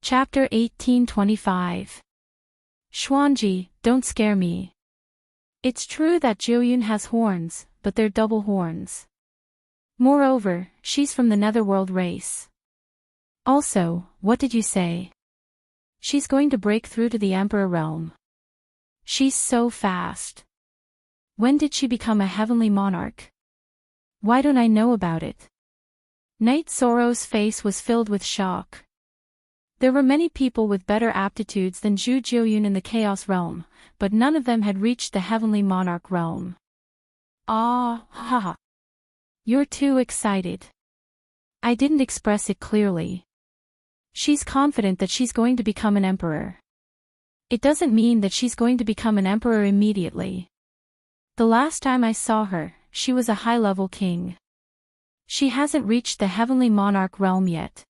Chapter 1825. Xuanji, don't scare me. It's true that Jiuyun has horns, but they're double horns. Moreover, she's from the Netherworld race. Also, what did you say? She's going to break through to the Emperor realm. She's so fast. When did she become a heavenly monarch? Why don't I know about it? Knight Sorrow's face was filled with shock. There were many people with better aptitudes than Zhu Jiuyun in the Chaos Realm, but none of them had reached the Heavenly Monarch realm. Ah, haha. You're too excited. I didn't express it clearly. She's confident that she's going to become an emperor. It doesn't mean that she's going to become an emperor immediately. The last time I saw her, she was a high-level king. She hasn't reached the Heavenly Monarch realm yet.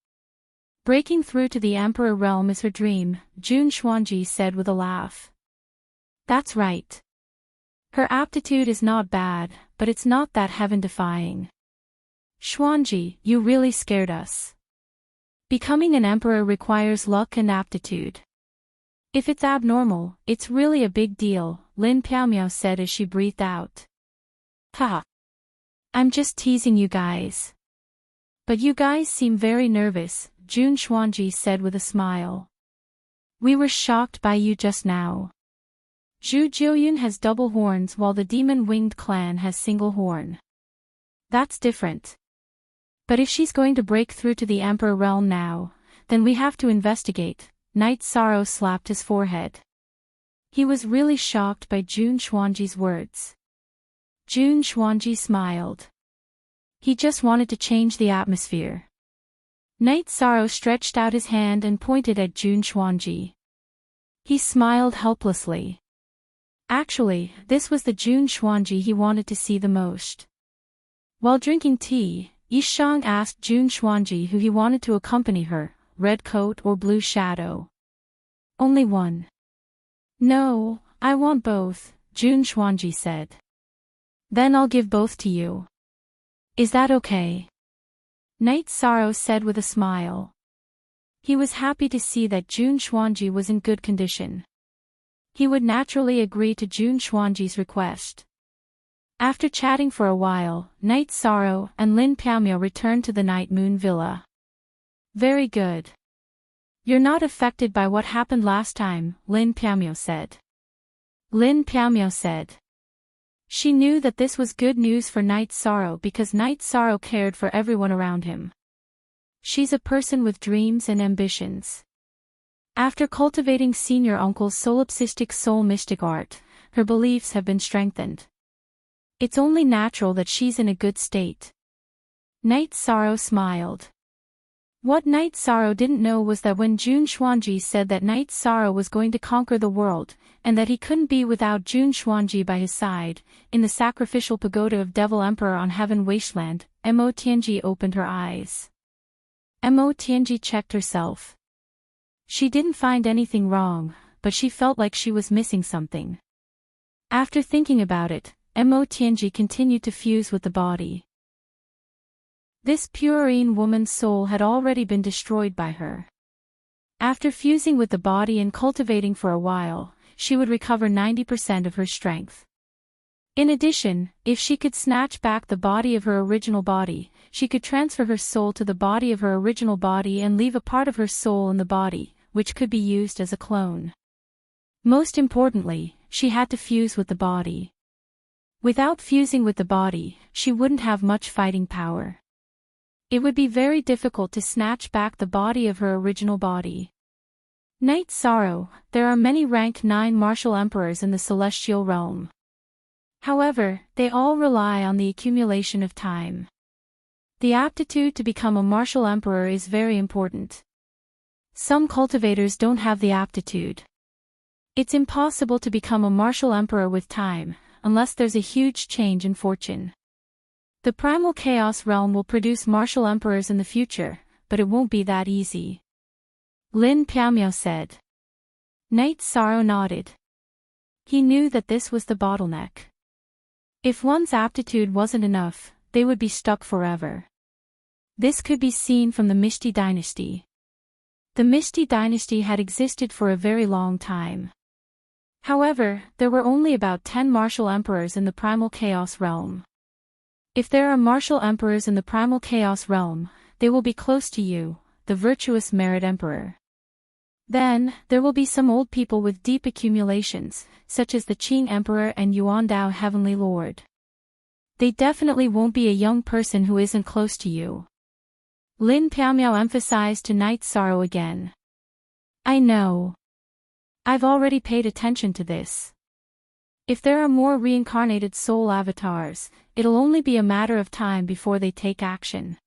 Breaking through to the Emperor realm is her dream, Jun Xuanji said with a laugh. That's right. Her aptitude is not bad, but it's not that heaven-defying. Xuanji, you really scared us. Becoming an emperor requires luck and aptitude. If it's abnormal, it's really a big deal, Lin Piaomiao said as she breathed out. Haha. I'm just teasing you guys. But you guys seem very nervous, Jun Xuanji said with a smile. We were shocked by you just now. Zhu Jiuyun has double horns while the demon-winged clan has single horn. That's different. But if she's going to break through to the Emperor realm now, then we have to investigate. Knight Sorrow slapped his forehead. He was really shocked by Jun Xuanji's words. Jun Xuanji smiled. He just wanted to change the atmosphere. Knight Sorrow stretched out his hand and pointed at Jun Xuanji. He smiled helplessly. Actually, this was the Jun Xuanji he wanted to see the most. While drinking tea, Yishang asked Jun Xuanji who he wanted to accompany her, Red Coat or Blue Shadow. Only one. No, I want both, Jun Xuanji said. Then I'll give both to you. Is that okay? Knight Sorrow said with a smile. He was happy to see that Jun Xuanji was in good condition. He would naturally agree to Jun Xuanji's request. After chatting for a while, Knight Sorrow and Lin Piaomiao returned to the Night Moon Villa. Very good. You're not affected by what happened last time, Lin Piaomiao said. Lin Piaomiao said. She knew that this was good news for Knight Sorrow because Knight Sorrow cared for everyone around him. She's a person with dreams and ambitions. After cultivating Senior Uncle's solipsistic soul mystic art, her beliefs have been strengthened. It's only natural that she's in a good state. Knight Sorrow smiled. What Knight Sorrow didn't know was that when Jun Xuanji said that Knight Sorrow was going to conquer the world, and that he couldn't be without Jun Xuanji by his side, in the sacrificial pagoda of Devil Emperor on Heaven Wasteland, Mo Tianji opened her eyes. Mo Tianji checked herself. She didn't find anything wrong, but she felt like she was missing something. After thinking about it, Mo Tianji continued to fuse with the body. This purine woman's soul had already been destroyed by her. After fusing with the body and cultivating for a while, she would recover 90% of her strength. In addition, if she could snatch back the body of her original body, she could transfer her soul to the body of her original body and leave a part of her soul in the body, which could be used as a clone. Most importantly, she had to fuse with the body. Without fusing with the body, she wouldn't have much fighting power. It would be very difficult to snatch back the body of her original body. Knight Sorrow, there are many rank 9 martial emperors in the celestial realm. However, they all rely on the accumulation of time. The aptitude to become a martial emperor is very important. Some cultivators don't have the aptitude. It's impossible to become a martial emperor with time, unless there's a huge change in fortune. The primal chaos realm will produce martial emperors in the future, but it won't be that easy. Lin Piaomiao said. Knight Sorrow nodded. He knew that this was the bottleneck. If one's aptitude wasn't enough, they would be stuck forever. This could be seen from the Mishti dynasty. The Misty Dynasty had existed for a very long time. However, there were only about 10 martial emperors in the Primal Chaos realm. If there are martial emperors in the Primal Chaos realm, they will be close to you, the virtuous Merit Emperor. Then, there will be some old people with deep accumulations, such as the Qing Emperor and Yuandao Heavenly Lord. They definitely won't be a young person who isn't close to you. Lin Piaomiao emphasized to Night Sorrow again. I know. I've already paid attention to this. If there are more reincarnated soul avatars, it'll only be a matter of time before they take action.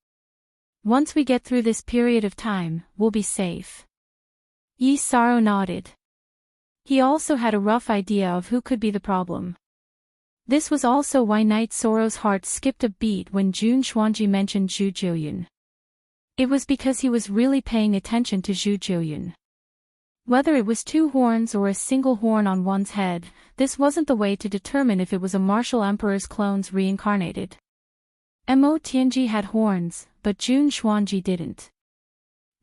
Once we get through this period of time, we'll be safe. Yi Saro nodded. He also had a rough idea of who could be the problem. This was also why Night Sorrow's heart skipped a beat when Jun Xuanji mentioned Zhu Jiuyun. It was because he was really paying attention to Zhu Jiuyun. Whether it was 2 horns or a single horn on one's head, this wasn't the way to determine if it was a martial emperor's clones reincarnated. Mo Tianji had horns, but Jun Xuanji didn't.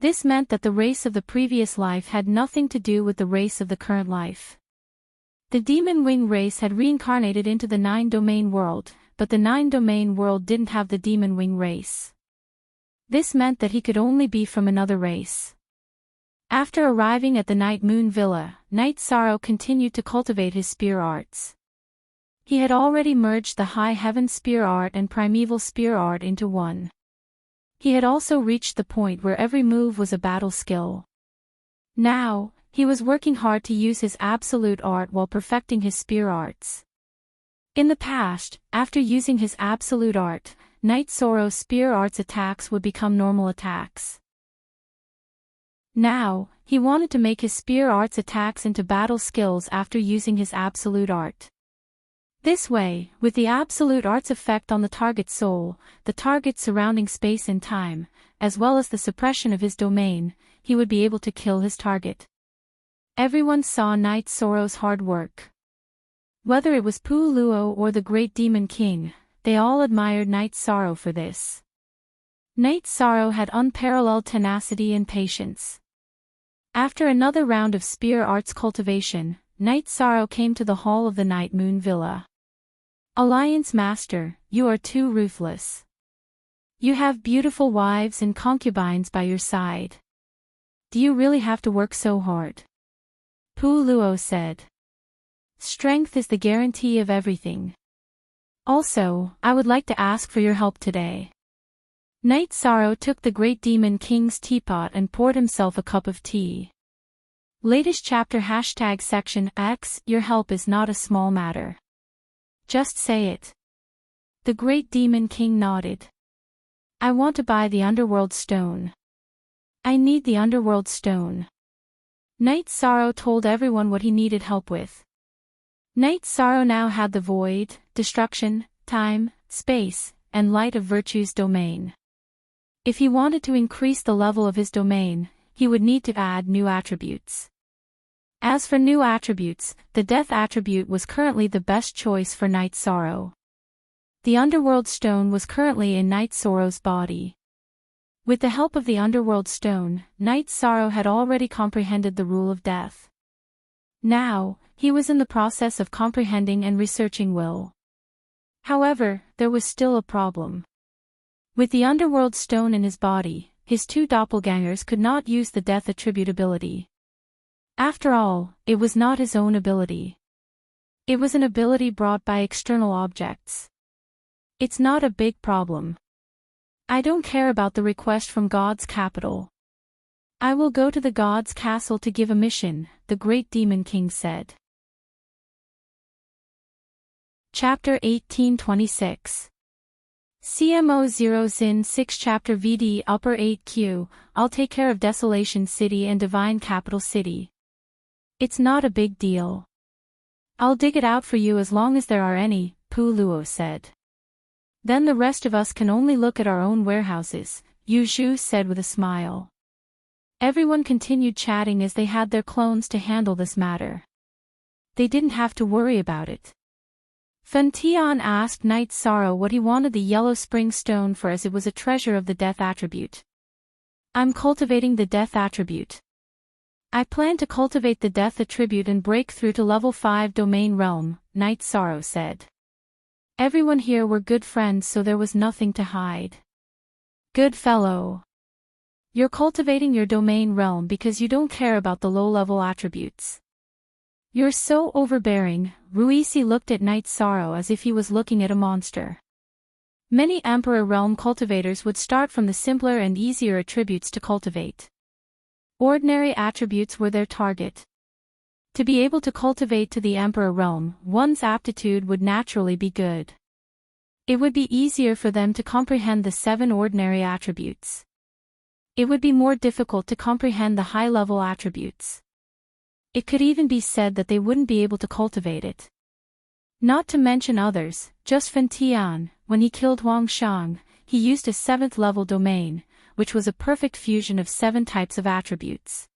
This meant that the race of the previous life had nothing to do with the race of the current life. The Demon Wing race had reincarnated into the 9-domain world, but the 9-domain world didn't have the Demon Wing race. This meant that he could only be from another race. After arriving at the Night Moon Villa, Night Sorrow continued to cultivate his spear arts. He had already merged the High Heaven spear art and Primeval spear art into one. He had also reached the point where every move was a battle skill. Now, he was working hard to use his absolute art while perfecting his spear arts. In the past, after using his absolute art, Night Sorrow's spear arts attacks would become normal attacks. Now, he wanted to make his spear arts attacks into battle skills after using his absolute art. This way, with the absolute art's effect on the target's soul, the target's surrounding space and time, as well as the suppression of his domain, he would be able to kill his target. Everyone saw Night Sorrow's hard work. Whether it was Pu Luo or the Great Demon King, they all admired Night Sorrow for this. Night Sorrow had unparalleled tenacity and patience. After another round of spear arts cultivation, Night Sorrow came to the hall of the Night Moon Villa. Alliance Master, you are too ruthless. You have beautiful wives and concubines by your side. Do you really have to work so hard? Pu Luo said. Strength is the guarantee of everything. Also, I would like to ask for your help today. Night Sorrow took the Great Demon King's teapot and poured himself a cup of tea. Latest chapter #section X, your help is not a small matter. Just say it. The Great Demon King nodded. I want to buy the Underworld Stone. I need the Underworld Stone. Night Sorrow told everyone what he needed help with. Night Sorrow now had the void, destruction, time, space, and light of virtue's domain. If he wanted to increase the level of his domain, he would need to add new attributes. As for new attributes, the death attribute was currently the best choice for Night Sorrow. The Underworld Stone was currently in Night Sorrow's body. With the help of the Underworld Stone, Night Sorrow had already comprehended the rule of death. Now, he was in the process of comprehending and researching will. However, there was still a problem. With the Underworld Stone in his body, his 2 doppelgangers could not use the death attribute ability. After all, it was not his own ability. It was an ability brought by external objects. It's not a big problem. I don't care about the request from God's capital. I will go to the God's castle to give a mission, the Great Demon King said. Chapter 1826. CMO 0 Zin 6 Chapter VD Upper 8Q, I'll take care of Desolation City and Divine Capital City. It's not a big deal. I'll dig it out for you as long as there are any, Pu Luo said. Then the rest of us can only look at our own warehouses, Yu Zhu said with a smile. Everyone continued chatting as they had their clones to handle this matter. They didn't have to worry about it. Fen Tian asked Night Sorrow what he wanted the Yellow Spring Stone for, as it was a treasure of the death attribute. I'm cultivating the death attribute. I plan to cultivate the death attribute and break through to level 5 domain realm, Night Sorrow said. Everyone here were good friends, so there was nothing to hide. Good fellow. You're cultivating your domain realm because you don't care about the low-level attributes. You're so overbearing. Ruisi looked at Night Sorrow as if he was looking at a monster. Many Emperor Realm cultivators would start from the simpler and easier attributes to cultivate. Ordinary attributes were their target. To be able to cultivate to the Emperor Realm, one's aptitude would naturally be good. It would be easier for them to comprehend the 7 ordinary attributes. It would be more difficult to comprehend the high-level attributes. It could even be said that they wouldn't be able to cultivate it. Not to mention others, just Fan Tian, when he killed Huang Shang, he used a 7th-level domain, which was a perfect fusion of 7 types of attributes.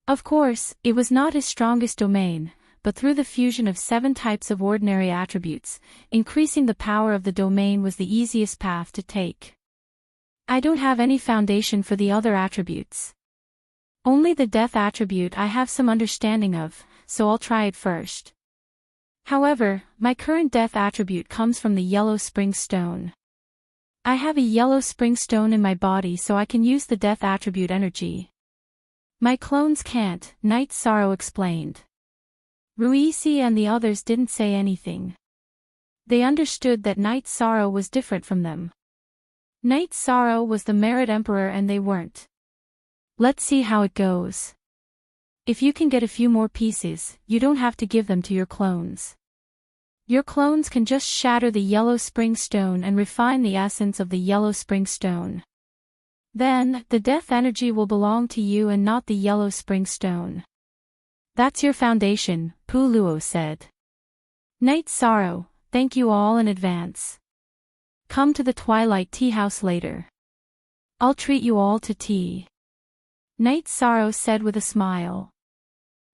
Of course, it was not his strongest domain, but through the fusion of 7 types of ordinary attributes, increasing the power of the domain was the easiest path to take. I don't have any foundation for the other attributes. Only the death attribute I have some understanding of, so I'll try it first. However, my current death attribute comes from the yellow spring stone. I have a yellow spring stone in my body, so I can use the death attribute energy. My clones can't, Night Sorrow explained. Ruisi and the others didn't say anything. They understood that Night Sorrow was different from them. Night Sorrow was the Merit Emperor and they weren't. Let's see how it goes. If you can get a few more pieces, you don't have to give them to your clones. Your clones can just shatter the yellow spring stone and refine the essence of the yellow spring stone. Then, the death energy will belong to you and not the yellow spring stone. That's your foundation, Pu Luo said. Night Sorrow, thank you all in advance. Come to the Twilight Tea House later. I'll treat you all to tea. Night Sorrow said with a smile.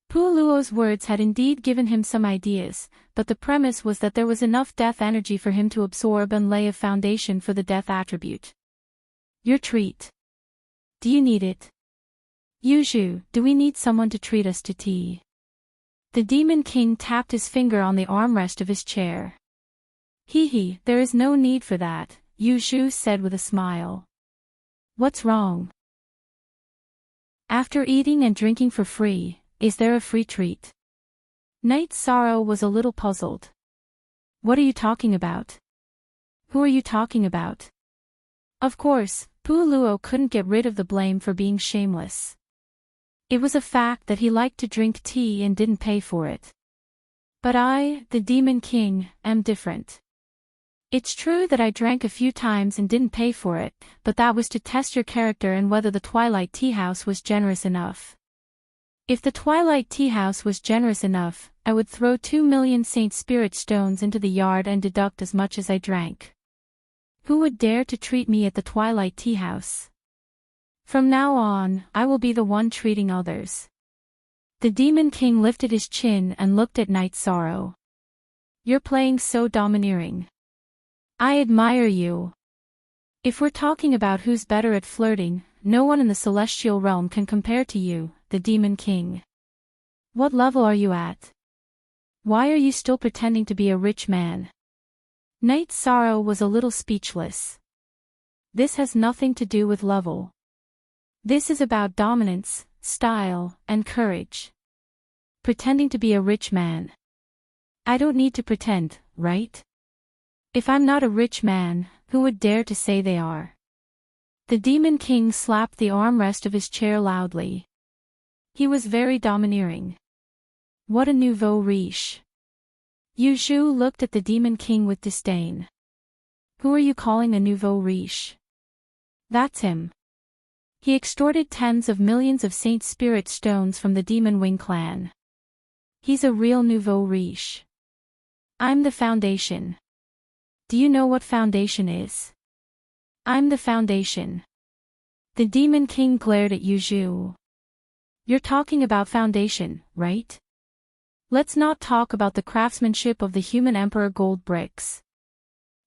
Pu Luo's words had indeed given him some ideas, but the premise was that there was enough death energy for him to absorb and lay a foundation for the death attribute. Your treat. Do you need it? Yuzhu, do we need someone to treat us to tea? The Demon King tapped his finger on the armrest of his chair. Hee, there is no need for that, Yuzhu said with a smile. What's wrong? After eating and drinking for free, is there a free treat? Night Sorrow was a little puzzled. What are you talking about? Who are you talking about? Of course, Pu Luo couldn't get rid of the blame for being shameless. It was a fact that he liked to drink tea and didn't pay for it. But I, the Demon King, am different. It's true that I drank a few times and didn't pay for it, but that was to test your character and whether the Twilight Tea House was generous enough. If the Twilight Tea House was generous enough, I would throw 2 million Saint Spirit stones into the yard and deduct as much as I drank. Who would dare to treat me at the Twilight Tea House? From now on, I will be the one treating others. The Demon King lifted his chin and looked at Night Sorrow. You're playing so domineering. I admire you. If we're talking about who's better at flirting, no one in the celestial realm can compare to you, the Demon King. What level are you at? Why are you still pretending to be a rich man? Night Sorrow was a little speechless. This has nothing to do with level. This is about dominance, style, and courage. Pretending to be a rich man. I don't need to pretend, right? If I'm not a rich man, who would dare to say they are? The Demon King slapped the armrest of his chair loudly. He was very domineering. What a nouveau riche. Yuzhu looked at the Demon King with disdain. Who are you calling a nouveau riche? That's him. He extorted tens of millions of Saint Spirit stones from the Demon Wing clan. He's a real nouveau riche. I'm the foundation. Do you know what foundation is? I'm the foundation. The Demon King glared at Yuzhu. You're talking about foundation, right? Let's not talk about the craftsmanship of the human emperor gold bricks.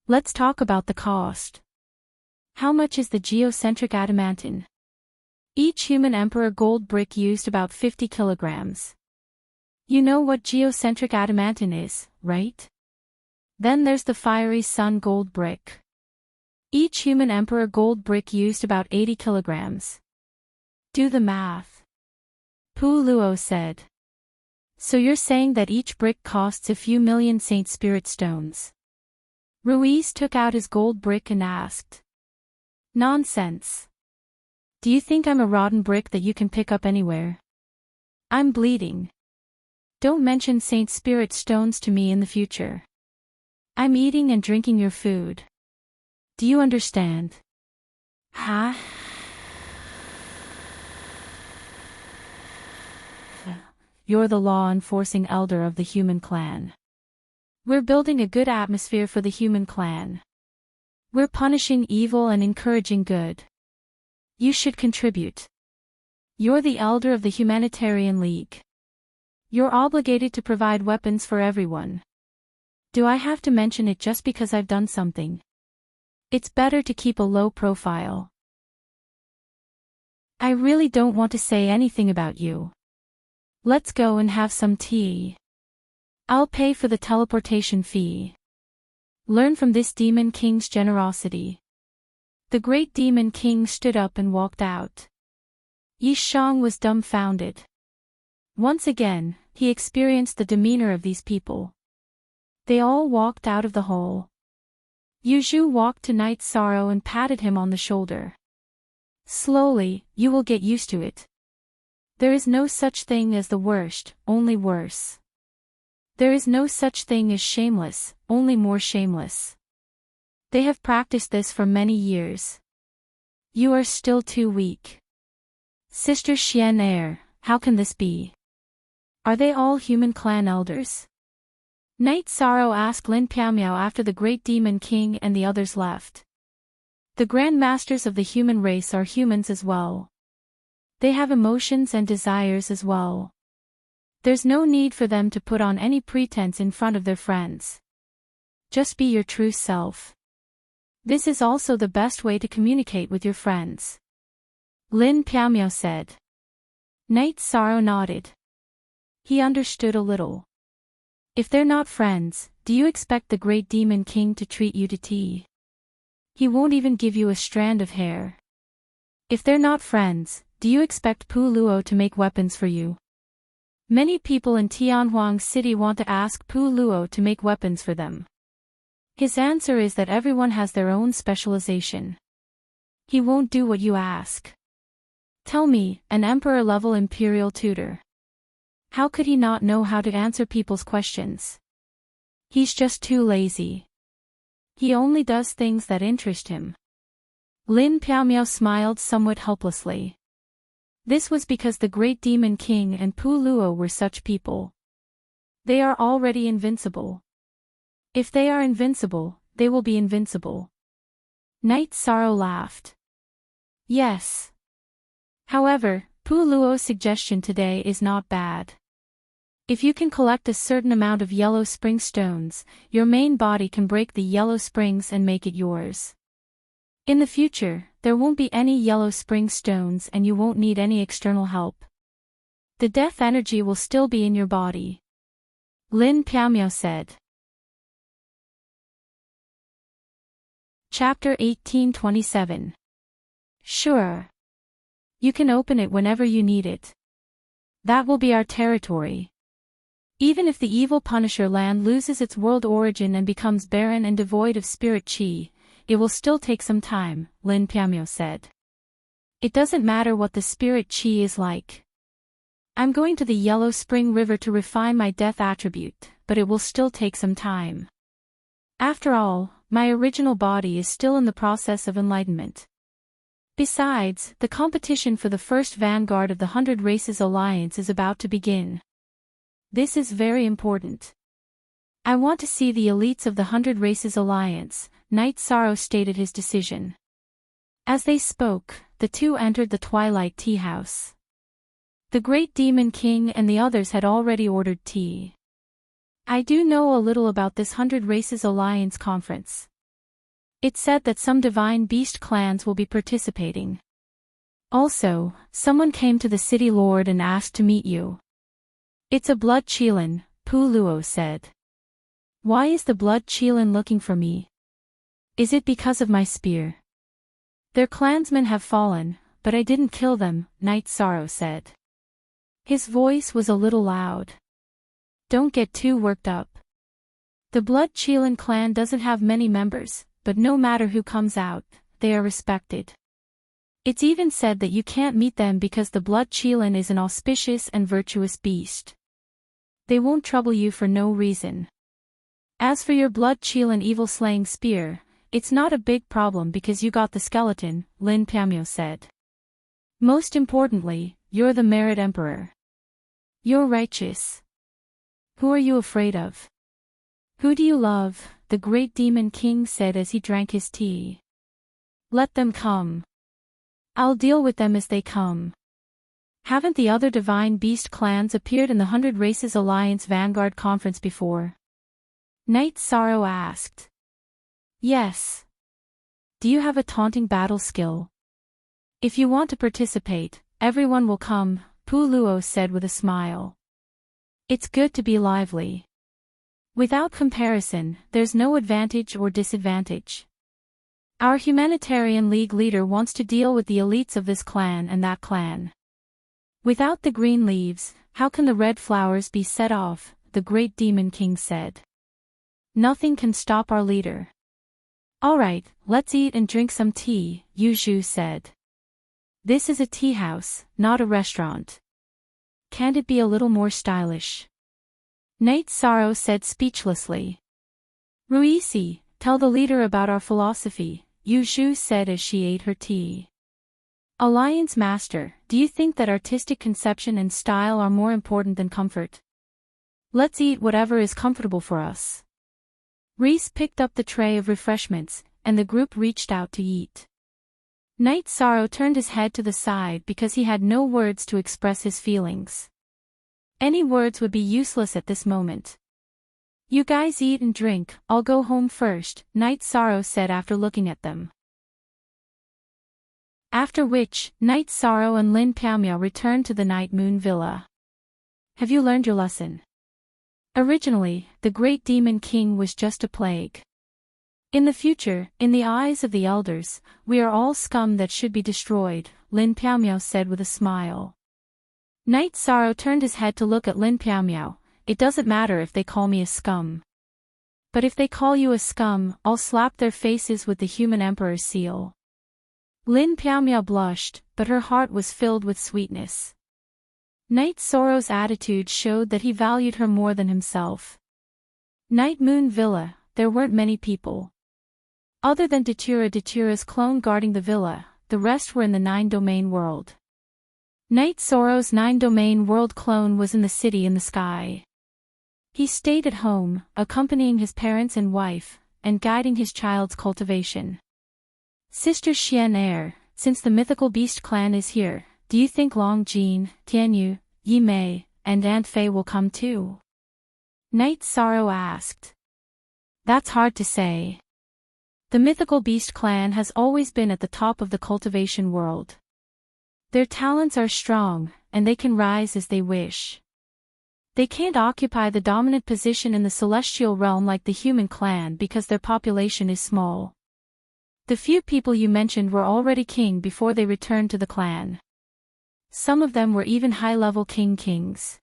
Let's talk about the cost. How much is the geocentric adamantine? Each human emperor gold brick used about 50 kilograms. You know what geocentric adamantine is, right? Then there's the fiery sun gold brick. Each human emperor gold brick used about 80 kilograms. Do the math. Pu Luo said. So you're saying that each brick costs a few million Saint Spirit stones? Ruiz took out his gold brick and asked. Nonsense. Do you think I'm a rotten brick that you can pick up anywhere? I'm bleeding. Don't mention Saint Spirit stones to me in the future. I'm eating and drinking your food. Do you understand? Huh? You're the law-enforcing elder of the human clan. We're building a good atmosphere for the human clan. We're punishing evil and encouraging good. You should contribute. You're the elder of the Humanitarian League. You're obligated to provide weapons for everyone. Do I have to mention it just because I've done something? It's better to keep a low profile. I really don't want to say anything about you. Let's go and have some tea. I'll pay for the teleportation fee. Learn from this Demon King's generosity. The great Demon King stood up and walked out. Yi Shang was dumbfounded. Once again, he experienced the demeanor of these people. They all walked out of the hall. Yu Zhu walked to Night Sorrow and patted him on the shoulder. Slowly, you will get used to it. There is no such thing as the worst, only worse. There is no such thing as shameless, only more shameless. They have practiced this for many years. You are still too weak. Sister Xian Er, how can this be? Are they all human clan elders? Night Sorrow asked Lin Piaomiao after the great Demon King and the others left. The Grand Masters of the human race are humans as well. They have emotions and desires as well. There's no need for them to put on any pretense in front of their friends. Just be your true self. This is also the best way to communicate with your friends. Lin Piaomiao said. Night Sorrow nodded. He understood a little. If they're not friends, do you expect the great Demon King to treat you to tea? He won't even give you a strand of hair. If they're not friends, do you expect Pu Luo to make weapons for you? Many people in Tianhuang City want to ask Pu Luo to make weapons for them. His answer is that everyone has their own specialization. He won't do what you ask. Tell me, an emperor-level imperial tutor. How could he not know how to answer people's questions? He's just too lazy. He only does things that interest him. Lin Piaomiao smiled somewhat helplessly. This was because the great Demon King and Pu Luo were such people. They are already invincible. If they are invincible, they will be invincible. Night Sorrow laughed. Yes. However, Pu Luo's suggestion today is not bad. If you can collect a certain amount of yellow spring stones, your main body can break the yellow springs and make it yours. In the future, there won't be any yellow spring stones and you won't need any external help. The death energy will still be in your body. Lin Piaomiao said. Chapter 1827. Sure. You can open it whenever you need it. That will be our territory. Even if the evil Punisher land loses its world origin and becomes barren and devoid of spirit chi, it will still take some time, Lin Piaomiao said. It doesn't matter what the spirit chi is like. I'm going to the Yellow Spring River to refine my death attribute, but it will still take some time. After all, my original body is still in the process of enlightenment. Besides, the competition for the first vanguard of the 100 Races Alliance is about to begin. This is very important. I want to see the elites of the 100 Races Alliance, Night Sorrow stated his decision. As they spoke, the two entered the Twilight Tea House. The great Demon King and the others had already ordered tea. I do know a little about this 100 Races Alliance conference. It said that some divine beast clans will be participating. Also, someone came to the city lord and asked to meet you. It's a blood Chelan, Pu Luo said. Why is the blood Chelan looking for me? Is it because of my spear? Their clansmen have fallen, but I didn't kill them, Knight Sorrow said. His voice was a little loud. Don't get too worked up. The blood Chelan clan doesn't have many members, but no matter who comes out, they are respected. It's even said that you can't meet them because the blood Chelan is an auspicious and virtuous beast. They won't trouble you for no reason. As for your blood Chelan evil-slaying spear, it's not a big problem because you got the skeleton, Lin Piamyo said. Most importantly, you're the Merit Emperor. You're righteous. Who are you afraid of? Who do you love? The great demon king said as he drank his tea. Let them come. I'll deal with them as they come. Haven't the other divine beast clans appeared in the 100 Races Alliance Vanguard Conference before? Knight Sorrow asked. Yes. Do you have a taunting battle skill? If you want to participate, everyone will come, Pu Luo said with a smile. It's good to be lively. Without comparison, there's no advantage or disadvantage. Our humanitarian league leader wants to deal with the elites of this clan and that clan. Without the green leaves, how can the red flowers be set off? The great demon king said. Nothing can stop our leader. Alright, let's eat and drink some tea, Yu Zhu said. This is a tea house, not a restaurant. Can't it be a little more stylish? Knight Sorrow said speechlessly. Ruisi, tell the leader about our philosophy, Yu Zhu said as she ate her tea. Alliance Master, do you think that artistic conception and style are more important than comfort? Let's eat whatever is comfortable for us. Reese picked up the tray of refreshments, and the group reached out to eat. Knight Sorrow turned his head to the side because he had no words to express his feelings. Any words would be useless at this moment. You guys eat and drink, I'll go home first, Knight Sorrow said after looking at them. After which, Knight Sorrow and Lin Piamyo returned to the Night Moon Villa. Have you learned your lesson? Originally, the great demon king was just a plague. In the future, in the eyes of the elders, we are all scum that should be destroyed, Lin Piamyo said with a smile. Knight Sorrow turned his head to look at Lin Piamyo. It doesn't matter if they call me a scum. But if they call you a scum, I'll slap their faces with the human emperor's seal. Lin Piamyo blushed, but her heart was filled with sweetness. Knight Sorrow's attitude showed that he valued her more than himself. Night Moon Villa, there weren't many people. Other than Datura's clone guarding the villa, the rest were in the 9-domain world. Knight Sorrow's 9-domain world clone was in the city in the sky. He stayed at home, accompanying his parents and wife, and guiding his child's cultivation. Sister Xian Air, since the mythical beast clan is here, do you think Long Jin, Tianyu, Yi Mei, and Aunt Fei will come too? Knight Sorrow asked. That's hard to say. The mythical beast clan has always been at the top of the cultivation world. Their talents are strong, and they can rise as they wish. They can't occupy the dominant position in the celestial realm like the human clan because their population is small. The few people you mentioned were already king before they returned to the clan. Some of them were even high-level kings.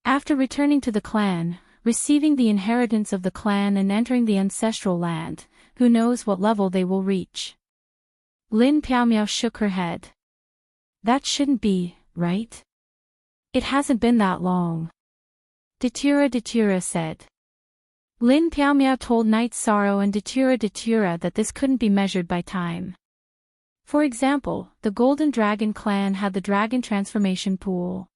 After returning to the clan, receiving the inheritance of the clan and entering the ancestral land, who knows what level they will reach. Lin Piamyo shook her head. That shouldn't be, right? It hasn't been that long. Datura said. Lin Piamyo told Knight Sorrow and Datura that this couldn't be measured by time. For example, the Golden Dragon clan had the Dragon Transformation Pool.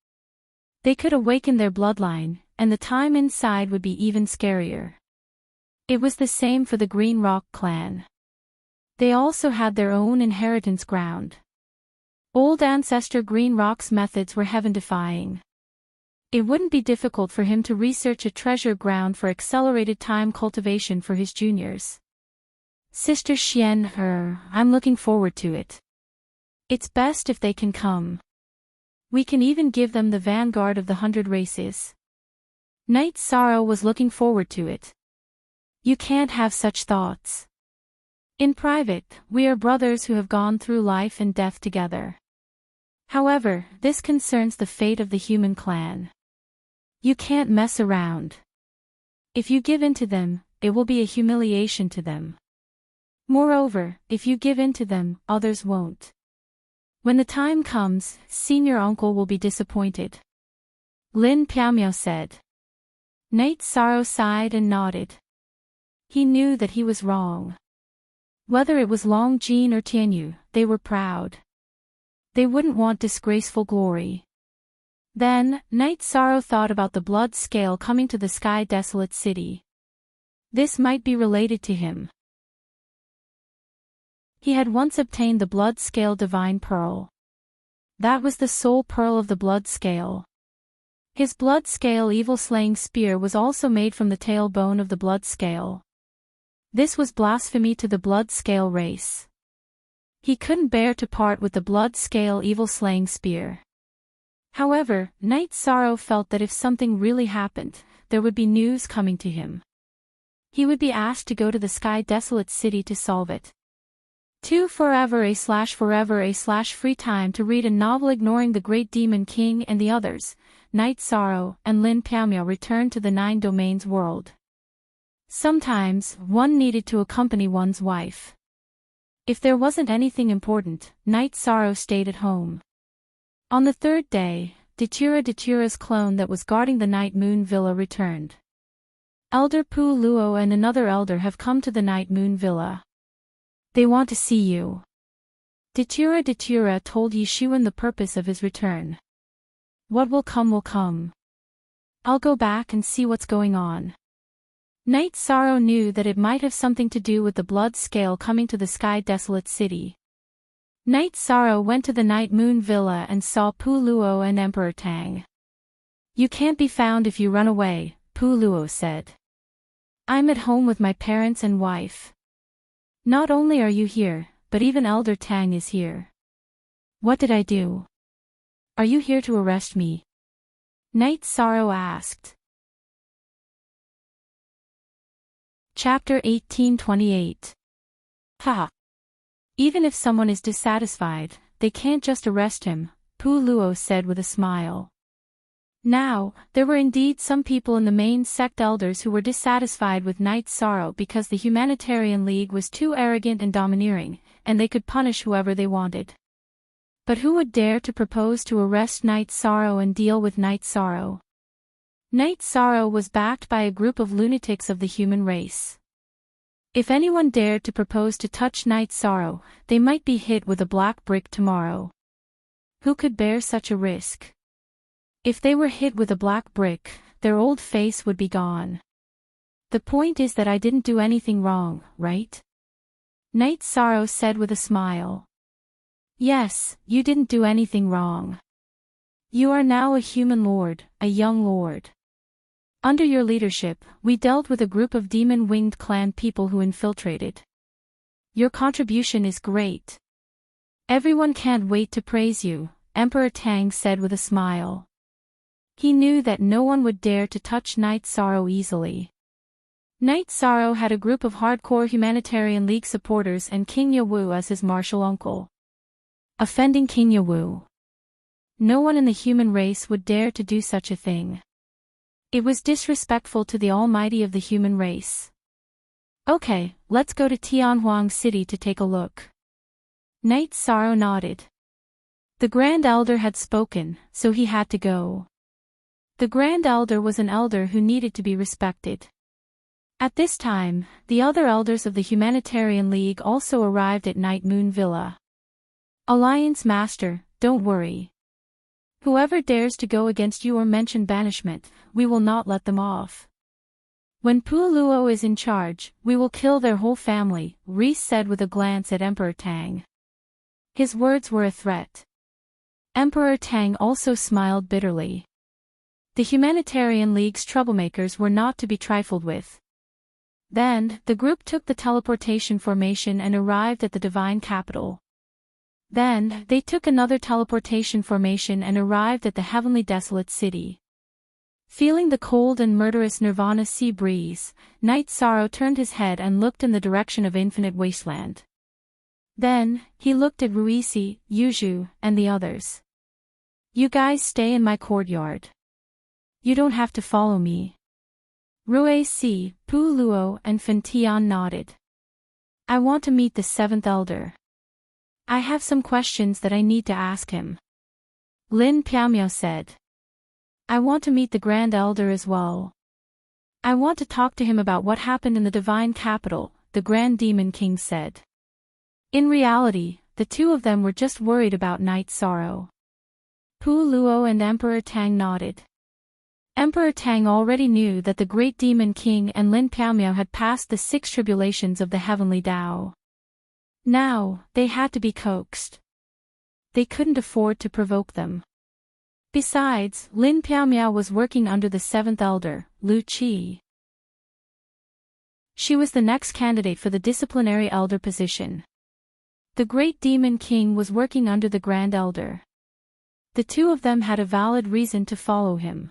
They could awaken their bloodline, and the time inside would be even scarier. It was the same for the Green Rock clan. They also had their own inheritance ground. Old ancestor Green Rock's methods were heaven-defying. It wouldn't be difficult for him to research a treasure ground for accelerated time cultivation for his juniors. Sister Xian, I'm looking forward to it. It's best if they can come. We can even give them the vanguard of the 100 races. Knight Sorrow was looking forward to it. You can't have such thoughts. In private, we are brothers who have gone through life and death together. However, this concerns the fate of the human clan. You can't mess around. If you give in to them, it will be a humiliation to them. Moreover, if you give in to them, others won't. When the time comes, senior uncle will be disappointed. Lin Piaomiao said. Knight Sorrow sighed and nodded. He knew that he was wrong. Whether it was Long Jin or Tianyu, they were proud. They wouldn't want disgraceful glory. Then, Knight Sorrow thought about the blood scale coming to the sky desolate city. This might be related to him. He had once obtained the blood scale divine pearl. That was the soul pearl of the blood scale. His blood scale evil slaying spear was also made from the tailbone of the blood scale. This was blasphemy to the blood scale race. He couldn't bear to part with the blood scale evil slaying spear. However, Knight Sorrow felt that if something really happened, there would be news coming to him. He would be asked to go to the sky desolate city to solve it. Forever free time to read a novel ignoring the Great Demon King and the others, Knight Sorrow and Lin Piaomiao returned to the 9 Domains world. Sometimes, one needed to accompany one's wife. If there wasn't anything important, Knight Sorrow stayed at home. On the 3rd day, Datura's clone that was guarding the Night Moon Villa returned. Elder Pu Luo and another elder have come to the Night Moon Villa. They want to see you. Datura told Yishuan the purpose of his return. What will come will come. I'll go back and see what's going on. Knight Sorrow knew that it might have something to do with the blood scale coming to the sky desolate city. Knight Sorrow went to the Night Moon Villa and saw Pu Luo and Emperor Tang. You can't be found if you run away, Pu Luo said. I'm at home with my parents and wife. Not only are you here, but even Elder Tang is here. What did I do? Are you here to arrest me? Knight Sorrow asked. Chapter 1828. Ha! Even if someone is dissatisfied, they can't just arrest him, Pu Luo said with a smile. Now, there were indeed some people in the main sect elders who were dissatisfied with Knight Sorrow because the Humanitarian League was too arrogant and domineering, and they could punish whoever they wanted. But who would dare to propose to arrest Knight Sorrow and deal with Knight Sorrow? Knight Sorrow was backed by a group of lunatics of the human race. If anyone dared to propose to touch Knight Sorrow, they might be hit with a black brick tomorrow. Who could bear such a risk? If they were hit with a black brick, their old face would be gone. The point is that I didn't do anything wrong, right? Knight Sorrow said with a smile. Yes, you didn't do anything wrong. You are now a human lord, a young lord. Under your leadership, we dealt with a group of demon-winged clan people who infiltrated. Your contribution is great. Everyone can't wait to praise you, Emperor Tang said with a smile. He knew that no one would dare to touch Knight Sorrow easily. Knight Sorrow had a group of hardcore Humanitarian League supporters and King Yawu as his martial uncle. Offending King Yawu. No one in the human race would dare to do such a thing. It was disrespectful to the almighty of the human race. Okay, let's go to Tianhuang City to take a look. Knight Sorrow nodded. The Grand Elder had spoken, so he had to go. The Grand Elder was an elder who needed to be respected. At this time, the other elders of the Humanitarian League also arrived at Night Moon Villa. Alliance Master, don't worry. Whoever dares to go against you or mention banishment, we will not let them off. When Pu Luo is in charge, we will kill their whole family, Reese said with a glance at Emperor Tang. His words were a threat. Emperor Tang also smiled bitterly. The Humanitarian League's troublemakers were not to be trifled with. Then, the group took the teleportation formation and arrived at the divine capital. Then, they took another teleportation formation and arrived at the heavenly desolate city. Feeling the cold and murderous Nirvana sea breeze, Night Sorrow turned his head and looked in the direction of infinite wasteland. Then, he looked at Ruisi, Yuju, and the others. You guys stay in my courtyard. You don't have to follow me. Ruisi, Pu Luo, and Fan Tian nodded. I want to meet the seventh elder. I have some questions that I need to ask him. Lin Piaomiao said. I want to meet the Grand Elder as well. I want to talk to him about what happened in the Divine Capital, the Grand Demon King said. In reality, the two of them were just worried about Night Sorrow. Pu Luo and Emperor Tang nodded. Emperor Tang already knew that the Great Demon King and Lin Piaomiao had passed the 6 tribulations of the Heavenly Tao. Now, they had to be coaxed. They couldn't afford to provoke them. Besides, Lin Piaomiao was working under the 7th Elder, Lu Qi. She was the next candidate for the disciplinary elder position. The Great Demon King was working under the Grand Elder. The two of them had a valid reason to follow him.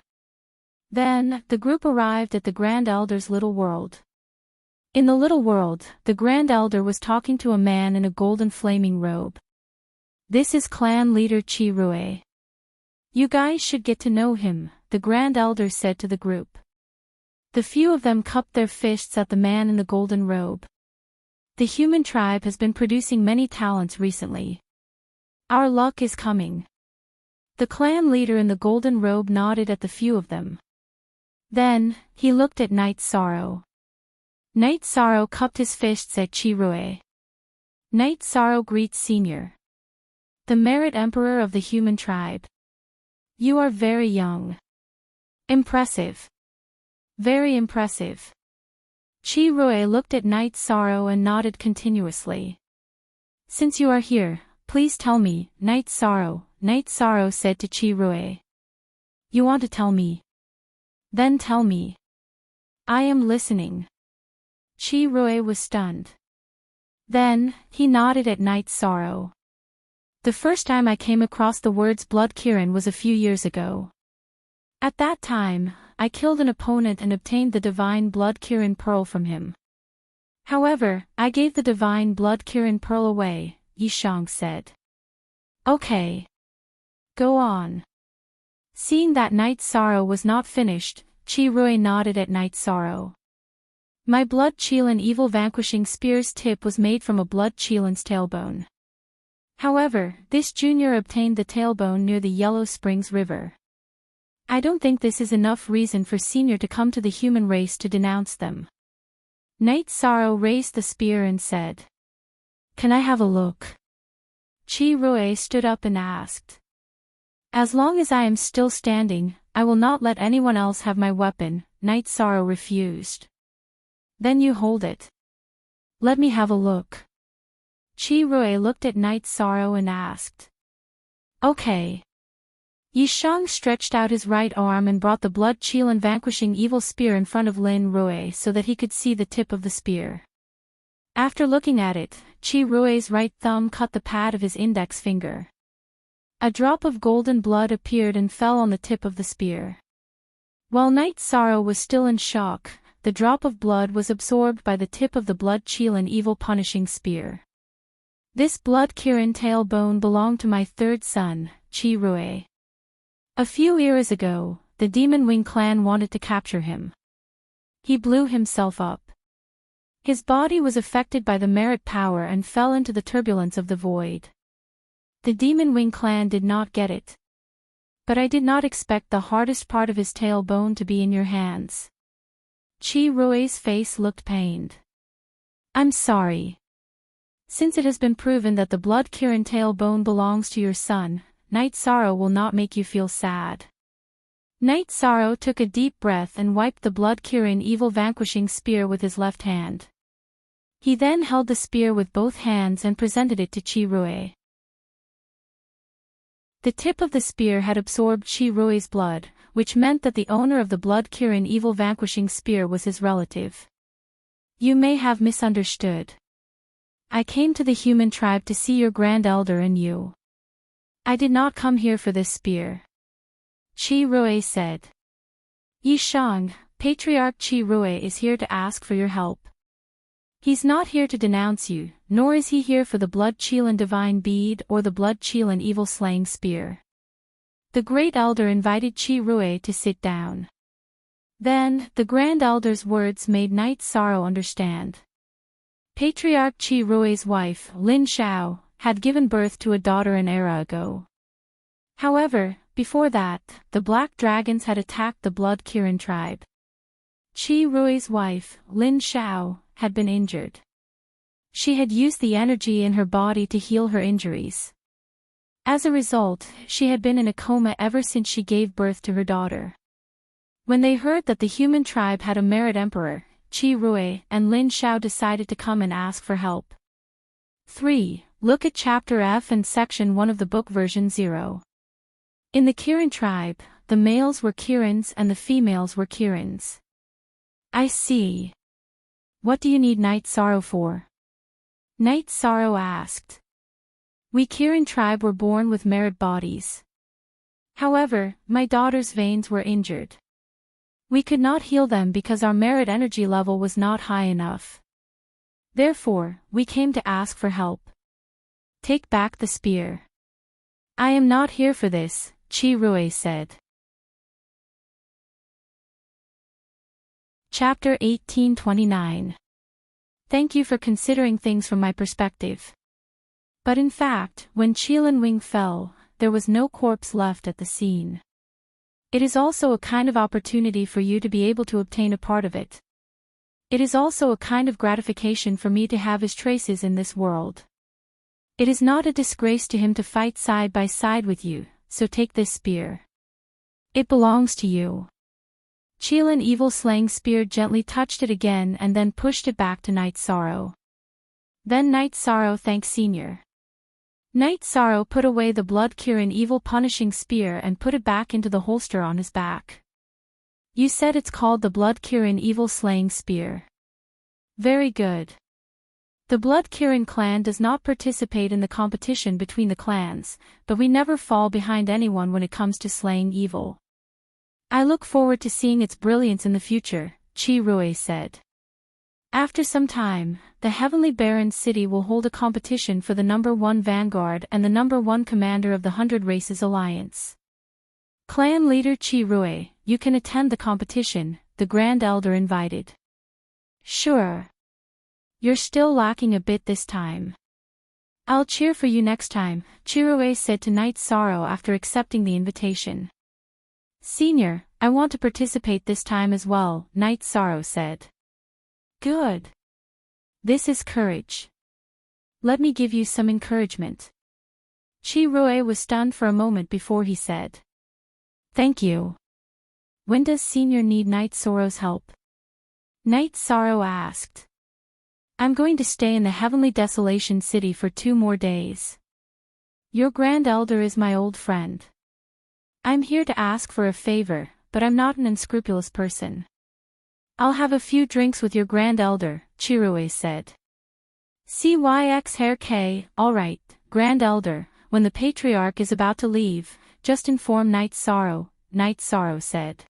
Then, the group arrived at the Grand Elder's little world. In the little world, the Grand Elder was talking to a man in a golden flaming robe. This is clan leader Qi Rui. You guys should get to know him, the Grand Elder said to the group. The few of them cupped their fists at the man in the golden robe. The human tribe has been producing many talents recently. Our luck is coming. The clan leader in the golden robe nodded at the few of them. Then, he looked at Night Sorrow. Night Sorrow cupped his fists at Qi Rui. Night Sorrow greets Senior. The Merit Emperor of the human tribe. You are very young. Impressive. Very impressive. Qi Rui looked at Night Sorrow and nodded continuously. Since you are here, please tell me, Night Sorrow said to Qi Rui. You want to tell me? Then tell me. I am listening. Qi Rui was stunned. Then, he nodded at Night Sorrow. The first time I came across the words Blood Kirin was a few years ago. At that time, I killed an opponent and obtained the Divine Blood Kirin Pearl from him. However, I gave the Divine Blood Kirin Pearl away, Yishang said. Okay. Go on. Seeing that Night Sorrow was not finished, Qi Rui nodded at Night Sorrow. My Blood Qilin Evil Vanquishing Spear's tip was made from a Blood Qilin's tailbone. However, this junior obtained the tailbone near the Yellow Springs River. I don't think this is enough reason for Senior to come to the human race to denounce them. Night Sorrow raised the spear and said. Can I have a look? Qi Rui stood up and asked. As long as I am still standing, I will not let anyone else have my weapon, Night Sorrow refused. Then you hold it. Let me have a look. Qi Rui looked at Night Sorrow and asked. Okay. Yishang stretched out his right arm and brought the Blood Qilin Vanquishing Evil Spear in front of Lin Rui so that he could see the tip of the spear. After looking at it, Qi Rui's right thumb cut the pad of his index finger. A drop of golden blood appeared and fell on the tip of the spear. While Night Sorrow was still in shock, the drop of blood was absorbed by the tip of the Blood Qilin Evil Punishing Spear. This Blood Kirin tailbone belonged to my third son, Qi Rui. A few eras ago, the Demon Wing clan wanted to capture him. He blew himself up. His body was affected by the merit power and fell into the turbulence of the void. The Demon Wing clan did not get it. But I did not expect the hardest part of his tailbone to be in your hands. Qi Rui's face looked pained. I'm sorry. Since it has been proven that the Blood Kirin tailbone belongs to your son, Night Sorrow will not make you feel sad. Night Sorrow took a deep breath and wiped the Blood Kirin Evil Vanquishing Spear with his left hand. He then held the spear with both hands and presented it to Qi Rui. The tip of the spear had absorbed Qi Rui's blood, which meant that the owner of the Blood Kirin Evil Vanquishing Spear was his relative. You may have misunderstood. I came to the human tribe to see your grand elder and you. I did not come here for this spear. Chi Rui said. Yi Shang, Patriarch Chi Rui is here to ask for your help. He's not here to denounce you, nor is he here for the blood Qilin divine bead or the blood Qilin evil slaying spear. The great elder invited Chi Rui to sit down. Then, the grand elder's words made Night Sorrow understand. Patriarch Chi Rui's wife, Lin Xiao, had given birth to a daughter an era ago. However, before that, the black dragons had attacked the blood Kirin tribe. Chi Rui's wife, Lin Xiao, had been injured. She had used the energy in her body to heal her injuries. As a result, she had been in a coma ever since she gave birth to her daughter. When they heard that the human tribe had a merit emperor, Chi Rui and Lin Xiao decided to come and ask for help. 3. Look at Chapter F and Section 1 of the book version 0. In the Kirin tribe, the males were Kirins and the females were Kirins. I see. What do you need Night Sorrow for? Night Sorrow asked. We Kirin tribe were born with merit bodies. However, my daughter's veins were injured. We could not heal them because our merit energy level was not high enough. Therefore, we came to ask for help. Take back the spear. I am not here for this, Chi Rui said. Chapter 1829. Thank you for considering things from my perspective. But in fact, when Qilin Wing fell, there was no corpse left at the scene. It is also a kind of opportunity for you to be able to obtain a part of it. It is also a kind of gratification for me to have his traces in this world. It is not a disgrace to him to fight side by side with you, so take this spear. It belongs to you. Qilin evil slaying spear gently touched it again and then pushed it back to Night Sorrow. Then Night Sorrow thanked Senior. Night Sorrow put away the blood Kirin evil punishing spear and put it back into the holster on his back. You said it's called the blood Kirin evil slaying spear. Very good. The blood Kirin clan does not participate in the competition between the clans, but we never fall behind anyone when it comes to slaying evil. I look forward to seeing its brilliance in the future, Chi Rui said. After some time, the Heavenly Baron's city will hold a competition for the number 1 vanguard and the number 1 commander of the 100 Races Alliance. Clan leader Chi Rui, you can attend the competition, the Grand Elder invited. Sure. You're still lacking a bit this time. I'll cheer for you next time, Chi Rui said to Night Sorrow after accepting the invitation. Senior, I want to participate this time as well, Night Sorrow said. Good. This is courage. Let me give you some encouragement. Chi Rui was stunned for a moment before he said. Thank you. When does Senior need Night Sorrow's help? Night Sorrow asked. I'm going to stay in the Heavenly Desolation City for 2 more days. Your Grand Elder is my old friend. I'm here to ask for a favor, but I'm not an unscrupulous person. I'll have a few drinks with your Grand Elder, Chi Rui said. CYX Hair K, alright, Grand Elder, when the Patriarch is about to leave, just inform Night Sorrow, Night Sorrow said.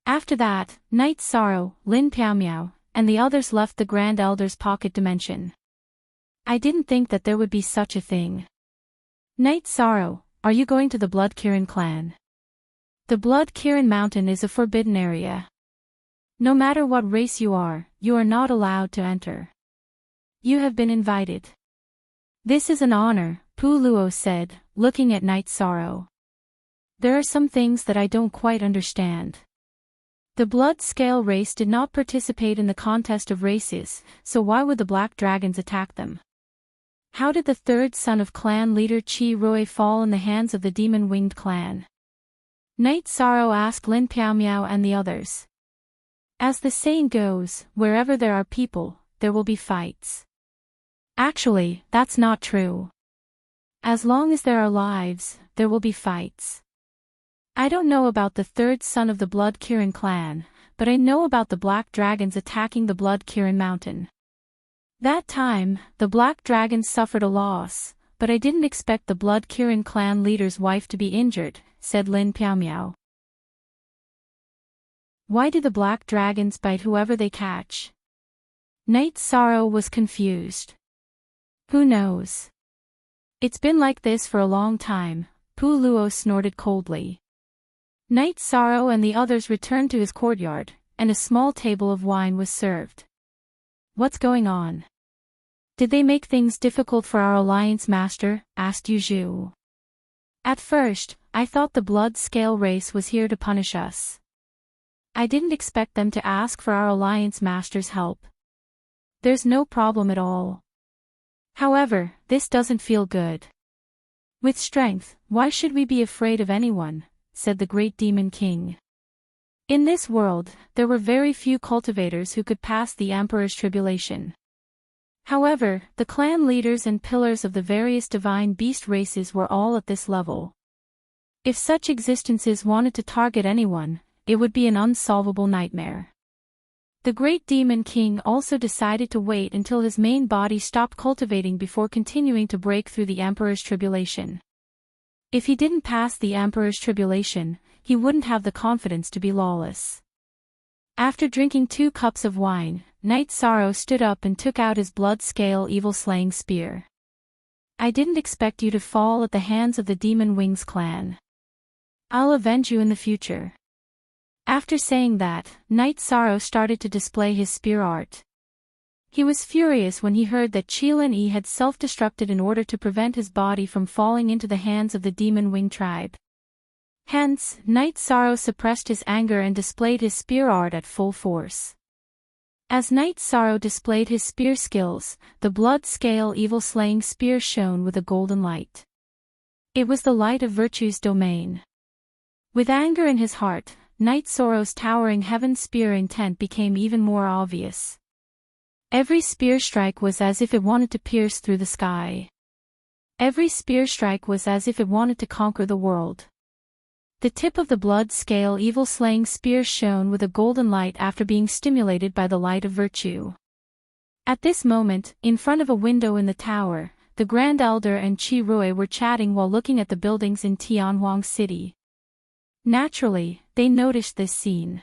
After that, Night Sorrow, Lin Piao, and the others left the Grand Elder's pocket dimension. I didn't think that there would be such a thing. Night Sorrow, are you going to the Blood Kirin clan? The Blood Kirin mountain is a forbidden area. No matter what race you are not allowed to enter. You have been invited. This is an honor, Pu Luo said, looking at Night Sorrow. There are some things that I don't quite understand. The Blood Scale race did not participate in the contest of races, so why would the Black Dragons attack them? How did the 3rd son of clan leader Chi Rui fall in the hands of the demon-winged clan? Night Sorrow asked Lin Piao and the others. As the saying goes, wherever there are people, there will be fights. Actually, that's not true. As long as there are lives, there will be fights. I don't know about the 3rd son of the Blood Kirin clan, but I know about the Black Dragons attacking the Blood Kirin mountain. That time, the Black Dragon suffered a loss, but I didn't expect the Blood Kirin clan leader's wife to be injured, said Lin Piaomiao. Why do the Black Dragons bite whoever they catch? Knight Sorrow was confused. Who knows? It's been like this for a long time, Pu Luo snorted coldly. Knight Sorrow and the others returned to his courtyard, and a small table of wine was served. What's going on? Did they make things difficult for our alliance master? Asked Yu Zhu. At first, I thought the blood scale race was here to punish us. I didn't expect them to ask for our alliance master's help. There's no problem at all. However, this doesn't feel good. With strength, why should we be afraid of anyone? Said the great demon king. In this world, there were very few cultivators who could pass the Emperor's tribulation. However, the clan leaders and pillars of the various divine beast races were all at this level. If such existences wanted to target anyone, it would be an unsolvable nightmare. The great demon king also decided to wait until his main body stopped cultivating before continuing to break through the Emperor's tribulation. If he didn't pass the Emperor's tribulation, he wouldn't have the confidence to be lawless. After drinking 2 cups of wine, Knight Sorrow stood up and took out his blood-scale evil-slaying spear. I didn't expect you to fall at the hands of the Demon Wings clan. I'll avenge you in the future. After saying that, Knight Sorrow started to display his spear art. He was furious when he heard that Qilin Yi had self-destructed in order to prevent his body from falling into the hands of the Demon Wing tribe. Hence, Knight Sorrow suppressed his anger and displayed his spear art at full force. As Knight Sorrow displayed his spear skills, the blood-scale evil-slaying spear shone with a golden light. It was the light of virtue's domain. With anger in his heart, Knight Sorrow's towering heaven spear intent became even more obvious. Every spear strike was as if it wanted to pierce through the sky. Every spear strike was as if it wanted to conquer the world. The tip of the blood-scale evil-slaying spear shone with a golden light after being stimulated by the light of virtue. At this moment, in front of a window in the tower, the Grand Elder and Qi Rui were chatting while looking at the buildings in Tianhuang City. Naturally, they noticed this scene.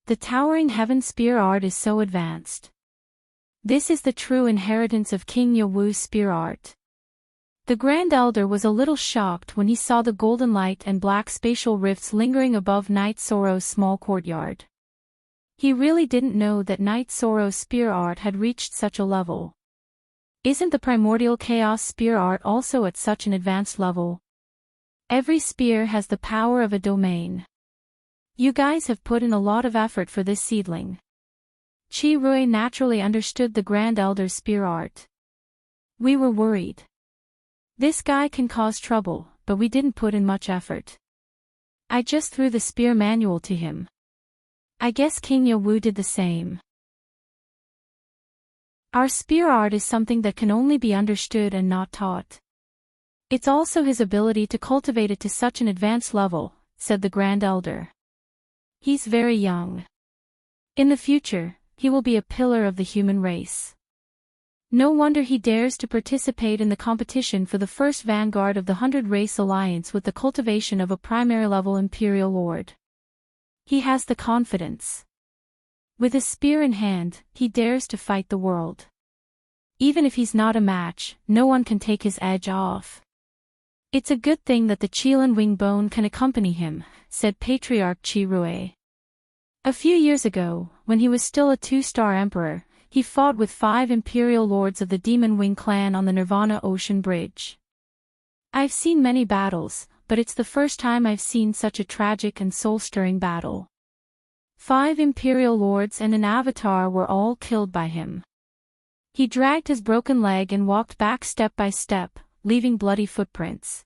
The towering heaven spear art is so advanced. This is the true inheritance of King Yewu's spear art. The Grand Elder was a little shocked when he saw the golden light and black spatial rifts lingering above Knight Sorrow's small courtyard. He really didn't know that Knight Sorrow's spear art had reached such a level. Isn't the primordial chaos spear art also at such an advanced level? Every spear has the power of a domain. You guys have put in a lot of effort for this seedling. Qi Rui naturally understood the Grand Elder's spear art. We were worried. This guy can cause trouble, but we didn't put in much effort. I just threw the spear manual to him. I guess King Yewu did the same. Our spear art is something that can only be understood and not taught. It's also his ability to cultivate it to such an advanced level, said the Grand Elder. He's very young. In the future, he will be a pillar of the human race. No wonder he dares to participate in the competition for the first vanguard of the 100 Race Alliance with the cultivation of a primary-level Imperial Lord. He has the confidence. With a spear in hand, he dares to fight the world. Even if he's not a match, no one can take his edge off. It's a good thing that the Qilin Wing Bone can accompany him, said Patriarch Qi Rui. A few years ago, when he was still a 2-star emperor, he fought with 5 Imperial Lords of the Demon Wing clan on the Nirvana Ocean Bridge. I've seen many battles, but it's the first time I've seen such a tragic and soul-stirring battle. 5 Imperial Lords and an avatar were all killed by him. He dragged his broken leg and walked back step by step, leaving bloody footprints.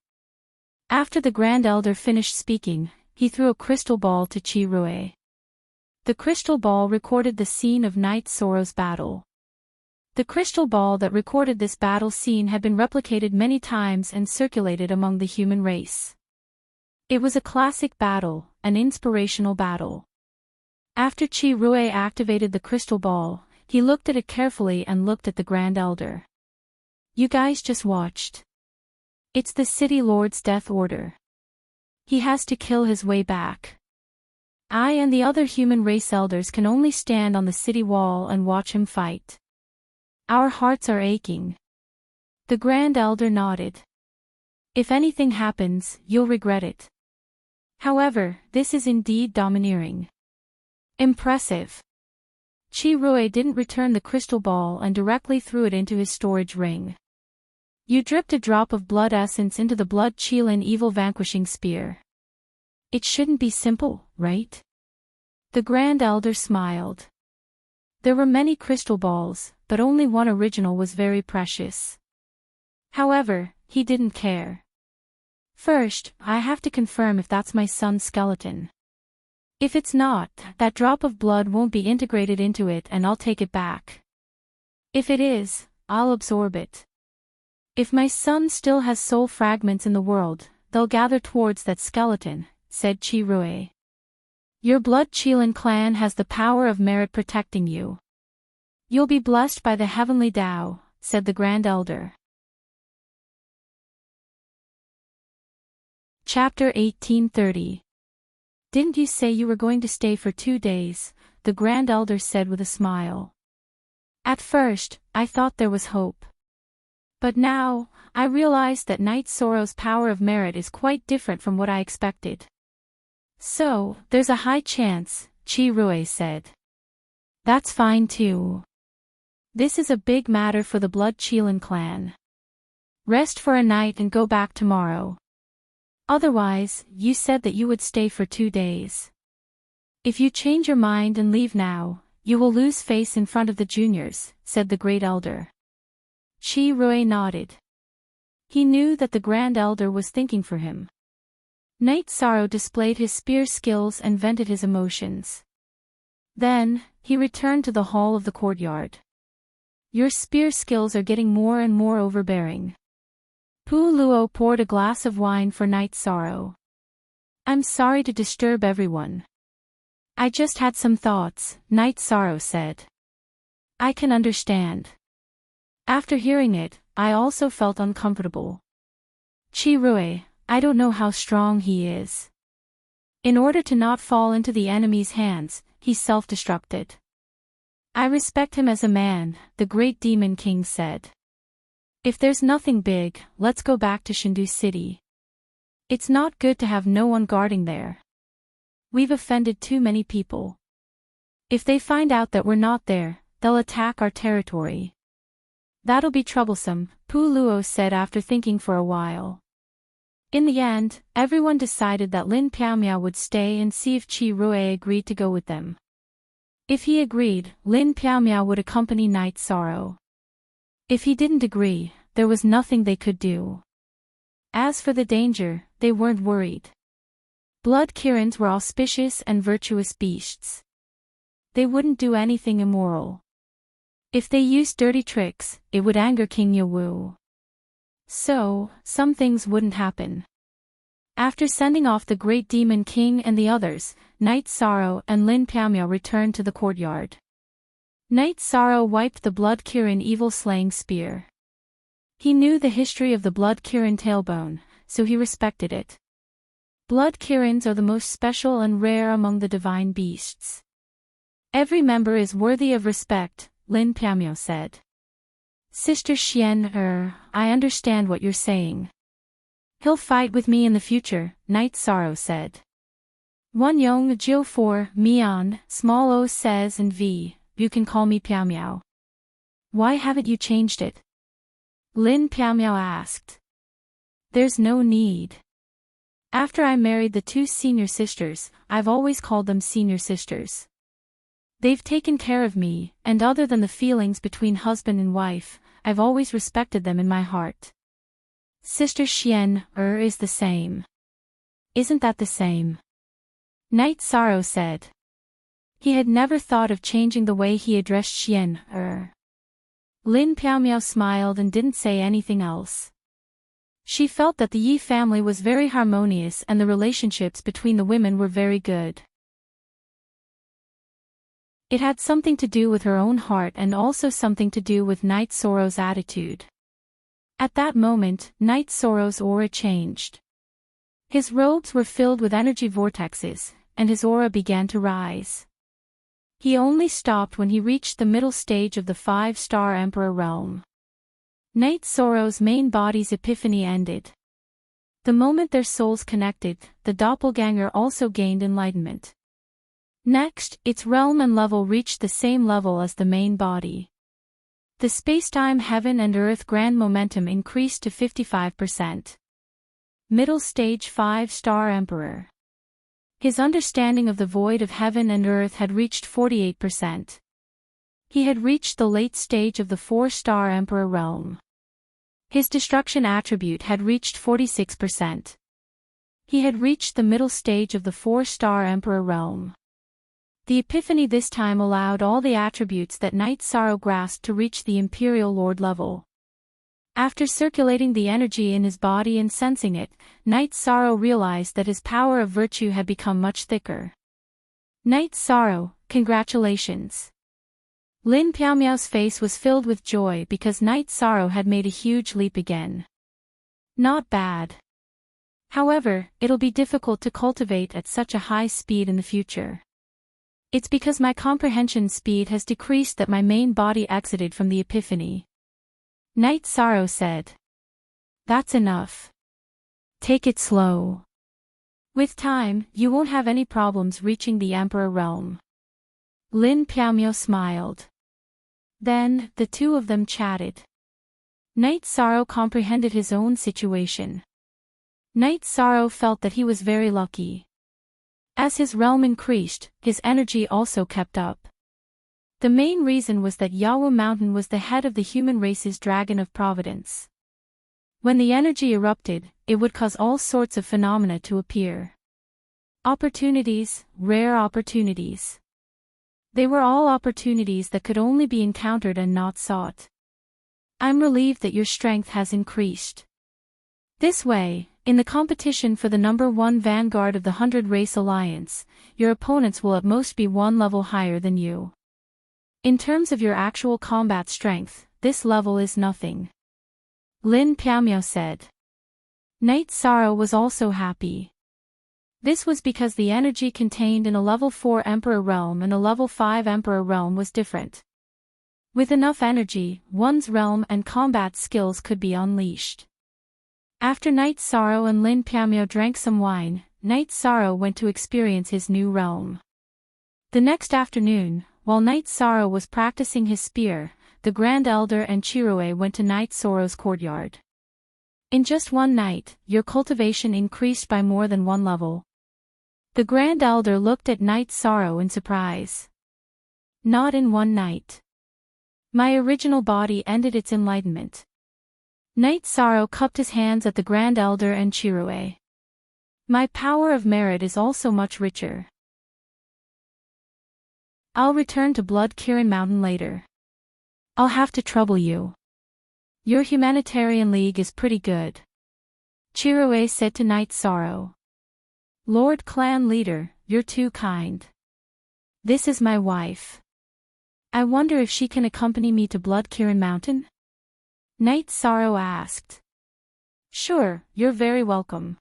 After the Grand Elder finished speaking, he threw a crystal ball to Qi Rui. The crystal ball recorded the scene of Knight Sorrow's battle. The crystal ball that recorded this battle scene had been replicated many times and circulated among the human race. It was a classic battle, an inspirational battle. After Qi Rui activated the crystal ball, He looked at it carefully and looked at the Grand Elder. You guys just watched. It's the City Lord's death order. He has to kill his way back. I and the other human race elders can only stand on the city wall and watch him fight. Our hearts are aching. The Grand Elder nodded. If anything happens, you'll regret it. However, this is indeed domineering. Impressive. Chi-Rui didn't return the crystal ball and directly threw it into his storage ring. You dripped a drop of blood essence into the blood Qilin evil vanquishing spear. It shouldn't be simple, right? The Grand Elder smiled. There were many crystal balls, but only one original was very precious. However, he didn't care. First, I have to confirm if that's my son's skeleton. If it's not, that drop of blood won't be integrated into it and I'll take it back. If it is, I'll absorb it. If my son still has soul fragments in the world, they'll gather towards that skeleton, said Chi-Rui. Your blood Qilin clan has the power of merit protecting you. You'll be blessed by the heavenly Tao, said the Grand Elder. Chapter 1830. Didn't you say you were going to stay for 2 days? The Grand Elder said with a smile. At first, I thought there was hope. But now, I realized that Night Sorrow's power of merit is quite different from what I expected. So, there's a high chance, Chi-Rui said. That's fine too. This is a big matter for the Blood Qilin clan. Rest for a night and go back tomorrow. Otherwise, you said that you would stay for 2 days. If you change your mind and leave now, you will lose face in front of the juniors, said the Great Elder. Chi-Rui nodded. He knew that the Grand Elder was thinking for him. Night Sorrow displayed his spear skills and vented his emotions. Then, he returned to the hall of the courtyard. Your spear skills are getting more and more overbearing. Pu Luo poured a glass of wine for Night Sorrow. I'm sorry to disturb everyone. I just had some thoughts, Night Sorrow said. I can understand. After hearing it, I also felt uncomfortable. Chi-Rui, I don't know how strong he is. In order to not fall into the enemy's hands, he self-destructed. I respect him as a man, the Great Demon King said. If there's nothing big, let's go back to Shindu City. It's not good to have no one guarding there. We've offended too many people. If they find out that we're not there, they'll attack our territory. That'll be troublesome, Pu Luo said after thinking for a while. In the end, everyone decided that Lin Piaomiao would stay and see if Chi-Rui agreed to go with them. If he agreed, Lin Piaomiao would accompany Night Sorrow. If he didn't agree, there was nothing they could do. As for the danger, they weren't worried. Blood Kirins were auspicious and virtuous beasts. They wouldn't do anything immoral. If they used dirty tricks, it would anger King Yawu. So, some things wouldn't happen. After sending off the Great Demon King and the others, Night Sorrow and Lin Piaomiao returned to the courtyard. Night Sorrow wiped the Blood Kirin evil-slaying spear. He knew the history of the Blood Kirin tailbone, so he respected it. Blood Kirins are the most special and rare among the divine beasts. Every member is worthy of respect, Lin Piaomiao said. Sister Xian, I understand what you're saying. He'll fight with me in the future, Night Sorrow said. Wan Yong Jiu 4, Mian, small O says and V. You can call me Piaomiao. Why haven't you changed it? Lin Piaomiao asked. There's no need. After I married the 2 senior sisters, I've always called them senior sisters. They've taken care of me, and other than the feelings between husband and wife, I've always respected them in my heart. Sister Xian, is the same. Isn't that the same? Night Sorrow said. He had never thought of changing the way he addressed Xian, Lin Piaomiao smiled and didn't say anything else. She felt that the Yi family was very harmonious and the relationships between the women were very good. It had something to do with her own heart and also something to do with Night Sorrow's attitude. At that moment, Night Sorrow's aura changed. His robes were filled with energy vortexes, and his aura began to rise. He only stopped when he reached the middle stage of the 5-star Emperor realm. Night Sorrow's main body's epiphany ended. The moment their souls connected, the doppelganger also gained enlightenment. Next, its realm and level reached the same level as the main body. The spacetime heaven and earth grand momentum increased to 55%. Middle stage 5-star Emperor. His understanding of the void of heaven and earth had reached 48%. He had reached the late stage of the 4-star Emperor realm. His destruction attribute had reached 46%. He had reached the middle stage of the 4-star Emperor realm. The epiphany this time allowed all the attributes that Night Sorrow grasped to reach the Imperial Lord level. After circulating the energy in his body and sensing it, Night Sorrow realized that his power of virtue had become much thicker. Night Sorrow, congratulations. Lin Piaomiao's face was filled with joy because Night Sorrow had made a huge leap again. Not bad. However, it'll be difficult to cultivate at such a high speed in the future. It's because my comprehension speed has decreased that my main body exited from the epiphany. Night Sorrow said. That's enough. Take it slow. With time, you won't have any problems reaching the Emperor realm. Lin Piaomiao smiled. Then, the two of them chatted. Night Sorrow comprehended his own situation. Night Sorrow felt that he was very lucky. As his realm increased, his energy also kept up. The main reason was that Yawu Mountain was the head of the human race's dragon of providence. When the energy erupted, it would cause all sorts of phenomena to appear. Opportunities, rare opportunities. They were all opportunities that could only be encountered and not sought. I'm relieved that your strength has increased. This way, in the competition for the #1 vanguard of the 100 Race Alliance, your opponents will at most be one level higher than you. In terms of your actual combat strength, this level is nothing. Lin Piaomiao said. Night Sorrow was also happy. This was because the energy contained in a level 4 Emperor realm and a level 5 Emperor realm was different. With enough energy, one's realm and combat skills could be unleashed. After Night Sorrow and Lin Piaomiao drank some wine, Night Sorrow went to experience his new realm. The next afternoon, while Night Sorrow was practicing his spear, the Grand Elder and Chirue went to Night Sorrow's courtyard. In just one night, your cultivation increased by more than one level. The Grand Elder looked at Night Sorrow in surprise. Not in one night. My original body ended its enlightenment. Night Sorrow cupped his hands at the Grand Elder and Chirue. My power of merit is also much richer. I'll return to Blood Kirin Mountain later. I'll have to trouble you. Your humanitarian league is pretty good. Chirue said to Night Sorrow. Lord Clan Leader, you're too kind. This is my wife. I wonder if she can accompany me to Blood Kirin Mountain? Night Sorrow asked. Sure, you're very welcome.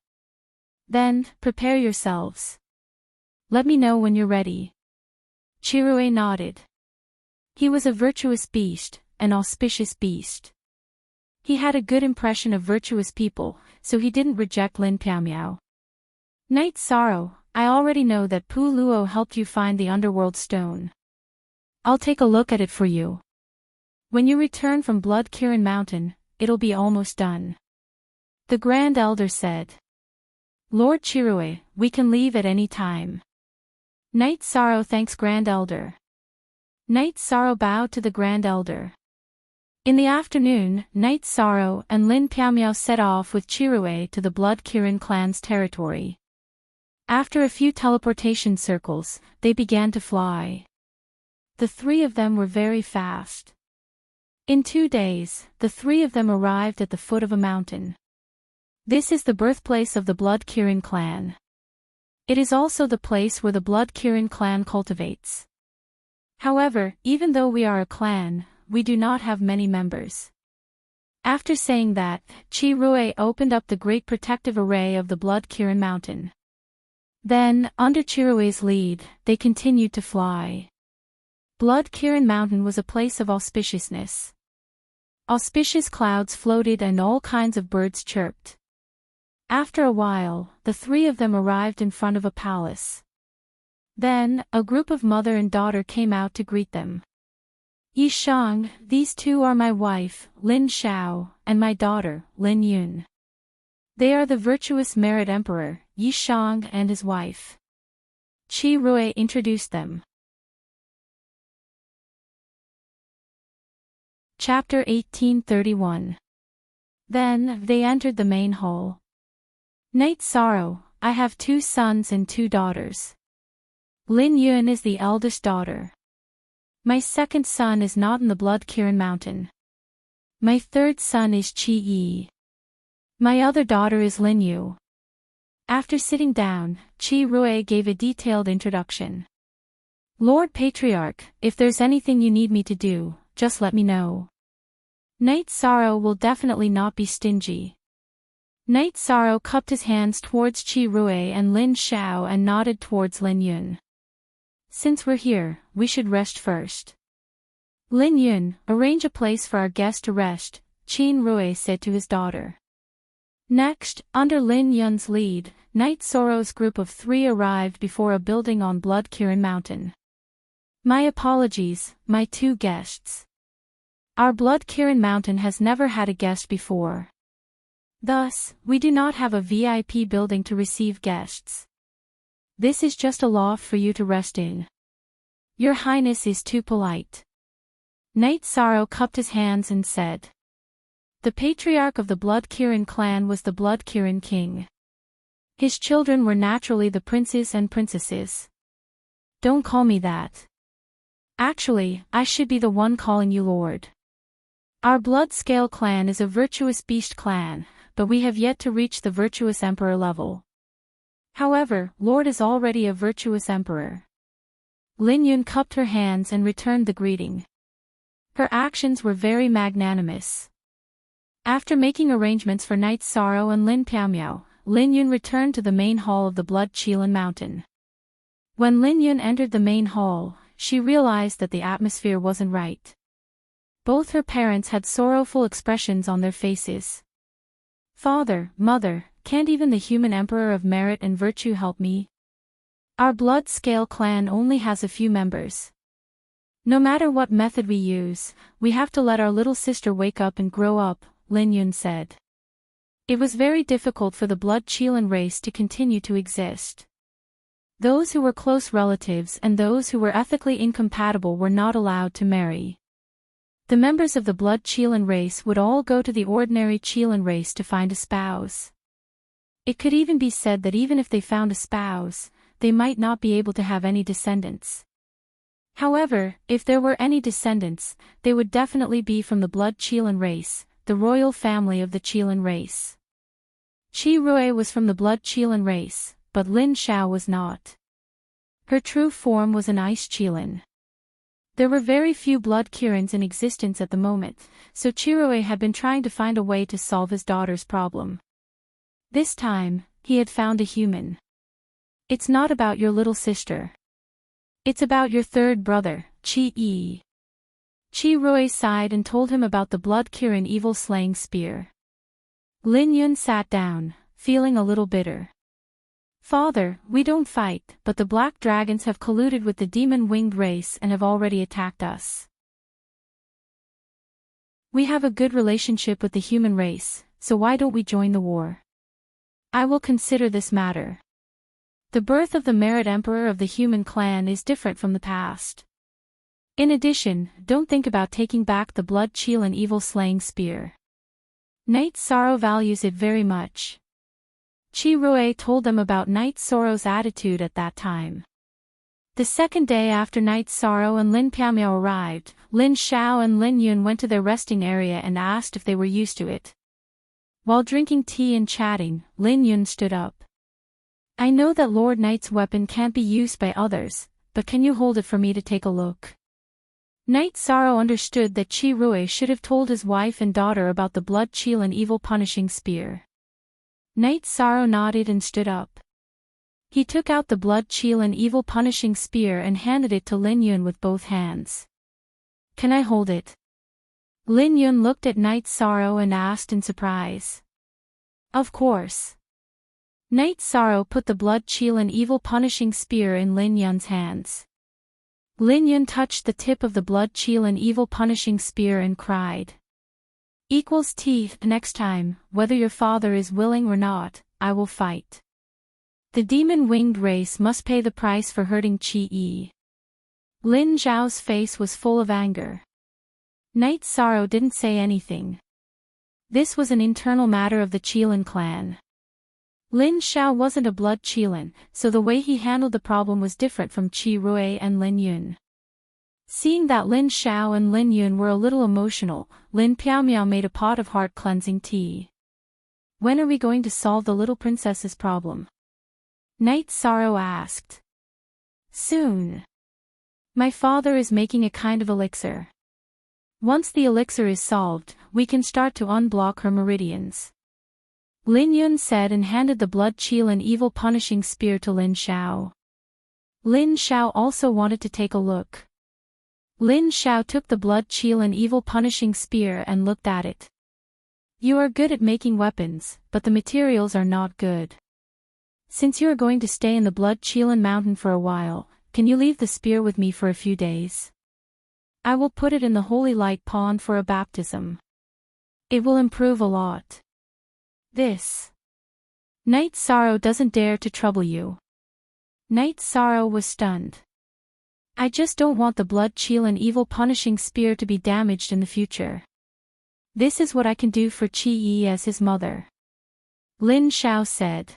Then, prepare yourselves. Let me know when you're ready. Chirue nodded. He was a virtuous beast, an auspicious beast. He had a good impression of virtuous people, so he didn't reject Lin Piaomiao. Night Sorrow, I already know that Pu Luo helped you find the underworld stone. I'll take a look at it for you. When you return from Blood Kirin Mountain, it'll be almost done. The Grand Elder said. Lord Chirue, we can leave at any time. Night Sorrow thanks Grand Elder. Night Sorrow bowed to the Grand Elder. In the afternoon, Night Sorrow and Lin Piaomiao set off with Chirue to the Blood Kirin clan's territory. After a few teleportation circles, they began to fly. The three of them were very fast. In 2 days, the three of them arrived at the foot of a mountain. This is the birthplace of the Blood Kirin clan. It is also the place where the Blood Kirin clan cultivates. However, even though we are a clan, we do not have many members. After saying that, Chi Rui opened up the great protective array of the Blood Kirin Mountain. Then, under Chirue's lead, they continued to fly. Blood Kirin Mountain was a place of auspiciousness. Auspicious clouds floated and all kinds of birds chirped. After a while, the three of them arrived in front of a palace. Then, a group of mother and daughter came out to greet them. Yi Shang, these two are my wife, Lin Xiao, and my daughter, Lin Yun. They are the virtuous Merit Emperor, Yi Shang and his wife. Chi Rui introduced them. Chapter 1831. Then, they entered the main hall. Night Sorrow, I have 2 sons and 2 daughters. Lin Yun is the eldest daughter. My second son is not in the Blood Kirin Mountain. My third son is Chi Yi. My other daughter is Lin Yu. After sitting down, Chi Rui gave a detailed introduction. Lord Patriarch, if there's anything you need me to do, just let me know. Night Sorrow will definitely not be stingy. Night Sorrow cupped his hands towards Chi Rui and Lin Xiao and nodded towards Lin Yun. Since we're here, we should rest first. Lin Yun, arrange a place for our guest to rest, Qin Rui said to his daughter. Next, under Lin Yun's lead, Night Sorrow's group of 3 arrived before a building on Blood Kirin Mountain. My apologies, my 2 guests. Our Blood Kirin Mountain has never had a guest before. Thus, we do not have a VIP building to receive guests. This is just a loft for you to rest in. Your Highness is too polite. Night Sorrow cupped his hands and said. The patriarch of the Blood Kirin clan was the Blood Kirin king. His children were naturally the princes and princesses. Don't call me that. Actually, I should be the one calling you Lord. Our Blood Scale clan is a virtuous beast clan, but we have yet to reach the virtuous emperor level. However, Lord is already a virtuous emperor. Lin Yun cupped her hands and returned the greeting. Her actions were very magnanimous. After making arrangements for Night Sorrow and Lin Piaomiao, Lin Yun returned to the main hall of the Blood Qilin Mountain. When Lin Yun entered the main hall, she realized that the atmosphere wasn't right. Both her parents had sorrowful expressions on their faces. Father, mother, can't even the human emperor of merit and virtue help me? Our Blood Scale clan only has a few members. No matter what method we use, we have to let our little sister wake up and grow up, Lin Yun said. It was very difficult for the Blood Qilin race to continue to exist. Those who were close relatives and those who were ethically incompatible were not allowed to marry. The members of the Blood Qilin race would all go to the ordinary Qilin race to find a spouse. It could even be said that even if they found a spouse, they might not be able to have any descendants. However, if there were any descendants, they would definitely be from the Blood Qilin race, the royal family of the Qilin race. Chi Rui was from the Blood Qilin race, but Lin Xiao was not. Her true form was an ice Qilin. There were very few Blood Kirins in existence at the moment, so Chi Rui had been trying to find a way to solve his daughter's problem. This time, he had found a human. It's not about your little sister. It's about your third brother, Chi Yi. Chi Rui sighed and told him about the Blood Kirin evil slaying spear. Lin Yun sat down, feeling a little bitter. Father, we don't fight, but the black dragons have colluded with the demon-winged race and have already attacked us. We have a good relationship with the human race, so why don't we join the war? I will consider this matter. The birth of the Merit Emperor of the human clan is different from the past. In addition, don't think about taking back the Blood Qilin evil slaying spear. Night Sorrow values it very much. Chi Rui told them about Night Sorrow's attitude at that time. The second day after Night Sorrow and Lin Piaomiao arrived, Lin Xiao and Lin Yun went to their resting area and asked if they were used to it. While drinking tea and chatting, Lin Yun stood up. I know that Lord Knight's weapon can't be used by others, but can you hold it for me to take a look? Night Sorrow understood that Chi Rui should have told his wife and daughter about the blood chill and evil punishing spear. Night Sorrow nodded and stood up. He took out the blood chill and evil punishing spear and handed it to Lin Yun with both hands. Can I hold it? Lin Yun looked at Night Sorrow and asked in surprise. Of course. Night Sorrow put the blood chill and evil punishing spear in Lin Yun's hands. Lin Yun touched the tip of the blood chill and evil punishing spear and cried. T, next time, whether your father is willing or not, I will fight. The demon-winged race must pay the price for hurting Chi-E. Lin Zhao's face was full of anger. Night Sorrow didn't say anything. This was an internal matter of the Qilin clan. Lin Xiao wasn't a blood Qilin, so the way he handled the problem was different from Chi Rui and Lin Yun. Seeing that Lin Xiao and Lin Yun were a little emotional, Lin Piaomiao made a pot of heart-cleansing tea. When are we going to solve the little princess's problem? Night Sorrow asked. Soon. My father is making a kind of elixir. Once the elixir is solved, we can start to unblock her meridians. Lin Yun said and handed the blood chill and evil punishing spear to Lin Xiao. Lin Xiao also wanted to take a look. Lin Xiao took the blood chill and evil punishing spear and looked at it. You are good at making weapons, but the materials are not good. Since you are going to stay in the blood Qilin mountain for a while, can you leave the spear with me for a few days? I will put it in the holy light pond for a baptism. It will improve a lot. This. Night Sorrow doesn't dare to trouble you. Night Sorrow was stunned. I just don't want the blood Qilin evil punishing spear to be damaged in the future. This is what I can do for Chi-E as his mother. Lin Xiao said.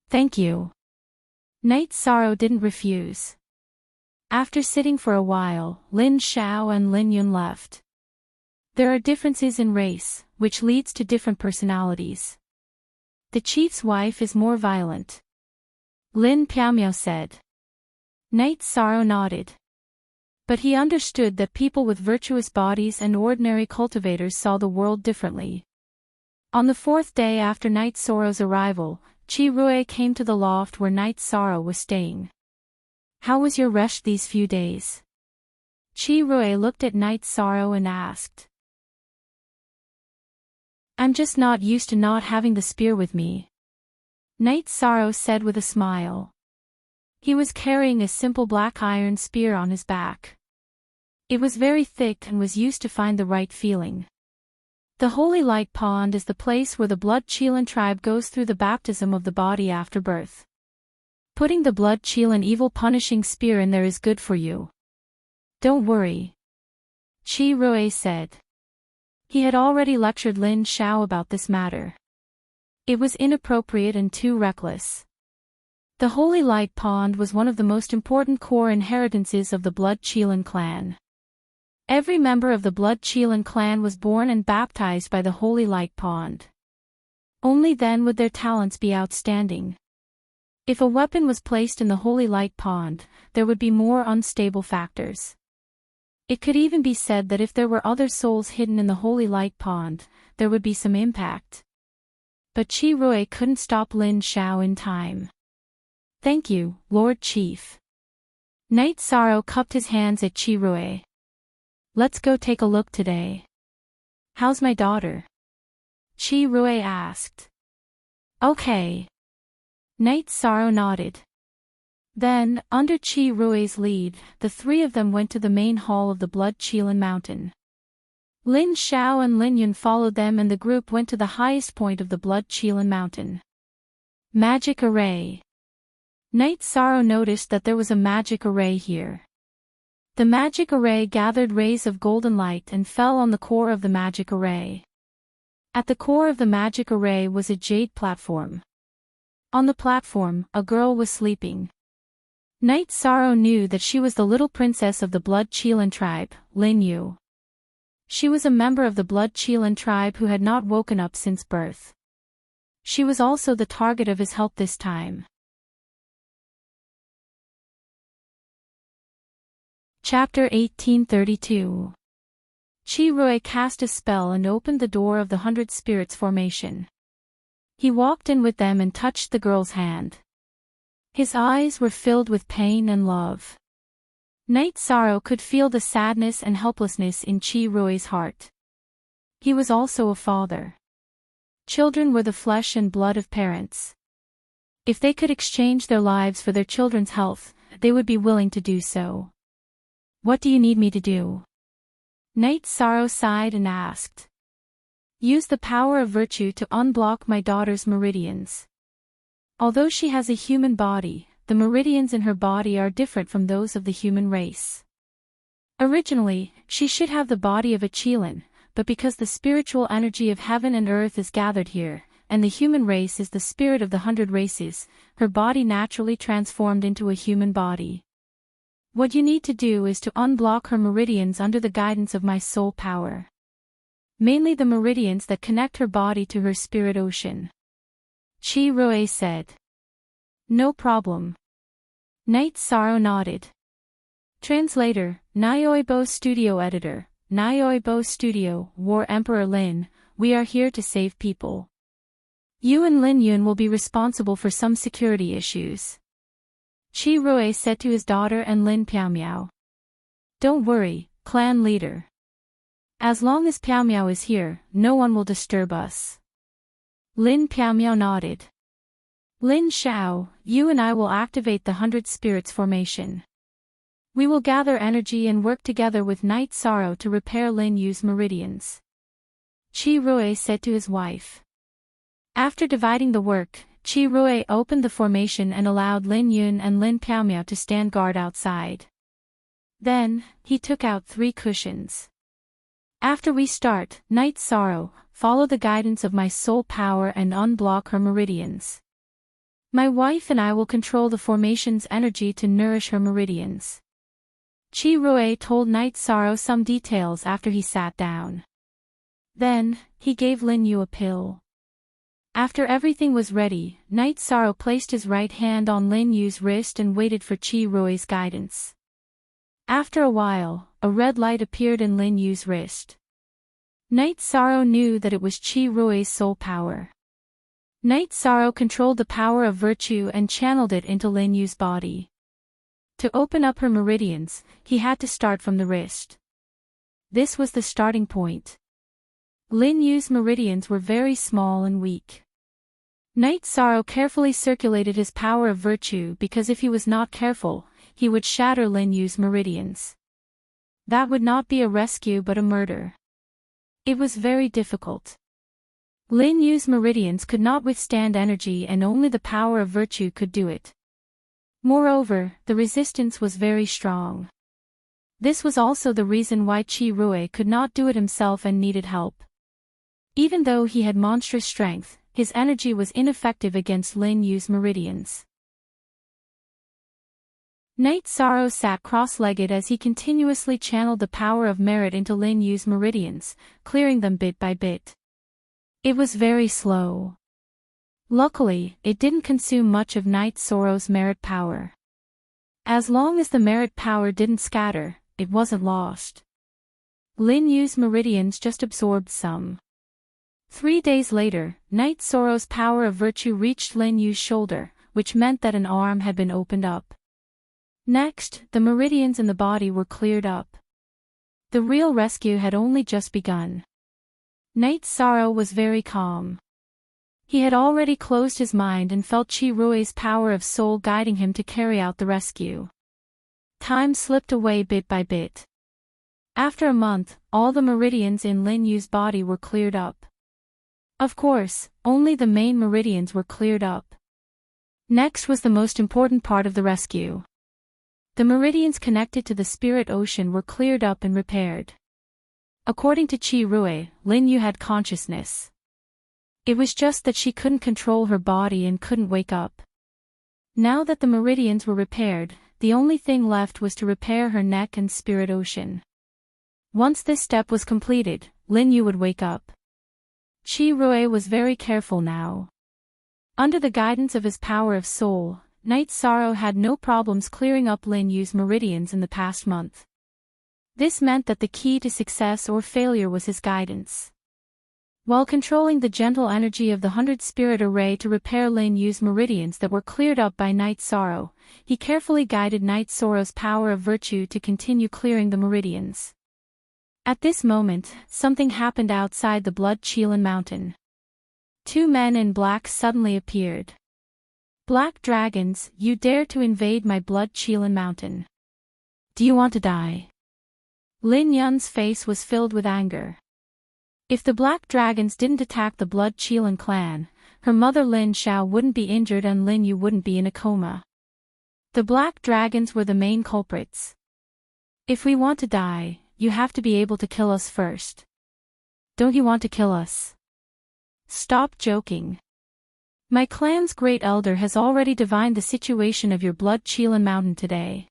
Thank you. Night Sorrow didn't refuse. After sitting for a while, Lin Xiao and Lin Yun left. There are differences in race, which leads to different personalities. The chief's wife is more violent. Lin Piaomiao said. Night Sorrow nodded. But he understood that people with virtuous bodies and ordinary cultivators saw the world differently. On the fourth day after Night Sorrow's arrival, Chi Rui came to the loft where Night Sorrow was staying. How was your rest these few days? Chi Rui looked at Night Sorrow and asked. I'm just not used to not having the spear with me. Night Sorrow said with a smile. He was carrying a simple black iron spear on his back. It was very thick and was used to find the right feeling. The Holy Light Pond is the place where the blood Qilin tribe goes through the baptism of the body after birth. Putting the blood Qilin evil punishing spear in there is good for you. Don't worry. Chi Rui said. He had already lectured Lin Xiao about this matter. It was inappropriate and too reckless. The Holy Light Pond was one of the most important core inheritances of the blood Qilin clan. Every member of the blood Qilin clan was born and baptized by the Holy Light Pond. Only then would their talents be outstanding. If a weapon was placed in the Holy Light Pond, there would be more unstable factors. It could even be said that if there were other souls hidden in the Holy Light Pond, there would be some impact. But Chi Rui couldn't stop Lin Xiao in time. Thank you, Lord Chief. Night Sorrow cupped his hands at Chi Rui. Let's go take a look today. How's my daughter? Chi Rui asked. Okay. Night Sorrow nodded. Then, under Chi Rui's lead, the three of them went to the main hall of the blood Qilin mountain. Lin Xiao and Lin Yun followed them and the group went to the highest point of the blood Qilin mountain. Magic Array. Night Sorrow noticed that there was a magic array here. The magic array gathered rays of golden light and fell on the core of the magic array. At the core of the magic array was a jade platform. On the platform, a girl was sleeping. Night Sorrow knew that she was the little princess of the blood Qilin tribe, Lin Yu. She was a member of the blood Qilin tribe who had not woken up since birth. She was also the target of his help this time. Chapter 1832. Chi-Rui cast a spell and opened the door of the 100 Spirits formation. He walked in with them and touched the girl's hand. His eyes were filled with pain and love. Night Sorrow could feel the sadness and helplessness in Chi-Rui's heart. He was also a father. Children were the flesh and blood of parents. If they could exchange their lives for their children's health, they would be willing to do so. What do you need me to do? Night Sorrow sighed and asked. Use the power of virtue to unblock my daughter's meridians. Although she has a human body, the meridians in her body are different from those of the human race. Originally, she should have the body of a Qilin, but because the spiritual energy of heaven and earth is gathered here, and the human race is the spirit of the 100 races, her body naturally transformed into a human body. What you need to do is to unblock her meridians under the guidance of my soul power. Mainly the meridians that connect her body to her spirit ocean. Chi-Rui said. No problem. Night Sorrow nodded. Translator, Nyoibo Studio Editor, Nyoibo Studio, War Emperor Lin, we are here to save people. You and Lin Yun will be responsible for some security issues. Chi-Rui said to his daughter and Lin Piaomiao. Don't worry, clan leader. As long as Piaomiao is here, no one will disturb us. Lin Piaomiao nodded. Lin Xiao, you and I will activate the 100 Spirits formation. We will gather energy and work together with Night Sorrow to repair Lin Yu's meridians. Chi-Rui said to his wife. After dividing the work, Chi-Rui opened the formation and allowed Lin Yun and Lin Piaomiao to stand guard outside. Then, he took out 3 cushions. After we start, Night Sorrow, follow the guidance of my soul power and unblock her meridians. My wife and I will control the formation's energy to nourish her meridians. Chi-Rui told Night Sorrow some details after he sat down. Then, he gave Lin Yu a pill. After everything was ready, Night Sorrow placed his right hand on Lin Yu's wrist and waited for Chi-Rui's guidance. After a while, a red light appeared in Lin Yu's wrist. Night Sorrow knew that it was Chi-Rui's soul power. Night Sorrow controlled the power of virtue and channeled it into Lin Yu's body. To open up her meridians, he had to start from the wrist. This was the starting point. Lin Yu's meridians were very small and weak. Night Sorrow carefully circulated his power of virtue because if he was not careful, he would shatter Lin Yu's meridians. That would not be a rescue but a murder. It was very difficult. Lin Yu's meridians could not withstand energy and only the power of virtue could do it. Moreover, the resistance was very strong. This was also the reason why Chi-Rui could not do it himself and needed help. Even though he had monstrous strength, his energy was ineffective against Lin Yu's meridians. Night Sorrow sat cross-legged as he continuously channeled the power of merit into Lin Yu's meridians, clearing them bit by bit. It was very slow. Luckily, it didn't consume much of Night Sorrow's merit power. As long as the merit power didn't scatter, it wasn't lost. Lin Yu's meridians just absorbed some. 3 days later, Night Sorrow's power of virtue reached Lin Yu's shoulder, which meant that an arm had been opened up. Next, the meridians in the body were cleared up. The real rescue had only just begun. Night Sorrow was very calm. He had already closed his mind and felt Chi-Rui's power of soul guiding him to carry out the rescue. Time slipped away bit by bit. After a month, all the meridians in Lin Yu's body were cleared up. Of course, only the main meridians were cleared up. Next was the most important part of the rescue. The meridians connected to the spirit ocean were cleared up and repaired. According to Chi-Rui, Lin Yu had consciousness. It was just that she couldn't control her body and couldn't wake up. Now that the meridians were repaired, the only thing left was to repair her neck and spirit ocean. Once this step was completed, Lin Yu would wake up. Chi-Rui was very careful now. Under the guidance of his power of soul, Night Sorrow had no problems clearing up Lin Yu's meridians in the past month. This meant that the key to success or failure was his guidance. While controlling the gentle energy of the 100-spirit array to repair Lin Yu's meridians that were cleared up by Night Sorrow, he carefully guided Night Sorrow's power of virtue to continue clearing the meridians. At this moment, something happened outside the Blood Chelan Mountain. Two men in black suddenly appeared. "Black dragons, you dare to invade my Blood Chelan Mountain. Do you want to die?" Lin Yun's face was filled with anger. If the black dragons didn't attack the Blood Chelan clan, her mother Lin Xiao wouldn't be injured and Lin Yu wouldn't be in a coma. The black dragons were the main culprits. "If we want to die, you have to be able to kill us first. Don't you want to kill us? Stop joking. My clan's great elder has already divined the situation of your Blood Chelan Mountain today.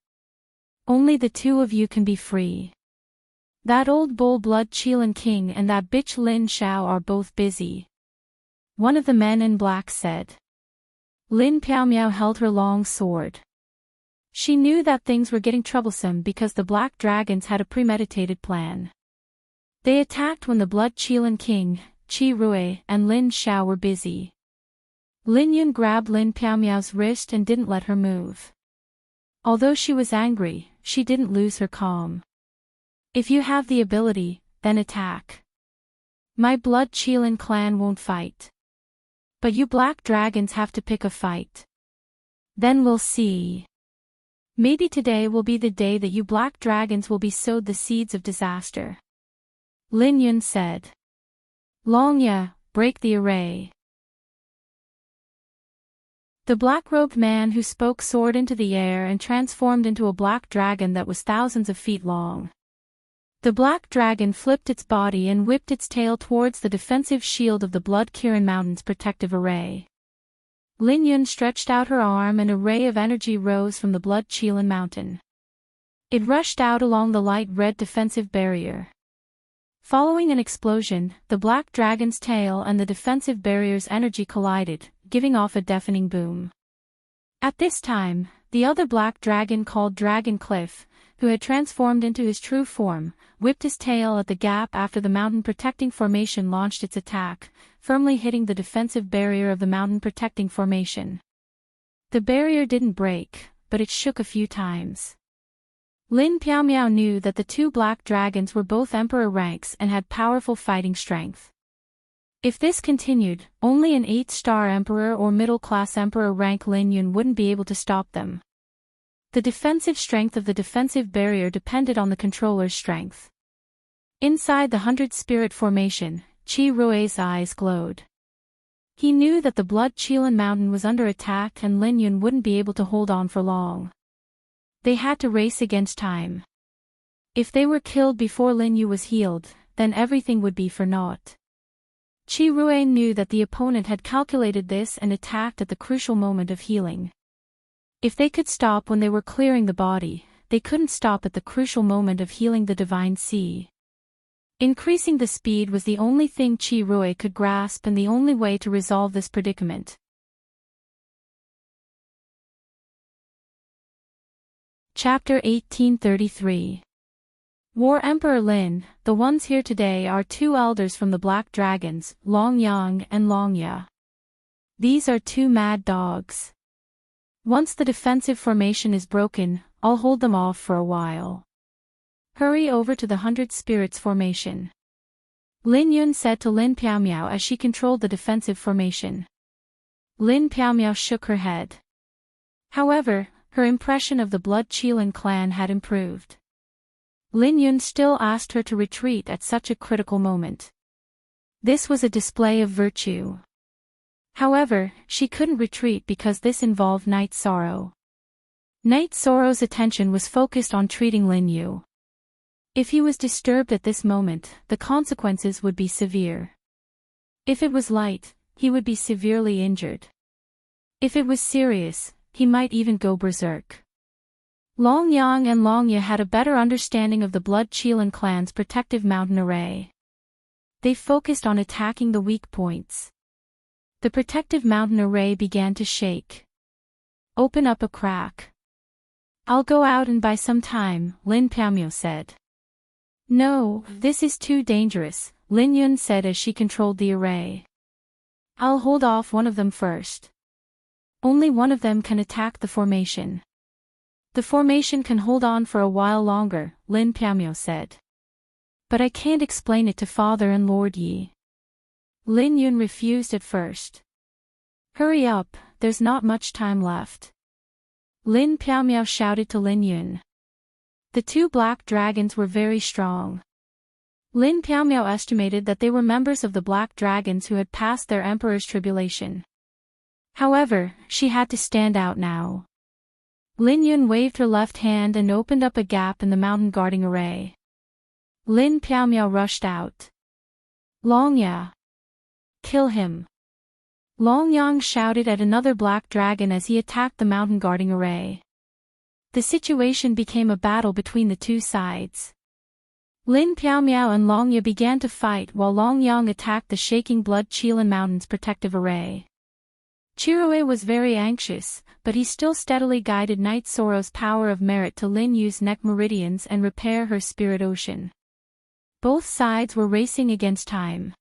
Only the two of you can be free. That old bull Blood Chelan King and that bitch Lin Xiao are both busy," one of the men in black said. Lin Piaomiao held her long sword. She knew that things were getting troublesome because the black dragons had a premeditated plan. They attacked when the Blood Chelan King, Qi Rui, and Lin Xiao were busy. Lin Yun grabbed Lin Piaomiao's wrist and didn't let her move. Although she was angry, she didn't lose her calm. "If you have the ability, then attack. My Blood Chelan clan won't fight. But you black dragons have to pick a fight. Then we'll see. Maybe today will be the day that you black dragons will be sowed the seeds of disaster," Lin Yun said. "Longya, break the array." The black-robed man who spoke soared into the air and transformed into a black dragon that was thousands of feet long. The black dragon flipped its body and whipped its tail towards the defensive shield of the Blood Kirin Mountain's protective array. Lin Yun stretched out her arm and a ray of energy rose from the Blood Chelan Mountain. It rushed out along the light red defensive barrier. Following an explosion, the black dragon's tail and the defensive barrier's energy collided, giving off a deafening boom. At this time, the other black dragon called Dragon Cliff, who had transformed into his true form, whipped his tail at the gap after the mountain protecting formation launched its attack, firmly hitting the defensive barrier of the mountain protecting formation. The barrier didn't break, but it shook a few times. Lin Piaomiao knew that the two black dragons were both emperor ranks and had powerful fighting strength. If this continued, only an 8-star emperor or middle-class emperor rank Lin Yun wouldn't be able to stop them. The defensive strength of the defensive barrier depended on the controller's strength. Inside the 100-spirit formation, Qi Rui's eyes glowed. He knew that the Blood Chelan Mountain was under attack and Lin Yun wouldn't be able to hold on for long. They had to race against time. If they were killed before Lin Yu was healed, then everything would be for naught. Qi Rui knew that the opponent had calculated this and attacked at the crucial moment of healing. If they could stop when they were clearing the body, they couldn't stop at the crucial moment of healing the Divine Sea. Increasing the speed was the only thing Qi Rui could grasp and the only way to resolve this predicament. Chapter 1833. War Emperor Lin, the ones here today are two elders from the Black Dragons, Long Yang and Longya. These are two mad dogs. Once the defensive formation is broken, I'll hold them off for a while. Hurry over to the 100 Spirits formation, Lin Yun said to Lin Piaomiao as she controlled the defensive formation. Lin Piaomiao shook her head. However, her impression of the Blood Chelan clan had improved. Lin Yun still asked her to retreat at such a critical moment. This was a display of virtue. However, she couldn't retreat because this involved Night Sorrow. Night Sorrow's attention was focused on treating Lin Yu. If he was disturbed at this moment, the consequences would be severe. If it was light, he would be severely injured. If it was serious, he might even go berserk. Long Yang and Longya had a better understanding of the Blood Chelan clan's protective mountain array. They focused on attacking the weak points. The protective mountain array began to shake. Open up a crack. I'll go out and buy some time, Lin Piaomiao said. No, this is too dangerous, Lin Yun said as she controlled the array. I'll hold off one of them first. Only one of them can attack the formation. The formation can hold on for a while longer, Lin Piamyo said. But I can't explain it to Father and Lord Yi. Lin Yun refused at first. Hurry up, there's not much time left. Lin Piamyo shouted to Lin Yun. The two black dragons were very strong. Lin Piamyo estimated that they were members of the black dragons who had passed their emperor's tribulation. However, she had to stand out now. Lin Yun waved her left hand and opened up a gap in the mountain guarding array. Lin Piamyo rushed out. Longya! Kill him! Long Yang shouted at another black dragon as he attacked the mountain guarding array. The situation became a battle between the two sides. Lin Piamyo and Longya began to fight while Long Yang attacked the shaking Blood Qilin Mountain's protective array. Chirue was very anxious, but he still steadily guided Night Sorrow's power of merit to Lin Yu's neck meridians and repair her spirit ocean. Both sides were racing against time.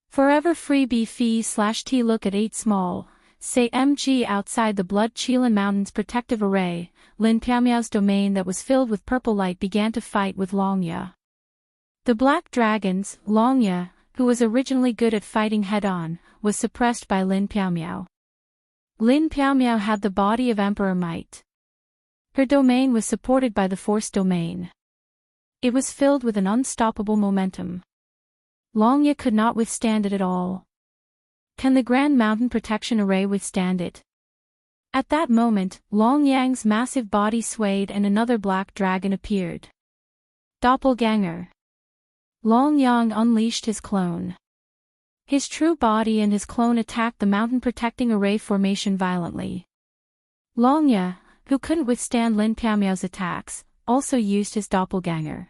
Forever free B/T look at 8 small, say MG outside the Blood Qilin Mountain's protective array, Lin Piamyo's domain that was filled with purple light began to fight with Longya. The black dragons, Longya, who was originally good at fighting head-on, was suppressed by Lin Piamyo. Lin Piamyo had the body of Emperor Might. Her domain was supported by the Force domain. It was filled with an unstoppable momentum. Longya could not withstand it at all. Can the Grand Mountain Protection Array withstand it? At that moment, Long Yang's massive body swayed and another black dragon appeared. Doppelganger. Long Yang unleashed his clone. His true body and his clone attacked the mountain protecting array formation violently. Longya, who couldn't withstand Lin Piamyo's attacks, also used his doppelganger.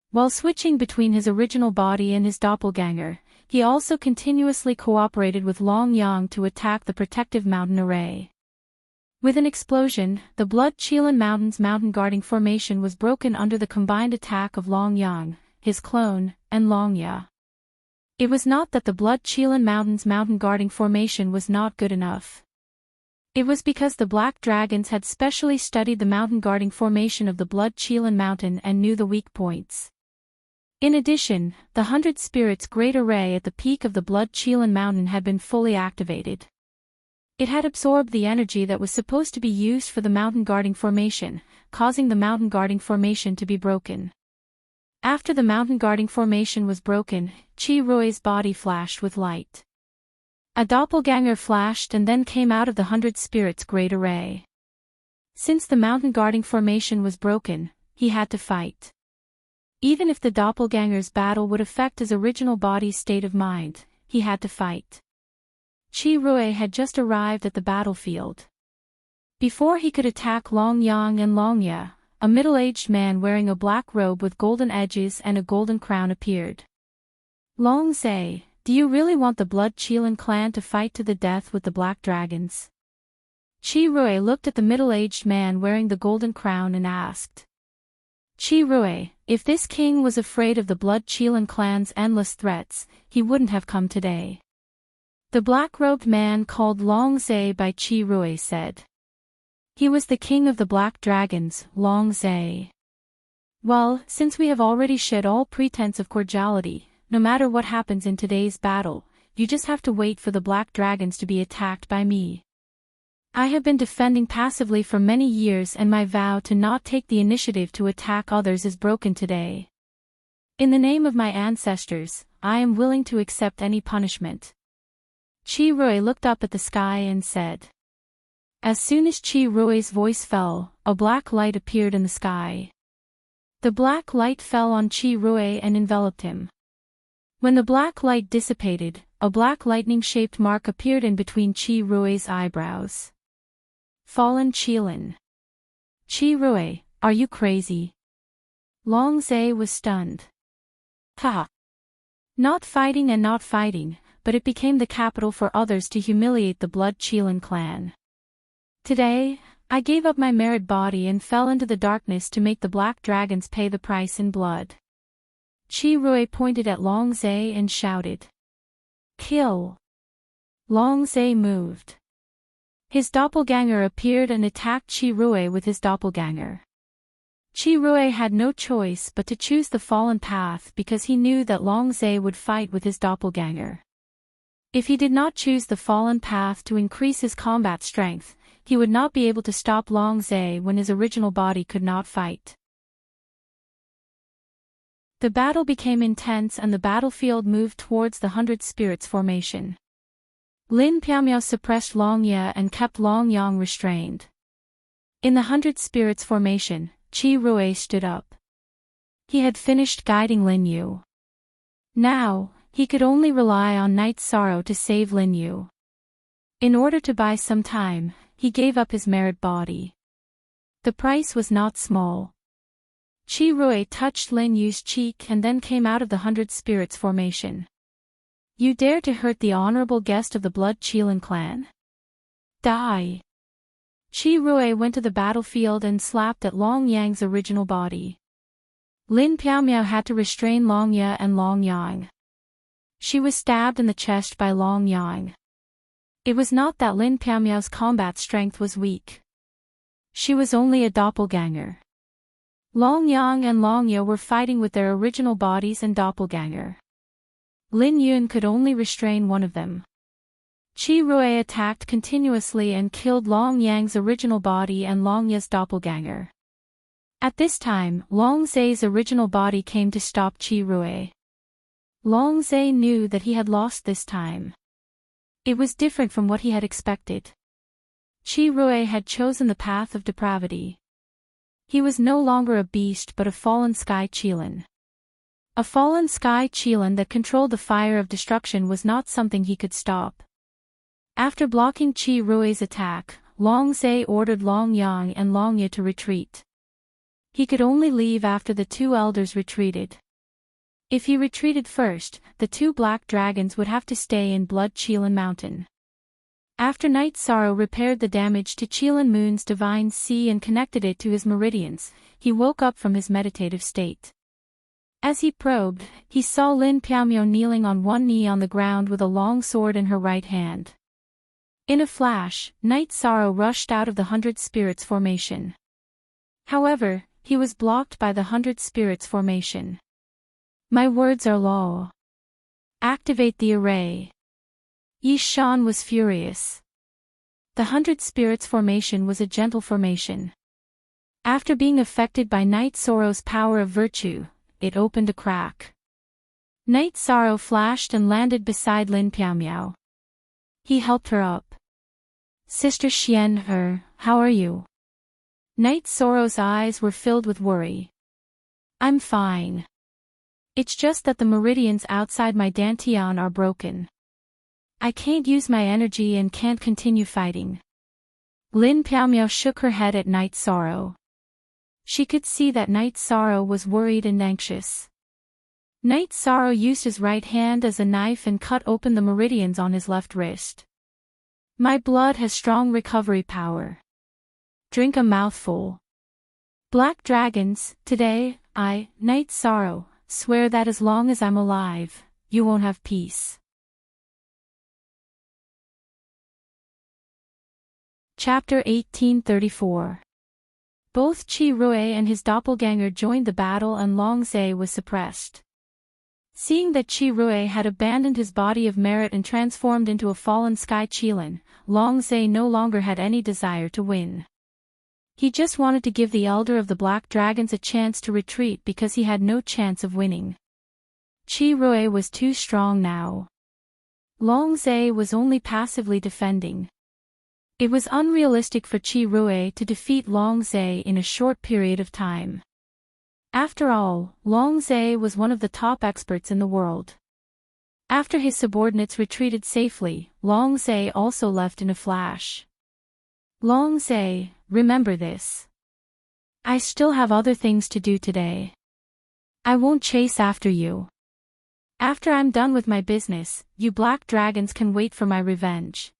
While switching between his original body and his doppelganger, he also continuously cooperated with Long Yang to attack the protective mountain array. With an explosion, the Blood Qilin Mountain's mountain guarding formation was broken under the combined attack of Long Yang, his clone, and Longya. It was not that the Blood Qilin Mountain's mountain guarding formation was not good enough. It was because the black dragons had specially studied the mountain guarding formation of the Blood Qilin Mountain and knew the weak points. In addition, the 100 Spirits Great Array at the peak of the Blood Qilin Mountain had been fully activated. It had absorbed the energy that was supposed to be used for the mountain guarding formation, causing the mountain guarding formation to be broken. After the mountain guarding formation was broken, Chi-Rui's body flashed with light. A doppelganger flashed and then came out of the 100 Spirits Great Array. Since the mountain guarding formation was broken, he had to fight. Even if the doppelganger's battle would affect his original body's state of mind, he had to fight. Chi-Rui had just arrived at the battlefield. Before he could attack Long Yang and Longya, a middle-aged man wearing a black robe with golden edges and a golden crown appeared. Long Zhe, do you really want the Blood Qilin clan to fight to the death with the black dragons? Chi-Rui looked at the middle-aged man wearing the golden crown and asked. Chi-Rui, if this king was afraid of the Blood Qilin clan's endless threats, he wouldn't have come today. The black-robed man called Long Zhe by Chi-Rui said. He was the king of the black dragons, Long Zhe. Well, since we have already shed all pretense of cordiality, no matter what happens in today's battle, you just have to wait for the black dragons to be attacked by me. I have been defending passively for many years and my vow to not take the initiative to attack others is broken today. In the name of my ancestors, I am willing to accept any punishment. Chi-Rui looked up at the sky and said. As soon as Chi-Rui's voice fell, a black light appeared in the sky. The black light fell on Chi-Rui and enveloped him. When the black light dissipated, a black lightning-shaped mark appeared in between Chi-Rui's eyebrows. Fallen Qilin. Chi-Rui, are you crazy? Long Zhe was stunned. Ha! Not fighting and not fighting, but it became the capital for others to humiliate the Blood Qilin clan. Today, I gave up my merit body and fell into the darkness to make the black dragons pay the price in blood. Qi Rui pointed at Long Zai and shouted. Kill! Long Zai moved. His doppelganger appeared and attacked Qi Rui with his doppelganger. Qi Rui had no choice but to choose the fallen path because he knew that Long Zai would fight with his doppelganger. If he did not choose the fallen path to increase his combat strength, he would not be able to stop Long Zai when his original body could not fight. The battle became intense and the battlefield moved towards the 100 Spirits formation. Lin Piaomiao suppressed Long Ye and kept Long Yang restrained. In the 100 Spirits formation, Qi Rui stood up. He had finished guiding Lin Yu. Now, he could only rely on Night Sorrow to save Lin Yu. In order to buy some time, he gave up his merit body. The price was not small. Qi Rui touched Lin Yu's cheek and then came out of the 100 Spirits formation. You dare to hurt the honorable guest of the Blood Qilin clan? Die! Qi Rui went to the battlefield and slapped at Long Yang's original body. Lin Piaomiao had to restrain Long Ye and Long Yang. She was stabbed in the chest by Long Yang. It was not that Lin Piaomiao's combat strength was weak. She was only a doppelganger. Long Yang and Long Ye were fighting with their original bodies and doppelganger. Lin Yun could only restrain one of them. Qi Rui attacked continuously and killed Long Yang's original body and Long Ye's doppelganger. At this time, Long Zai's original body came to stop Qi Rui. Long Zai knew that he had lost this time. It was different from what he had expected. Qi Rui had chosen the path of depravity. He was no longer a beast but a fallen sky Qilin. A fallen sky Qilin that controlled the fire of destruction was not something he could stop. After blocking Qi Rui's attack, Long Zai ordered Long Yang and Long Ye to retreat. He could only leave after the two elders retreated. If he retreated first, the two black dragons would have to stay in Blood Qilin Mountain. After Night Sorrow repaired the damage to Qilin Moon's divine sea and connected it to his meridians, he woke up from his meditative state. As he probed, he saw Lin Piaomiao kneeling on one knee on the ground with a long sword in her right hand. In a flash, Night Sorrow rushed out of the 100 Spirits formation. However, he was blocked by the 100 Spirits formation. My words are law. Activate the array. Yi Shan was furious. The 100 Spirits formation was a gentle formation. After being affected by Night Sorrow's power of virtue, it opened a crack. Night Sorrow flashed and landed beside Lin Piaomiao. He helped her up. Sister Xian, how are you? Night Sorrow's eyes were filled with worry. I'm fine. It's just that the meridians outside my dantian are broken. I can't use my energy and can't continue fighting. Lin Piaomiao shook her head at Night Sorrow. She could see that Night Sorrow was worried and anxious. Night Sorrow used his right hand as a knife and cut open the meridians on his left wrist. My blood has strong recovery power. Drink a mouthful. Black dragons, today, I, Night Sorrow, swear that as long as I'm alive, you won't have peace. Chapter 1834. Both Qi Rui and his doppelganger joined the battle and Long Zai was suppressed. Seeing that Qi Rui had abandoned his body of merit and transformed into a fallen sky Qilin, Long Zai no longer had any desire to win. He just wanted to give the elder of the black dragons a chance to retreat because he had no chance of winning. Qi Rui was too strong now. Long Zai was only passively defending. It was unrealistic for Qi Rui to defeat Long Zai in a short period of time. After all, Long Zai was one of the top experts in the world. After his subordinates retreated safely, Long Zai also left in a flash. Long Zai, remember this. I still have other things to do today. I won't chase after you. After I'm done with my business, you black dragons can wait for my revenge.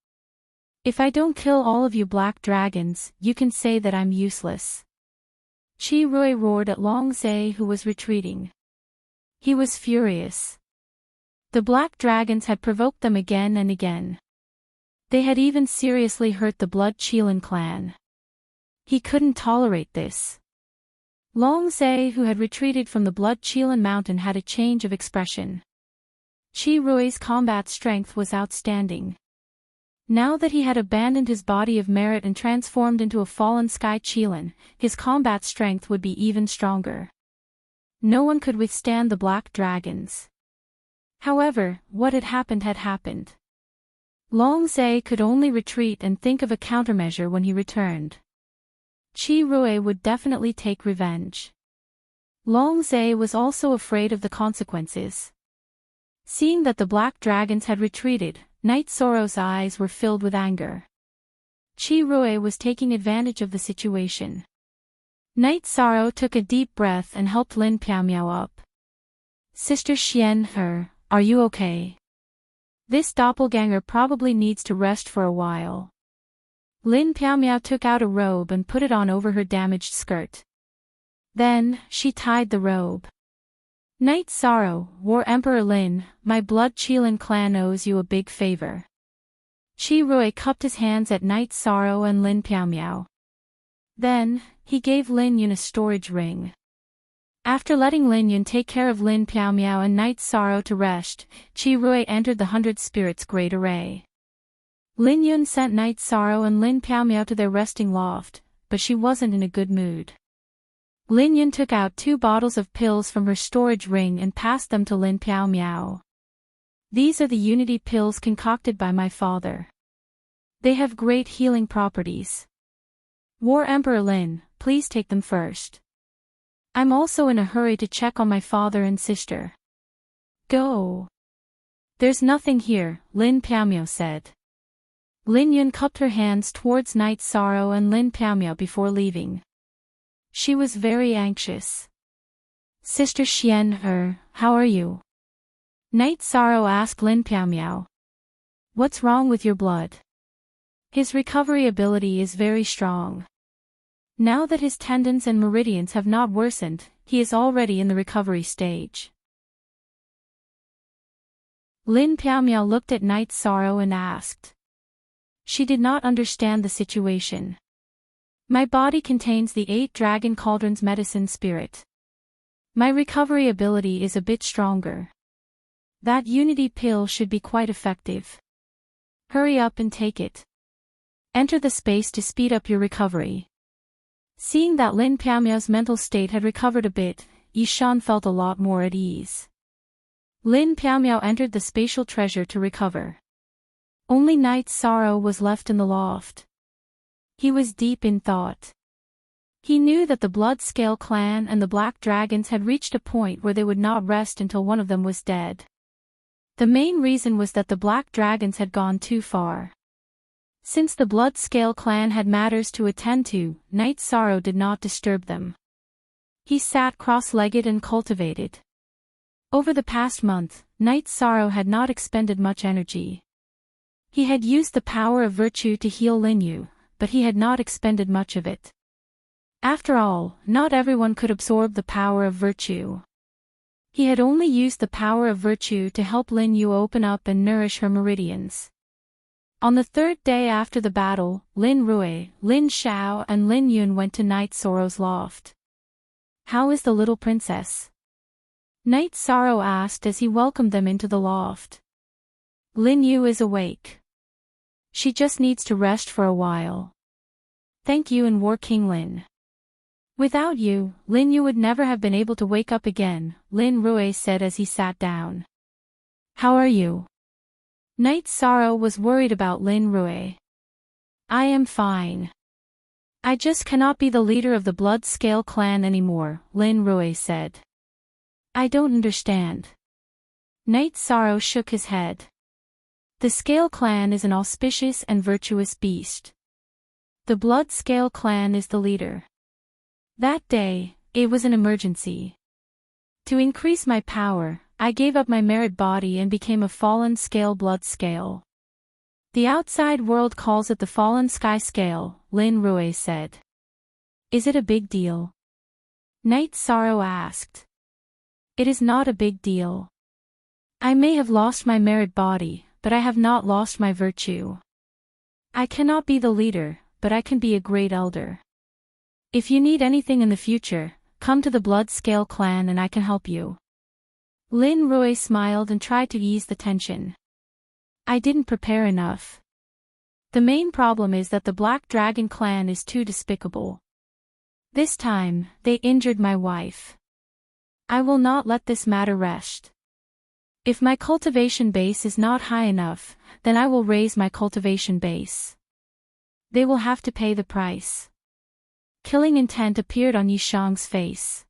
If I don't kill all of you black dragons, you can say that I'm useless. Chi Rui roared at Long Zhe, who was retreating. He was furious. The black dragons had provoked them again and again. They had even seriously hurt the Blood Qilin clan. He couldn't tolerate this. Long Zhe, who had retreated from the Blood Qilin mountain, had a change of expression. Chi Rui's combat strength was outstanding. Now that he had abandoned his body of merit and transformed into a fallen Sky Qilin, his combat strength would be even stronger. No one could withstand the black dragons. However, what had happened. Long Zhe could only retreat and think of a countermeasure when he returned. Chi Rui would definitely take revenge. Long Zhe was also afraid of the consequences. Seeing that the black dragons had retreated, Night Sorrow's eyes were filled with anger. Chi Rui was taking advantage of the situation. Night Sorrow took a deep breath and helped Lin Piaomiao up. Sister Xian, are you okay? This doppelganger probably needs to rest for a while. Lin Piaomiao took out a robe and put it on over her damaged skirt. Then, she tied the robe. Night Sorrow, War Emperor Lin, my Blood Qilin clan owes you a big favor. Chi Rui cupped his hands at Night Sorrow and Lin Piaomiao. Then, he gave Lin Yun a storage ring. After letting Lin Yun take care of Lin Piaomiao and Night Sorrow to rest, Chi Rui entered the 100 Spirits Great Array. Lin Yun sent Night Sorrow and Lin Piaomiao to their resting loft, but she wasn't in a good mood. Lin Yun took out 2 bottles of pills from her storage ring and passed them to Lin Piaomiao. These are the Unity pills concocted by my father. They have great healing properties. War Emperor Lin, please take them first. I'm also in a hurry to check on my father and sister. Go. There's nothing here, Lin Piaomiao said. Lin Yun cupped her hands towards Night Sorrow and Lin Piaomiao before leaving. She was very anxious. Sister Xian, how are you? Night Sorrow asked Lin Piaomiao. What's wrong with your blood? His recovery ability is very strong. Now that his tendons and meridians have not worsened, he is already in the recovery stage. Lin Piaomiao looked at Night Sorrow and asked. She did not understand the situation. My body contains the 8 Dragon Cauldron's medicine spirit. My recovery ability is a bit stronger. That Unity pill should be quite effective. Hurry up and take it. Enter the space to speed up your recovery. Seeing that Lin Piaomiao's mental state had recovered a bit, Yishan felt a lot more at ease. Lin Piaomiao entered the spatial treasure to recover. Only Night Sorrow was left in the loft. He was deep in thought. He knew that the Blood Scale clan and the Black Dragons had reached a point where they would not rest until one of them was dead. The main reason was that the Black Dragons had gone too far. Since the Blood Scale clan had matters to attend to, Night Sorrow did not disturb them. He sat cross-legged and cultivated. Over the past month, Night Sorrow had not expended much energy. He had used the power of virtue to heal Lin Yu, but he had not expended much of it. After all, not everyone could absorb the power of virtue. He had only used the power of virtue to help Lin Yu open up and nourish her meridians. On the 3rd day after the battle, Lin Rui, Lin Xiao and Lin Yun went to Night Sorrow's loft. How is the little princess? Night Sorrow asked as he welcomed them into the loft. Lin Yu is awake. She just needs to rest for a while. Thank you and War King Lin. Without you, Lin Yu would never have been able to wake up again, Lin Rui said as he sat down. How are you? Night Sorrow was worried about Lin Rui. I am fine. I just cannot be the leader of the Blood Scale clan anymore, Lin Rui said. I don't understand. Night Sorrow shook his head. The Scale clan is an auspicious and virtuous beast. The Blood Scale clan is the leader. That day, it was an emergency. To increase my power, I gave up my merit body and became a fallen Scale Blood Scale. The outside world calls it the fallen sky scale, Lin Rui said. Is it a big deal? Night Sorrow asked. It is not a big deal. I may have lost my married body, but I have not lost my virtue. I cannot be the leader, but I can be a great elder. If you need anything in the future, come to the Blood Scale clan and I can help you. Lin Rui smiled and tried to ease the tension. I didn't prepare enough. The main problem is that the Black Dragon clan is too despicable. This time, they injured my wife. I will not let this matter rest. If my cultivation base is not high enough, then I will raise my cultivation base. They will have to pay the price. Killing intent appeared on Yishang's face.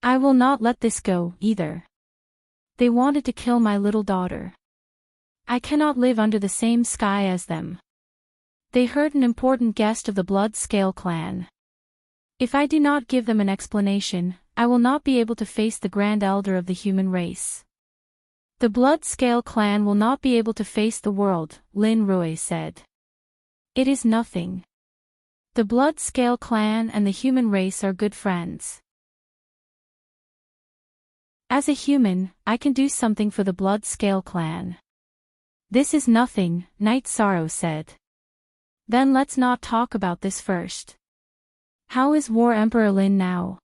I will not let this go, either. They wanted to kill my little daughter. I cannot live under the same sky as them. They hurt an important guest of the Blood Scale clan. If I do not give them an explanation, I will not be able to face the Grand Elder of the human race. The Blood Scale clan will not be able to face the world, Lin Rui said. It is nothing. The Blood Scale clan and the human race are good friends. As a human, I can do something for the Blood Scale clan. This is nothing, Night Sorrow said. Then let's not talk about this first. How is War Emperor Lin now?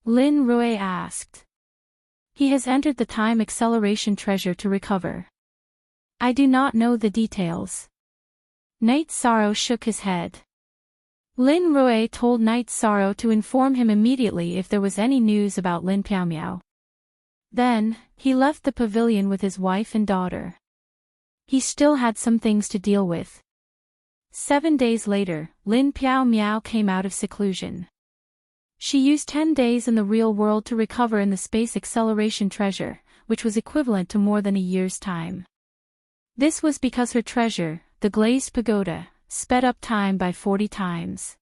Lin Rui asked. He has entered the time acceleration treasure to recover. I do not know the details. Night Sorrow shook his head. Lin Rui told Night Sorrow to inform him immediately if there was any news about Lin Piaomiao. Then, he left the pavilion with his wife and daughter. He still had some things to deal with. 7 days later, Lin Piaomiao came out of seclusion. She used 10 days in the real world to recover in the space acceleration treasure, which was equivalent to more than a year's time. This was because her treasure, the glazed pagoda, sped up time by 40 times.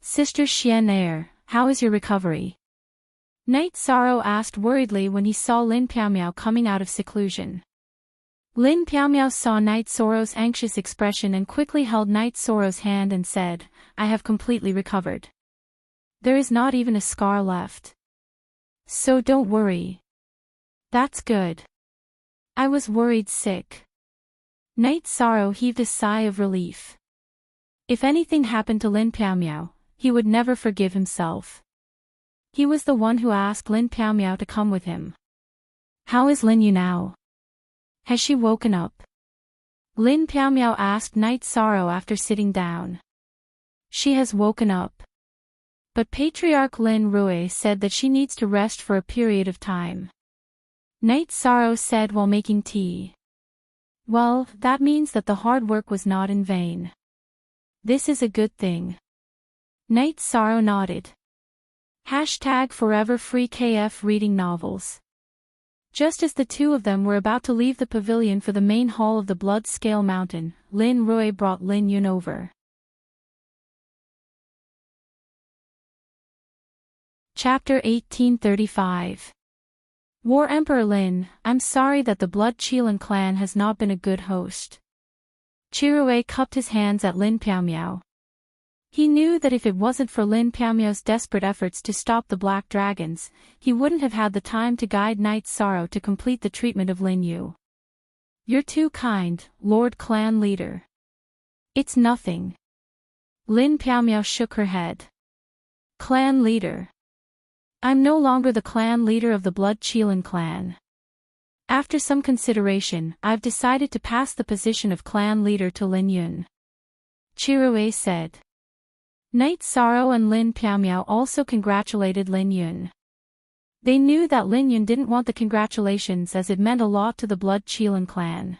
Sister Xian Air, how is your recovery? Night Sorrow asked worriedly when he saw Lin Piaomiao coming out of seclusion. Lin Piaomiao saw Night Sorrow's anxious expression and quickly held Night Sorrow's hand and said, I have completely recovered. There is not even a scar left. So don't worry. That's good. I was worried sick. Night Sorrow heaved a sigh of relief. If anything happened to Lin Piaomiao, he would never forgive himself. He was the one who asked Lin Piaomiao to come with him. How is Lin Yu now? Has she woken up? Lin Piaomiao asked Night Sorrow after sitting down. She has woken up. But Patriarch Lin Rui said that she needs to rest for a period of time. Night Sorrow said while making tea. Well, that means that the hard work was not in vain. This is a good thing. Night Sorrow nodded. #ForeverFreeKF reading novels. Just as the two of them were about to leave the pavilion for the main hall of the Blood Scale Mountain, Lin Rui brought Lin Yun over. Chapter 1835. War Emperor Lin, I'm sorry that the Blood Qilin clan has not been a good host. Chirue cupped his hands at Lin Piaomiao. He knew that if it wasn't for Lin Piaomiao's desperate efforts to stop the Black Dragons, he wouldn't have had the time to guide Night Sorrow to complete the treatment of Lin Yu. You're too kind, Lord Clan Leader. It's nothing. Lin Piaomiao shook her head. Clan Leader. I'm no longer the clan leader of the Blood Qilin clan. After some consideration, I've decided to pass the position of clan leader to Lin Yun. Chirue said. Night Sorrow and Lin Piaomiao also congratulated Lin Yun. They knew that Lin Yun didn't want the congratulations as it meant a lot to the Blood Qilin clan.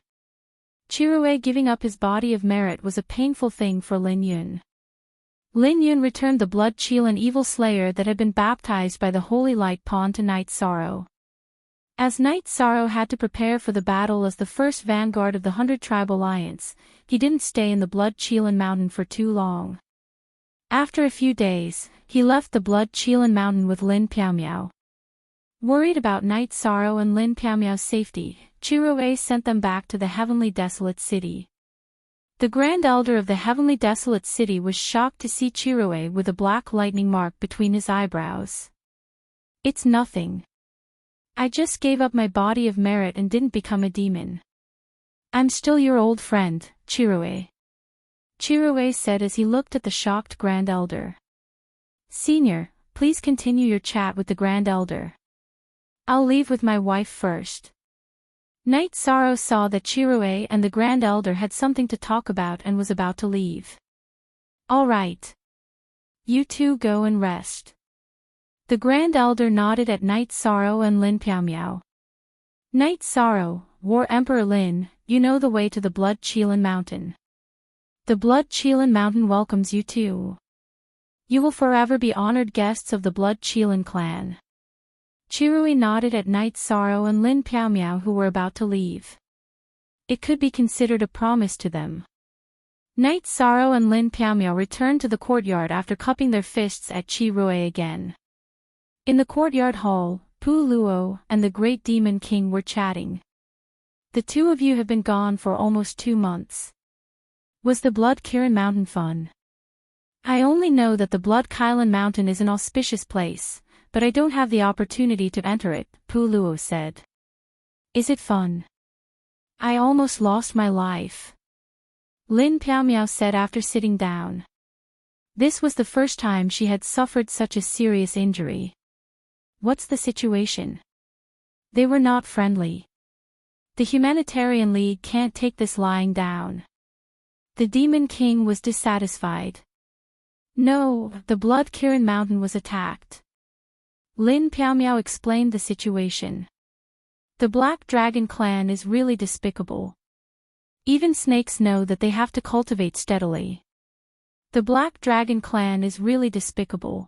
Chirue giving up his body of merit was a painful thing for Lin Yun. Lin Yun returned the Blood Qilin evil slayer that had been baptized by the Holy Light pawn to Night Sorrow. As Night Sorrow had to prepare for the battle as the first vanguard of the 100-tribe alliance, he didn't stay in the Blood Qilin mountain for too long. After a few days, he left the Blood Qilin mountain with Lin Piaomiao. Worried about Night Sorrow and Lin Piaomiao's safety, Chiroe sent them back to the heavenly desolate city. The Grand Elder of the heavenly desolate city was shocked to see Chiroe with a black lightning mark between his eyebrows. "It's nothing. I just gave up my body of merit and didn't become a demon. I'm still your old friend, Chiroe," Chiroe said as he looked at the shocked Grand Elder. "Senior, please continue your chat with the Grand Elder. I'll leave with my wife first." Night Sorrow saw that Chiroe and the Grand Elder had something to talk about and was about to leave. "All right. You two go and rest." The Grand Elder nodded at Night Sorrow and Lin Piao. "Night Sorrow, War Emperor Lin, you know the way to the Blood Qilin Mountain. The Blood Qilin Mountain welcomes you too. You will forever be honored guests of the Blood Qilin clan." Chiroe nodded at Night Sorrow and Lin Piao who were about to leave. It could be considered a promise to them. Night Sorrow and Lin Piao returned to the courtyard after cupping their fists at Chiroe again. In the courtyard hall, Pu Luo and the Great Demon King were chatting. "The two of you have been gone for almost 2 months. Was the Blood Qilin Mountain fun?" "I only know that the Blood Qilin Mountain is an auspicious place, but I don't have the opportunity to enter it," Pu Luo said. "Is it fun?" "I almost lost my life," Lin Piao said after sitting down. This was the first time she had suffered such a serious injury. "What's the situation?" They were not friendly. "The Humanitarian League can't take this lying down." The Demon King was dissatisfied. "No, the Blood Qilin Mountain was attacked." Lin Piao explained the situation. "The Black Dragon clan is really despicable. Even snakes know that they have to cultivate steadily. The Black Dragon clan is really despicable.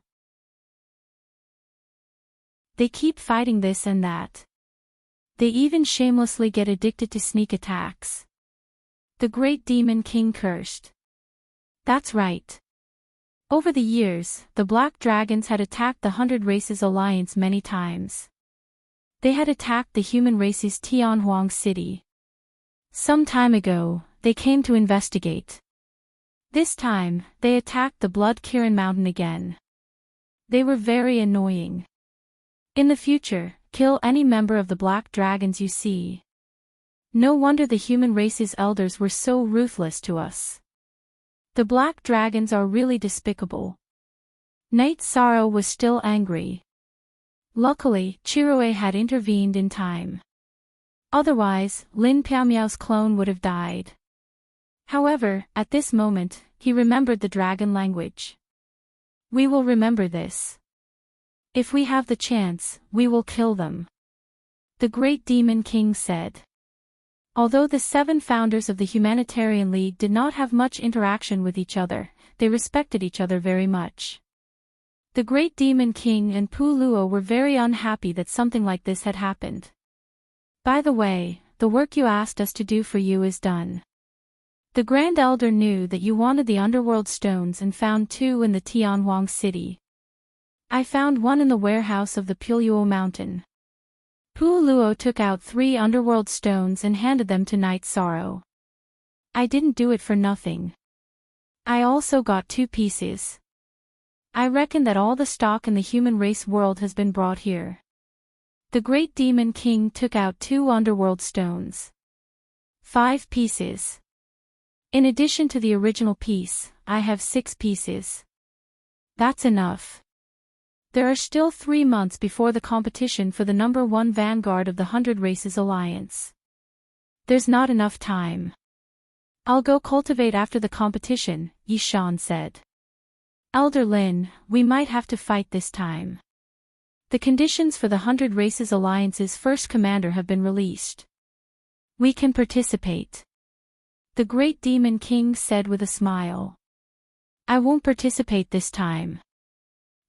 They keep fighting this and that. They even shamelessly get addicted to sneak attacks." The Great Demon King cursed. "That's right. Over the years, the Black Dragons had attacked the 100 Races Alliance many times. They had attacked the human race's Tianhuang city. Some time ago, they came to investigate. This time, they attacked the Blood Qilin Mountain again. They were very annoying. In the future, kill any member of the Black Dragons you see. No wonder the human race's elders were so ruthless to us. The Black Dragons are really despicable." Night Sorrow was still angry. Luckily, Chiroe had intervened in time. Otherwise, Lin Piao's clone would have died. However, at this moment, he remembered the dragon language. "We will remember this. If we have the chance, we will kill them," the Great Demon King said. Although the 7 founders of the Humanitarian League did not have much interaction with each other, they respected each other very much. The Great Demon King and Pu Luo were very unhappy that something like this had happened. "By the way, the work you asked us to do for you is done. The Grand Elder knew that you wanted the underworld stones and found 2 in the Tianhuang city. I found 1 in the warehouse of the Piluo Mountain." Pu Luo took out 3 underworld stones and handed them to Night Sorrow. "I didn't do it for nothing. I also got 2 pieces. I reckon that all the stock in the human race world has been brought here." The Great Demon King took out 2 underworld stones. 5 pieces. In addition to the original piece, I have 6 pieces. That's enough. There are still 3 months before the competition for the number 1 vanguard of the 100 Races Alliance. There's not enough time. I'll go cultivate after the competition, Yishan said. Elder Lin, we might have to fight this time. The conditions for the 100 Races Alliance's first commander have been released. We can participate. The Great Demon King said with a smile. I won't participate this time.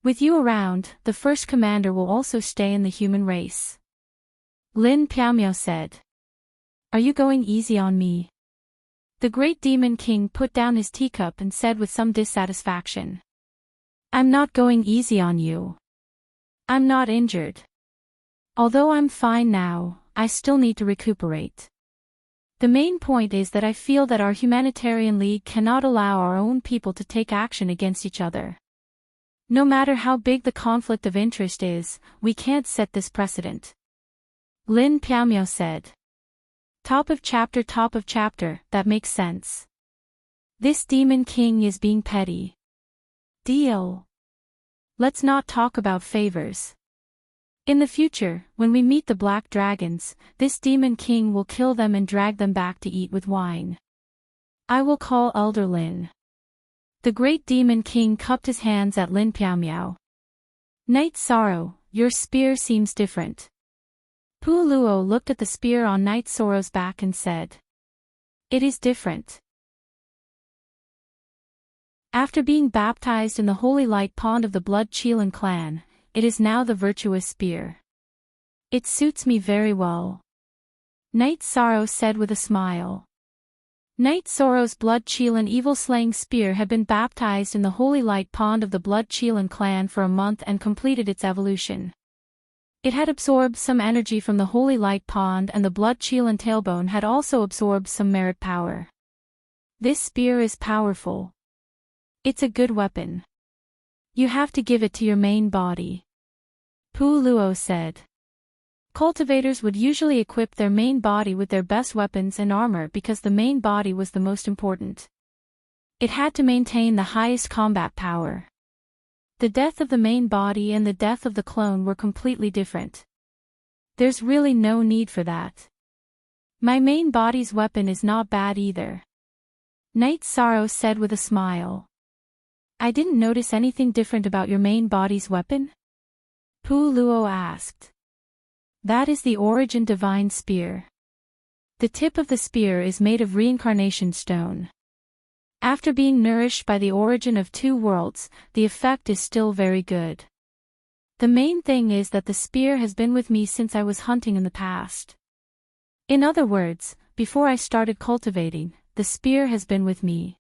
With you around, the first commander will also stay in the human race. Lin Piao said. Are you going easy on me? The Great Demon King put down his teacup and said with some dissatisfaction. I'm not going easy on you. I'm not injured. Although I'm fine now, I still need to recuperate. The main point is that I feel that our humanitarian league cannot allow our own people to take action against each other. No matter how big the conflict of interest is, we can't set this precedent. Lin Piaomiao said. Top of chapter, that makes sense. This demon king is being petty. Deal. Let's not talk about favors. In the future, when we meet the black dragons, this demon king will kill them and drag them back to eat with wine. I will call Elder Lin. The great demon king cupped his hands at Lin Piaomiao. Night Sorrow, your spear seems different. Pu Luo looked at the spear on Night Sorrow's back and said. It is different. After being baptized in the holy light pond of the Blood Qilin clan, it is now the virtuous spear. It suits me very well. Night Sorrow said with a smile. Night Sorrow's Blood Qilin evil-slaying spear had been baptized in the holy light pond of the Blood Qilin clan for a month and completed its evolution. It had absorbed some energy from the holy light pond, and the Blood Qilin tailbone had also absorbed some merit power. This spear is powerful. It's a good weapon. You have to give it to your main body. Pu Luo said. Cultivators would usually equip their main body with their best weapons and armor because the main body was the most important. It had to maintain the highest combat power. The death of the main body and the death of the clone were completely different. There's really no need for that. My main body's weapon is not bad either. Night Sorrow said with a smile. I didn't notice anything different about your main body's weapon? Pu Luo asked. That is the Origin Divine Spear. The tip of the spear is made of reincarnation stone. After being nourished by the origin of two worlds, the effect is still very good. The main thing is that the spear has been with me since I was hunting in the past. In other words, before I started cultivating, the spear has been with me.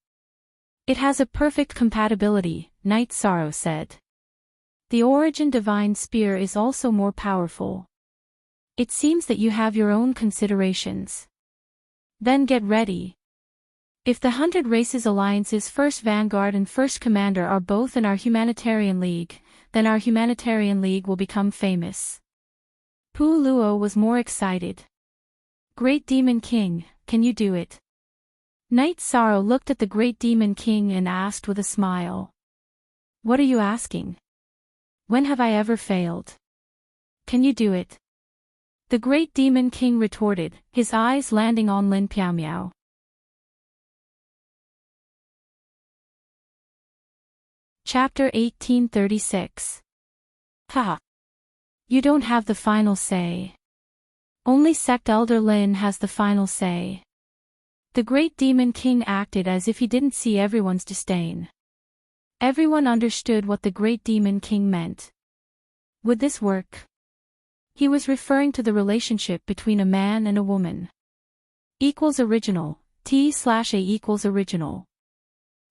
It has a perfect compatibility, Night Sorrow said. The Origin Divine Spear is also more powerful. It seems that you have your own considerations. Then get ready. If the 100 Races Alliance's first Vanguard and first Commander are both in our Humanitarian League, then our Humanitarian League will become famous. Pu Luo was more excited. Great Demon King, can you do it? Night Sorrow looked at the Great Demon King and asked with a smile. What are you asking? When have I ever failed? Can you do it? The Great Demon King retorted, his eyes landing on Lin Piaomiao. Chapter 1836. Ha! You don't have the final say. Only Sect Elder Lin has the final say. The Great Demon King acted as if he didn't see everyone's disdain. Everyone understood what the Great Demon King meant. Would this work? He was referring to the relationship between a man and a woman. Equals original, T/A equals original.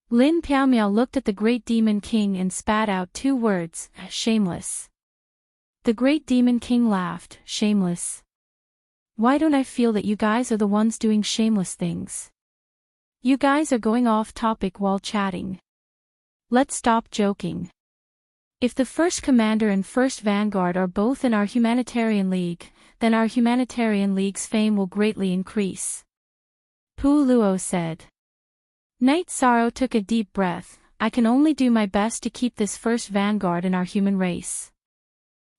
Lin Piaomiao looked at the Great Demon King and spat out two words, shameless. The Great Demon King laughed, shameless. Why don't I feel that you guys are the ones doing shameless things? You guys are going off topic while chatting. Let's stop joking. If the first commander and first vanguard are both in our Humanitarian League, then our Humanitarian League's fame will greatly increase. Pu Luo said. Night Sorrow took a deep breath. I can only do my best to keep this first vanguard in our human race.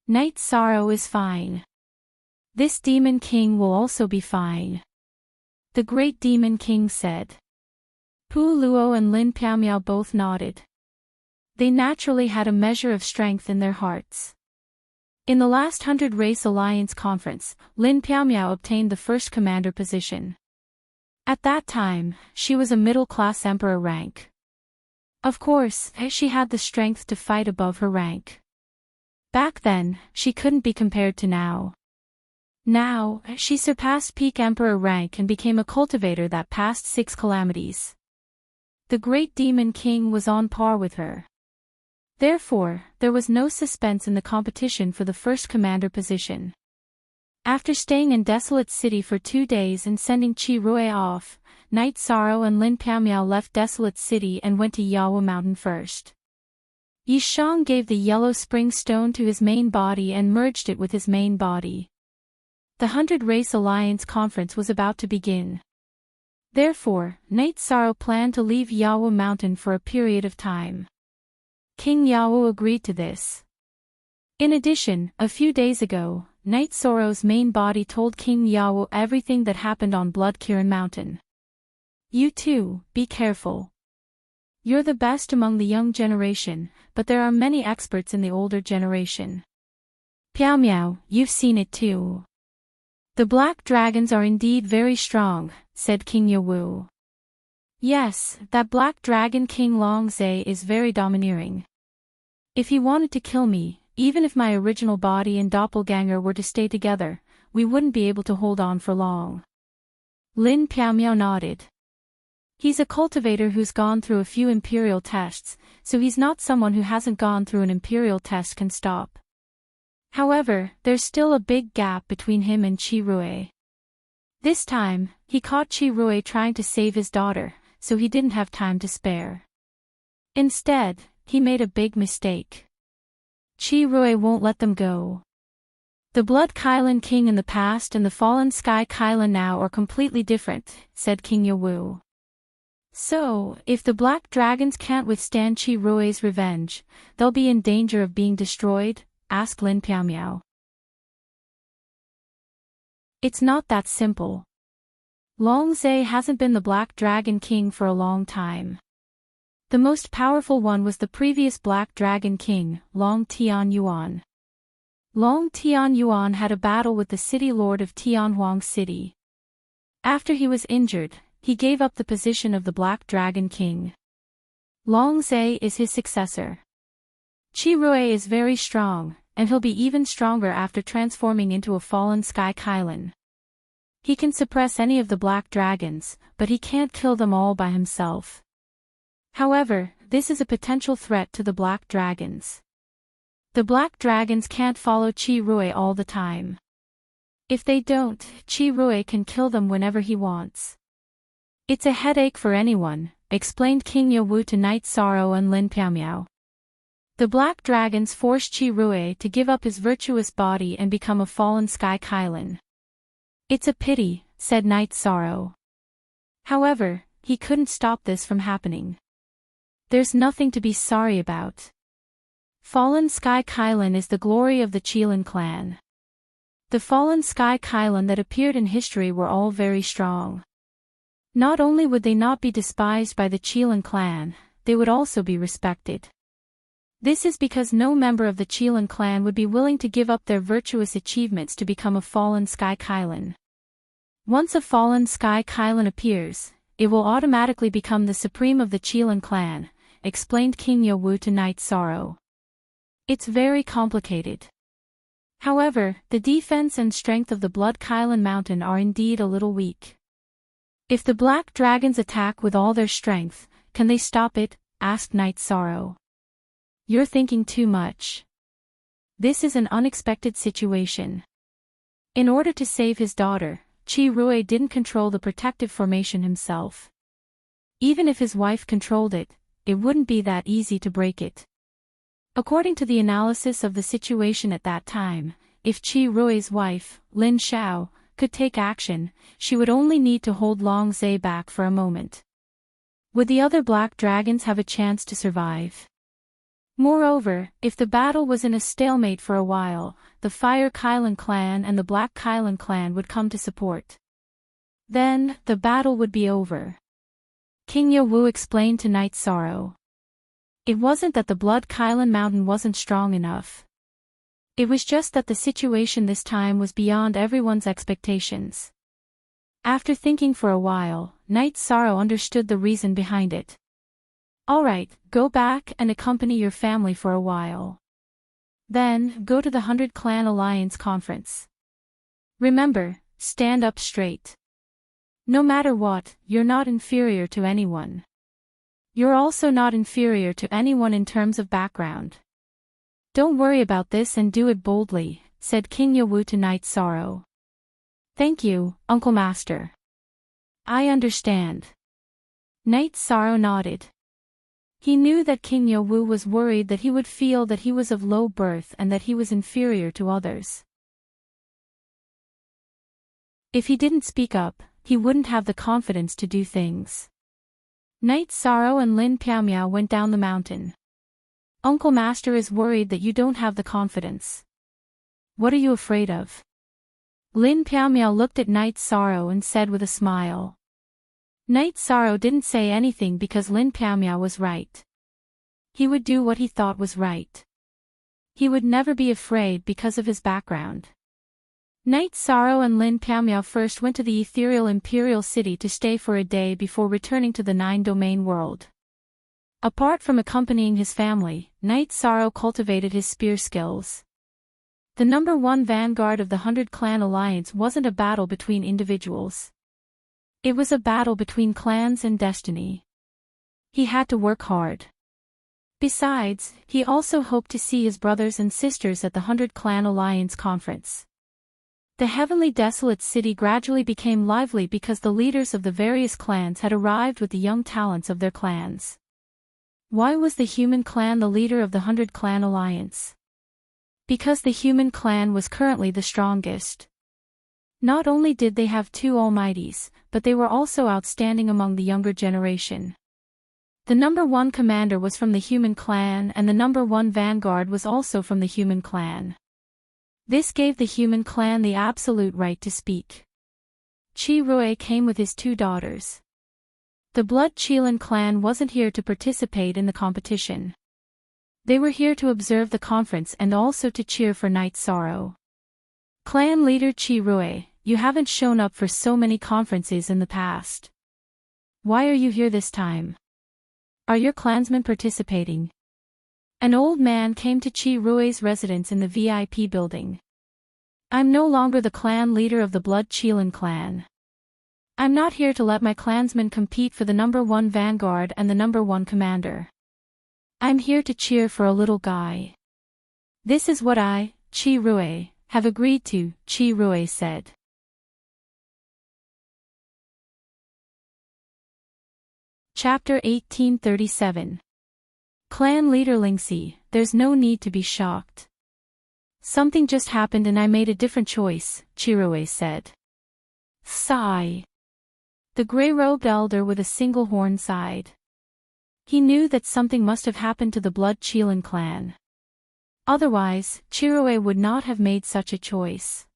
Night Sorrow is fine. This Demon King will also be fine. The Great Demon King said. Pu Luo and Lin Piaomiao both nodded. They naturally had a measure of strength in their hearts. In the last 100 Race Alliance conference, Lin Piaomiao obtained the first commander position. At that time, she was a middle-class emperor rank. Of course, she had the strength to fight above her rank. Back then, she couldn't be compared to now. Now, she surpassed peak emperor rank and became a cultivator that passed 6 calamities. The Great Demon King was on par with her. Therefore, there was no suspense in the competition for the first commander position. After staying in Desolate City for 2 days and sending Chi Rui off, Night Sorrow and Lin Piaomiao left Desolate City and went to Yawo Mountain first. Yi Shang gave the yellow spring stone to his main body and merged it with his main body. The 100 Race Alliance conference was about to begin. Therefore, Night Sorrow planned to leave Yawo Mountain for a period of time. King Yawo agreed to this. In addition, a few days ago, Night Sorrow's main body told King Yawo everything that happened on Blood Kirin Mountain. You too, be careful. You're the best among the young generation, but there are many experts in the older generation. Piaomiao, you've seen it too. The black dragons are indeed very strong, said King Yawu. Yes, that black dragon King Longzhe is very domineering. If he wanted to kill me, even if my original body and doppelganger were to stay together, we wouldn't be able to hold on for long. Lin Piaomiao nodded. He's a cultivator who's gone through a few imperial tests, so he's not someone who hasn't gone through an imperial test can stop. However, there's still a big gap between him and Chi Rui. This time, he caught Chi Rui trying to save his daughter, so he didn't have time to spare. Instead, he made a big mistake. Chi Rui won't let them go. The Blood Kailan King in the past and the Fallen Sky Kailan now are completely different, said King Yawu. So, if the black dragons can't withstand Chi Rui's revenge, they'll be in danger of being destroyed, asked Lin Piaomiao. It's not that simple. Longzhe hasn't been the Black Dragon King for a long time. The most powerful one was the previous Black Dragon King, Long Tianyuan. Long Tianyuan had a battle with the city lord of Tianhuang City. After he was injured, he gave up the position of the Black Dragon King. Longzhe is his successor. Chi Rui is very strong, and he'll be even stronger after transforming into a Fallen Sky Kailan. He can suppress any of the black dragons, but he can't kill them all by himself. However, this is a potential threat to the black dragons. The black dragons can't follow Chi Rui all the time. If they don't, Chi Rui can kill them whenever he wants. It's a headache for anyone, explained King Yawu to Night Sorrow and Lin Piaomiao. The black dragons forced Chi Rui to give up his virtuous body and become a Fallen Sky Kailan. It's a pity, said Night Sorrow. However, he couldn't stop this from happening. There's nothing to be sorry about. Fallen Sky Kailan is the glory of the Qilin clan. The Fallen Sky Kailan that appeared in history were all very strong. Not only would they not be despised by the Qilin clan, they would also be respected. This is because no member of the Qilin clan would be willing to give up their virtuous achievements to become a Fallen Sky Kailan. Once a Fallen Sky Kailan appears, it will automatically become the supreme of the Qilin clan, explained King Yawu to Night Sorrow. It's very complicated. However, the defense and strength of the Blood Kailan Mountain are indeed a little weak. If the black dragons attack with all their strength, can they stop it? Asked Night Sorrow. You're thinking too much. This is an unexpected situation. In order to save his daughter, Chi Rui didn't control the protective formation himself. Even if his wife controlled it, it wouldn't be that easy to break it. According to the analysis of the situation at that time, if Chi Rui's wife, Lin Xiao, could take action, she would only need to hold Longzhe back for a moment. Would the other black dragons have a chance to survive? Moreover, if the battle was in a stalemate for a while, the Fire Kailan clan and the Black Kailan clan would come to support. Then, the battle would be over. King Yawu explained to Night Sorrow. It wasn't that the Blood Kailan Mountain wasn't strong enough. It was just that the situation this time was beyond everyone's expectations. After thinking for a while, Night Sorrow understood the reason behind it. Alright, go back and accompany your family for a while. Then, go to the 100 Clan Alliance conference. Remember, stand up straight. No matter what, you're not inferior to anyone. You're also not inferior to anyone in terms of background. Don't worry about this and do it boldly, said King Yawu to Night Sorrow. Thank you, Uncle Master. I understand. Knight Sorrow nodded. He knew that King Yowu was worried that he would feel that he was of low birth and that he was inferior to others. If he didn't speak up, he wouldn't have the confidence to do things. Knight Sorrow and Lin Piaomiao went down the mountain. Uncle Master is worried that you don't have the confidence. What are you afraid of? Lin Piaomiao looked at Knight Sorrow and said with a smile. Knight Sorrow didn't say anything because Lin Piaomiao was right. He would do what he thought was right. He would never be afraid because of his background. Knight Sorrow and Lin Piaomiao first went to the ethereal imperial city to stay for a day before returning to the 9-domain world. Apart from accompanying his family, Knight Sorrow cultivated his spear skills. The number 1 vanguard of the 100-clan alliance wasn't a battle between individuals. It was a battle between clans and destiny. He had to work hard. Besides, he also hoped to see his brothers and sisters at the 100-clan alliance conference. The heavenly desolate city gradually became lively because the leaders of the various clans had arrived with the young talents of their clans. Why was the human clan the leader of the 100-clan alliance? Because the human clan was currently the strongest. Not only did they have 2 almighties, but they were also outstanding among the younger generation. The number 1 commander was from the human clan and the number 1 vanguard was also from the human clan. This gave the human clan the absolute right to speak. Chi Rui came with his 2 daughters. The Blood Qilin clan wasn't here to participate in the competition. They were here to observe the conference and also to cheer for Knight Sorrow. Clan leader Chi Rui, you haven't shown up for so many conferences in the past. Why are you here this time? Are your clansmen participating? An old man came to Chi Rui's residence in the VIP building. I'm no longer the clan leader of the Blood Qilin clan. I'm not here to let my clansmen compete for the number 1 vanguard and the number 1 commander. I'm here to cheer for a little guy. This is what I, Chi Rui, have agreed to, Chi Rui said. Chapter 1837. Clan leader Lingxi, there's no need to be shocked. Something just happened and I made a different choice, Chi Rui said. Sigh. The gray-robed elder with a single horn sighed. He knew that something must have happened to the Blood Qilin clan. Otherwise, Chi Rui would not have made such a choice.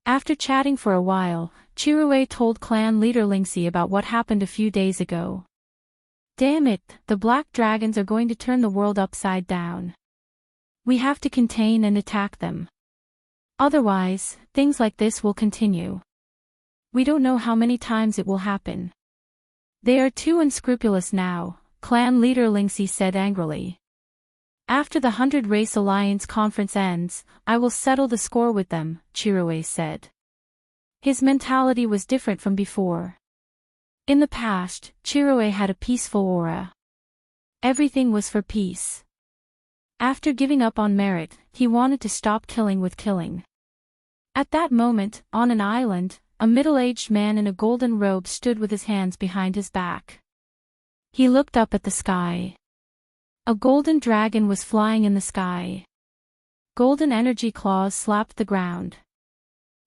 After chatting for a while, Chi Rui told clan leader Lingxi about what happened a few days ago. Damn it, the black dragons are going to turn the world upside down. We have to contain and attack them. Otherwise, things like this will continue. We don't know how many times it will happen. They are too unscrupulous now, clan leader Lingxi said angrily. After the 100 Race Alliance conference ends, I will settle the score with them, Chi Rui said. His mentality was different from before. In the past, Chi Rui had a peaceful aura. Everything was for peace. After giving up on merit, he wanted to stop killing with killing. At that moment, on an island, a middle-aged man in a golden robe stood with his hands behind his back. He looked up at the sky. A golden dragon was flying in the sky. Golden energy claws slapped the ground.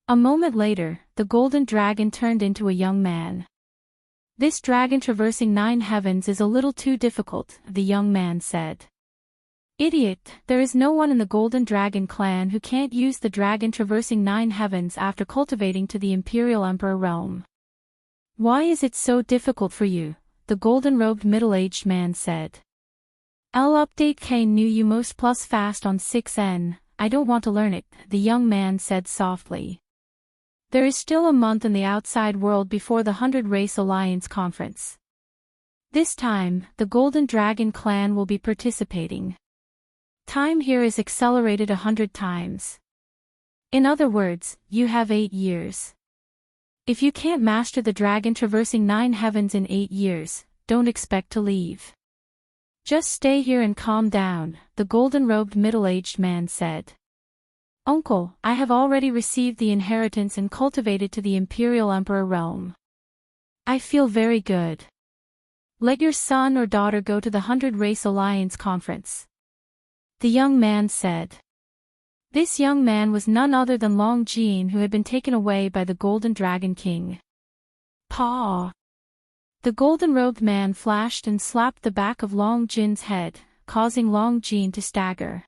A moment later, the golden dragon turned into a young man. This dragon traversing 9 heavens is a little too difficult, the young man said. Idiot, there is no one in the Golden Dragon clan who can't use the dragon traversing 9 heavens after cultivating to the Imperial Emperor realm. Why is it so difficult for you? The golden-robed middle-aged man said. I'll update K knew you most plus fast on 6N, I don't want to learn it, the young man said softly. There is still a month in the outside world before the 100 Race Alliance conference. This time, the Golden Dragon clan will be participating. Time here is accelerated 100 times. In other words, you have 8 years. If you can't master the dragon traversing 9 heavens in 8 years, don't expect to leave. Just stay here and calm down, the golden-robed middle-aged man said. Uncle, I have already received the inheritance and cultivated to the Imperial Emperor realm. I feel very good. Let your son or daughter go to the 100 Race Alliance conference. The young man said. This young man was none other than Long Jin, who had been taken away by the Golden Dragon King. Paw! The golden-robed man flashed and slapped the back of Long Jin's head, causing Long Jin to stagger.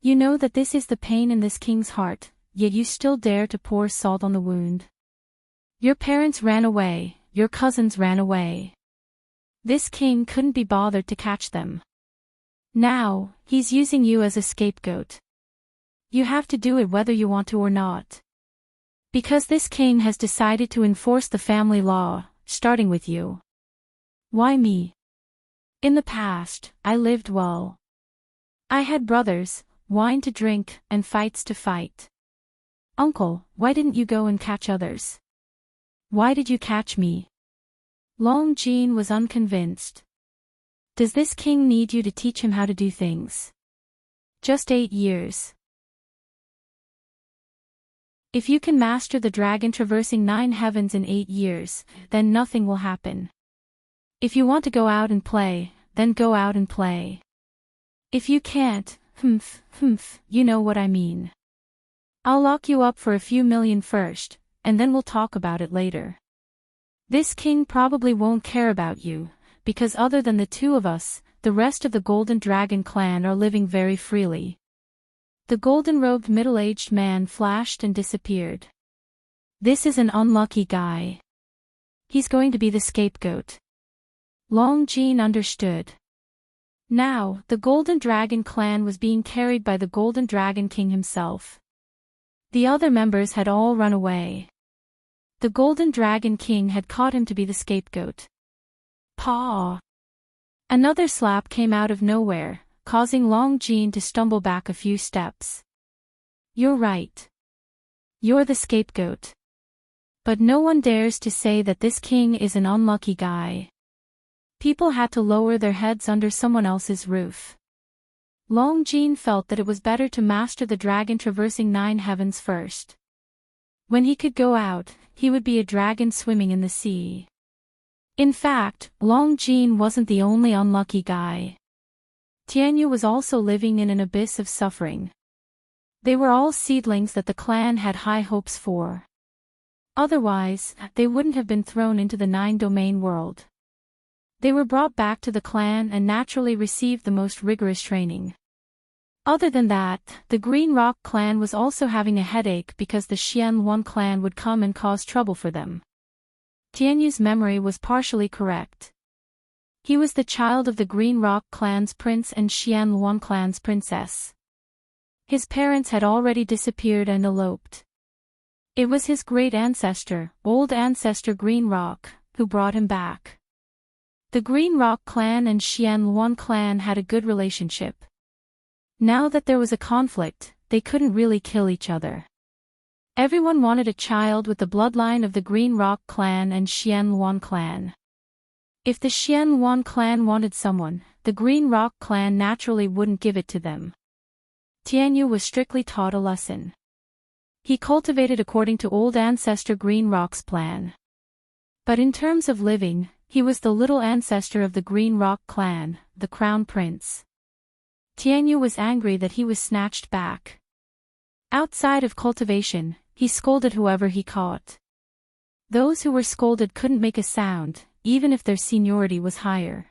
You know that this is the pain in this king's heart, yet you still dare to pour salt on the wound. Your parents ran away, your cousins ran away. This king couldn't be bothered to catch them. Now, he's using you as a scapegoat. You have to do it whether you want to or not. Because this king has decided to enforce the family law, starting with you. Why me? In the past, I lived well. I had brothers, wine to drink, and fights to fight. Uncle, why didn't you go and catch others? Why did you catch me? Long Jin was unconvinced. Does this king need you to teach him how to do things? Just 8 years. If you can master the dragon traversing 9 heavens in 8 years, then nothing will happen. If you want to go out and play, then go out and play. If you can't, you know what I mean. I'll lock you up for a few million first, and then we'll talk about it later. This king probably won't care about you, because other than the two of us, the rest of the Golden Dragon clan are living very freely. The golden-robed middle-aged man flashed and disappeared. This is an unlucky guy. He's going to be the scapegoat. Long Jin understood. Now, the Golden Dragon clan was being carried by the Golden Dragon King himself. The other members had all run away. The Golden Dragon King had caught him to be the scapegoat. Paw! Another slap came out of nowhere, causing Long Jin to stumble back a few steps. You're right. You're the scapegoat. But no one dares to say that this king is an unlucky guy. People had to lower their heads under someone else's roof. Long Jin felt that it was better to master the dragon traversing 9 heavens first. When he could go out, he would be a dragon swimming in the sea. In fact, Long Jin wasn't the only unlucky guy. Tianyu was also living in an abyss of suffering. They were all seedlings that the clan had high hopes for. Otherwise, they wouldn't have been thrown into the 9-domain world. They were brought back to the clan and naturally received the most rigorous training. Other than that, the Green Rock clan was also having a headache because the Xianluan clan would come and cause trouble for them. Tianyu's memory was partially correct. He was the child of the Green Rock clan's prince and Xianluan clan's princess. His parents had already disappeared and eloped. It was his great ancestor, old ancestor Green Rock, who brought him back. The Green Rock clan and Xianluan clan had a good relationship. Now that there was a conflict, they couldn't really kill each other. Everyone wanted a child with the bloodline of the Green Rock clan and Xianluan clan. If the Xianluan clan wanted someone, the Green Rock clan naturally wouldn't give it to them. Tianyu was strictly taught a lesson. He cultivated according to old ancestor Green Rock's plan. But in terms of living, he was the little ancestor of the Green Rock clan, the crown prince. Tianyu was angry that he was snatched back. Outside of cultivation, he scolded whoever he caught. Those who were scolded couldn't make a sound, even if their seniority was higher.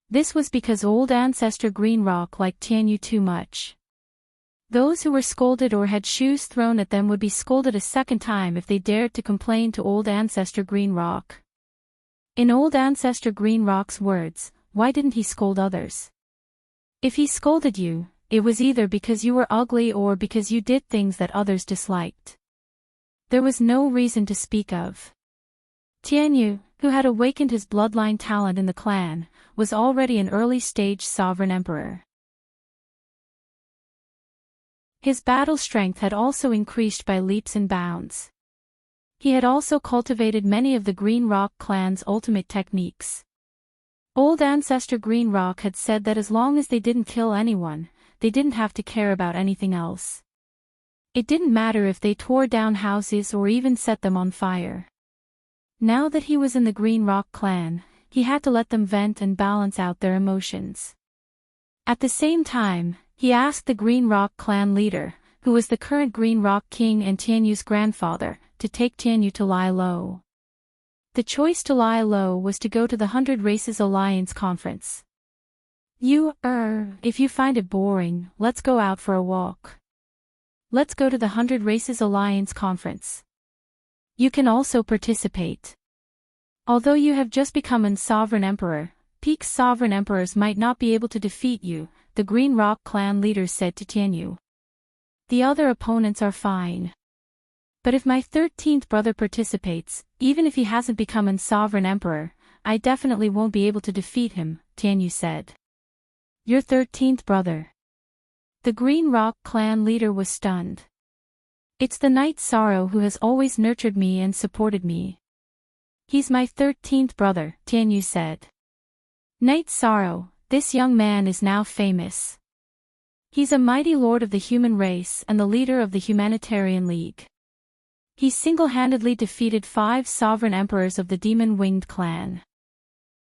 This was because old ancestor Green Rock liked Tianyu too much. Those who were scolded or had shoes thrown at them would be scolded a second time if they dared to complain to old ancestor Green Rock. In old ancestor Green Rock's words, why didn't he scold others? If he scolded you, it was either because you were ugly or because you did things that others disliked. There was no reason to speak of. Tianyu, who had awakened his bloodline talent in the clan, was already an early-stage sovereign emperor. His battle strength had also increased by leaps and bounds. He had also cultivated many of the Green Rock clan's ultimate techniques. Old ancestor Green Rock had said that as long as they didn't kill anyone, they didn't have to care about anything else. It didn't matter if they tore down houses or even set them on fire. Now that he was in the Green Rock clan, he had to let them vent and balance out their emotions. At the same time, he asked the Green Rock clan leader, who was the current Green Rock king and Tianyu's grandfather, to take Tianyu to lie low. The choice to lie low was to go to the 100 Races Alliance conference. If you find it boring, let's go out for a walk. Let's go to the 100 Races Alliance conference. You can also participate. Although you have just become a sovereign emperor, peak sovereign emperors might not be able to defeat you, the Green Rock clan leader said to Tianyu. The other opponents are fine. But if my 13th brother participates, even if he hasn't become a sovereign emperor, I definitely won't be able to defeat him, Tianyu said. Your 13th brother. The Green Rock clan leader was stunned. It's the Knight Sorrow who has always nurtured me and supported me. He's my 13th brother, Tianyu said. Knight Sorrow, this young man is now famous. He's a mighty lord of the human race and the leader of the Humanitarian League. He single-handedly defeated 5 sovereign emperors of the Demon-Winged clan.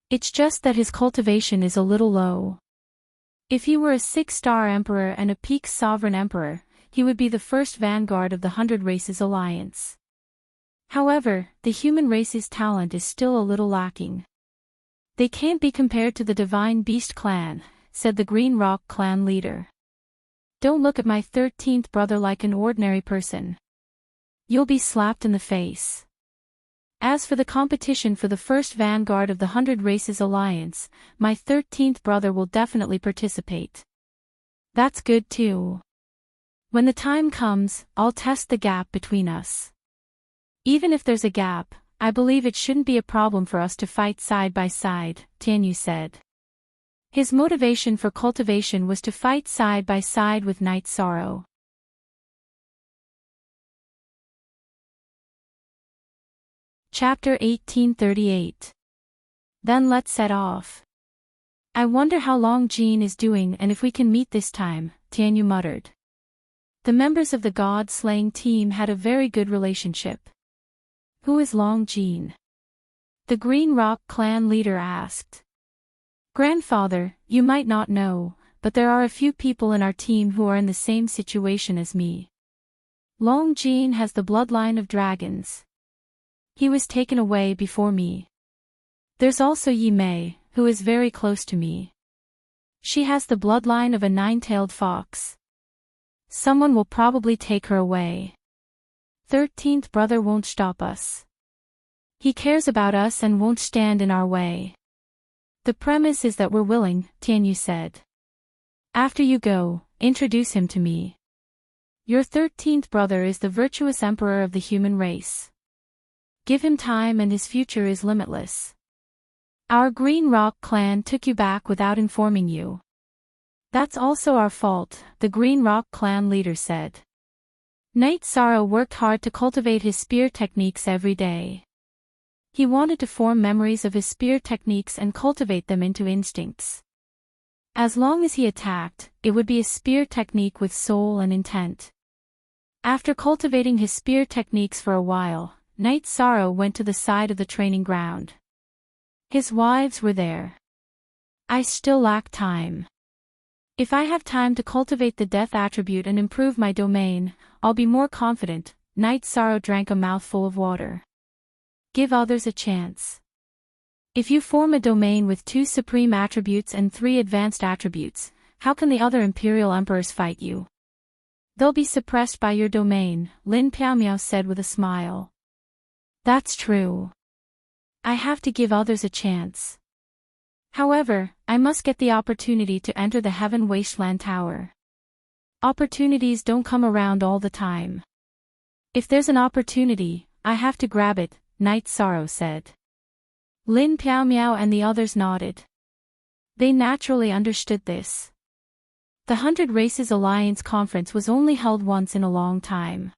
It's just that his cultivation is a little low. If he were a 6-star emperor and a peak sovereign emperor, he would be the first vanguard of the 100 Races Alliance. However, the human race's talent is still a little lacking. They can't be compared to the Divine Beast clan, said the Green Rock clan leader. Don't look at my 13th brother like an ordinary person. You'll be slapped in the face. As for the competition for the first vanguard of the 100 Races Alliance, my 13th brother will definitely participate. That's good too. When the time comes, I'll test the gap between us. Even if there's a gap, I believe it shouldn't be a problem for us to fight side by side, Tianyu said. His motivation for cultivation was to fight side by side with Knight Sorrow. Chapter 1838. Then let's set off. I wonder how long Jean is doing and if we can meet this time, Tianyu muttered. The members of the god-slaying team had a very good relationship. Who is Long Jean? The Green Rock clan leader asked. Grandfather, you might not know, but there are a few people in our team who are in the same situation as me. Long Jean has the bloodline of dragons. He was taken away before me. There's also Yi Mei, who is very close to me. She has the bloodline of a 9-tailed fox. Someone will probably take her away. 13th brother won't stop us. He cares about us and won't stand in our way. The premise is that we're willing, Tianyu said. After you go, introduce him to me. Your 13th brother is the virtuous emperor of the human race. Give him time and his future is limitless. Our Green Rock clan took you back without informing you. That's also our fault, the Green Rock clan leader said. Knight Sorrow worked hard to cultivate his spear techniques every day. He wanted to form memories of his spear techniques and cultivate them into instincts. As long as he attacked, it would be a spear technique with soul and intent. After cultivating his spear techniques for a while, Knight Sorrow went to the side of the training ground. His wives were there. I still lack time. If I have time to cultivate the death attribute and improve my domain, I'll be more confident. Knight Sorrow drank a mouthful of water. Give others a chance. If you form a domain with 2 supreme attributes and 3 advanced attributes, how can the other imperial emperors fight you? They'll be suppressed by your domain, Lin Piaomiao said with a smile. That's true. I have to give others a chance. However, I must get the opportunity to enter the Heaven Wasteland Tower. Opportunities don't come around all the time. If there's an opportunity, I have to grab it, Knight Sorrow said. Lin Piaomiao and the others nodded. They naturally understood this. The 100 Races Alliance conference was only held once in a long time.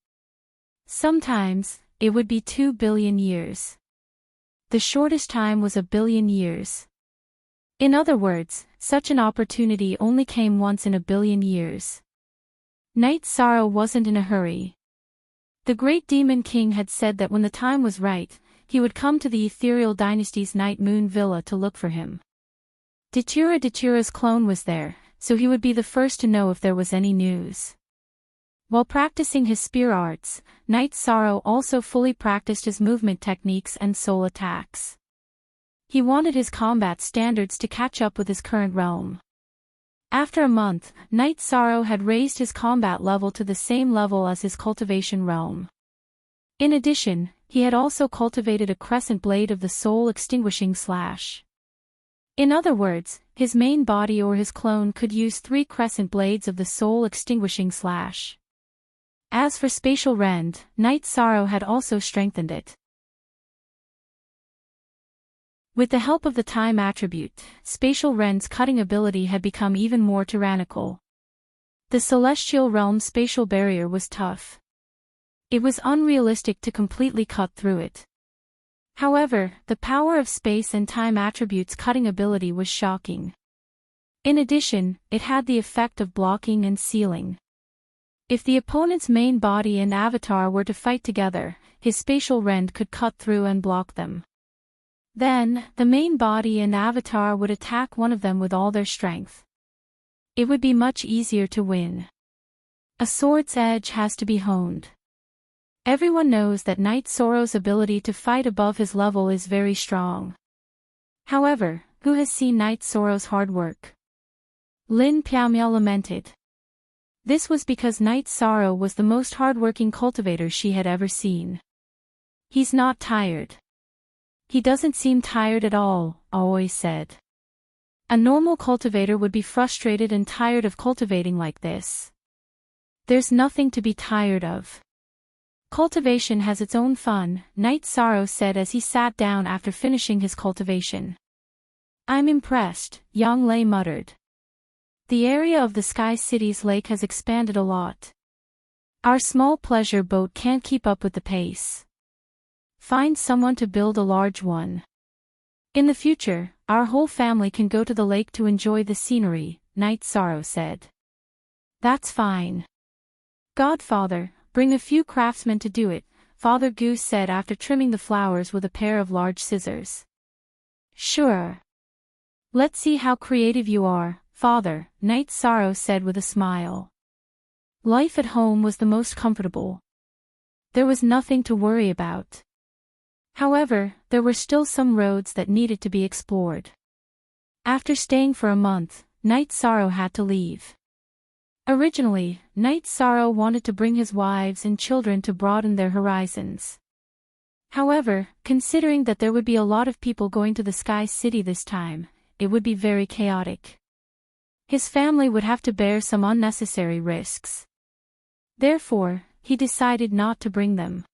Sometimes, it would be 2 billion years. The shortest time was 1 billion years. In other words, such an opportunity only came once in 1 billion years. Night Sorrow wasn't in a hurry. The great demon king had said that when the time was right, he would come to the ethereal dynasty's Night Moon Villa to look for him. Datura's clone was there, so he would be the first to know if there was any news. While practicing his spear arts, Night Sorrow also fully practiced his movement techniques and soul attacks. He wanted his combat standards to catch up with his current realm. After a month, Night Sorrow had raised his combat level to the same level as his cultivation realm. In addition, he had also cultivated a crescent blade of the soul extinguishing slash. In other words, his main body or his clone could use 3 crescent blades of the soul extinguishing slash. As for spatial rend, Night Sorrow had also strengthened it. With the help of the time attribute, spatial rend's cutting ability had become even more tyrannical. The celestial realm's spatial barrier was tough. It was unrealistic to completely cut through it. However, the power of space and time attributes' cutting ability was shocking. In addition, it had the effect of blocking and sealing. If the opponent's main body and avatar were to fight together, his spatial rend could cut through and block them. Then, the main body and avatar would attack one of them with all their strength. It would be much easier to win. A sword's edge has to be honed. Everyone knows that Night Sorrow's ability to fight above his level is very strong. However, who has seen Night Sorrow's hard work? Lin Piaomiao lamented. This was because Night Sorrow was the most hard-working cultivator she had ever seen. He's not tired. He doesn't seem tired at all, Aoi said. A normal cultivator would be frustrated and tired of cultivating like this. There's nothing to be tired of. Cultivation has its own fun, Night Sorrow said as he sat down after finishing his cultivation. I'm impressed, Yang Lei muttered. The area of the Sky City's lake has expanded a lot. Our small pleasure boat can't keep up with the pace. Find someone to build a large one. In the future, our whole family can go to the lake to enjoy the scenery, Night Sorrow said. That's fine. Godfather, bring a few craftsmen to do it, Father Goose said after trimming the flowers with a pair of large scissors. Sure. Let's see how creative you are, Father, Night Sorrow said with a smile. Life at home was the most comfortable. There was nothing to worry about. However, there were still some roads that needed to be explored. After staying for a month, Night Sorrow had to leave. Originally, Night Sorrow wanted to bring his wives and children to broaden their horizons. However, considering that there would be a lot of people going to the Sky City this time, it would be very chaotic. His family would have to bear some unnecessary risks. Therefore, he decided not to bring them.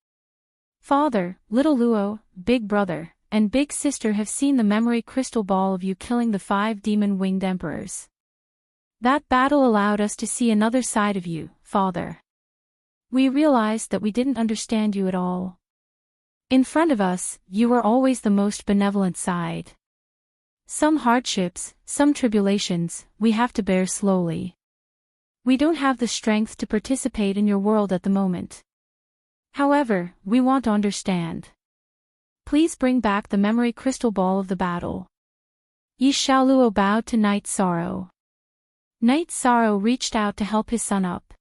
Father, little Luo, big brother, and big sister have seen the memory crystal ball of you killing the 5 demon-winged emperors. That battle allowed us to see another side of you, Father. We realized that we didn't understand you at all. In front of us, you were always the most benevolent side. Some hardships, some tribulations, we have to bear slowly. We don't have the strength to participate in your world at the moment. However, we want to understand. Please bring back the memory crystal ball of the battle. Yi Xiaoluo bowed to Night Sorrow. Night Sorrow reached out to help his son up.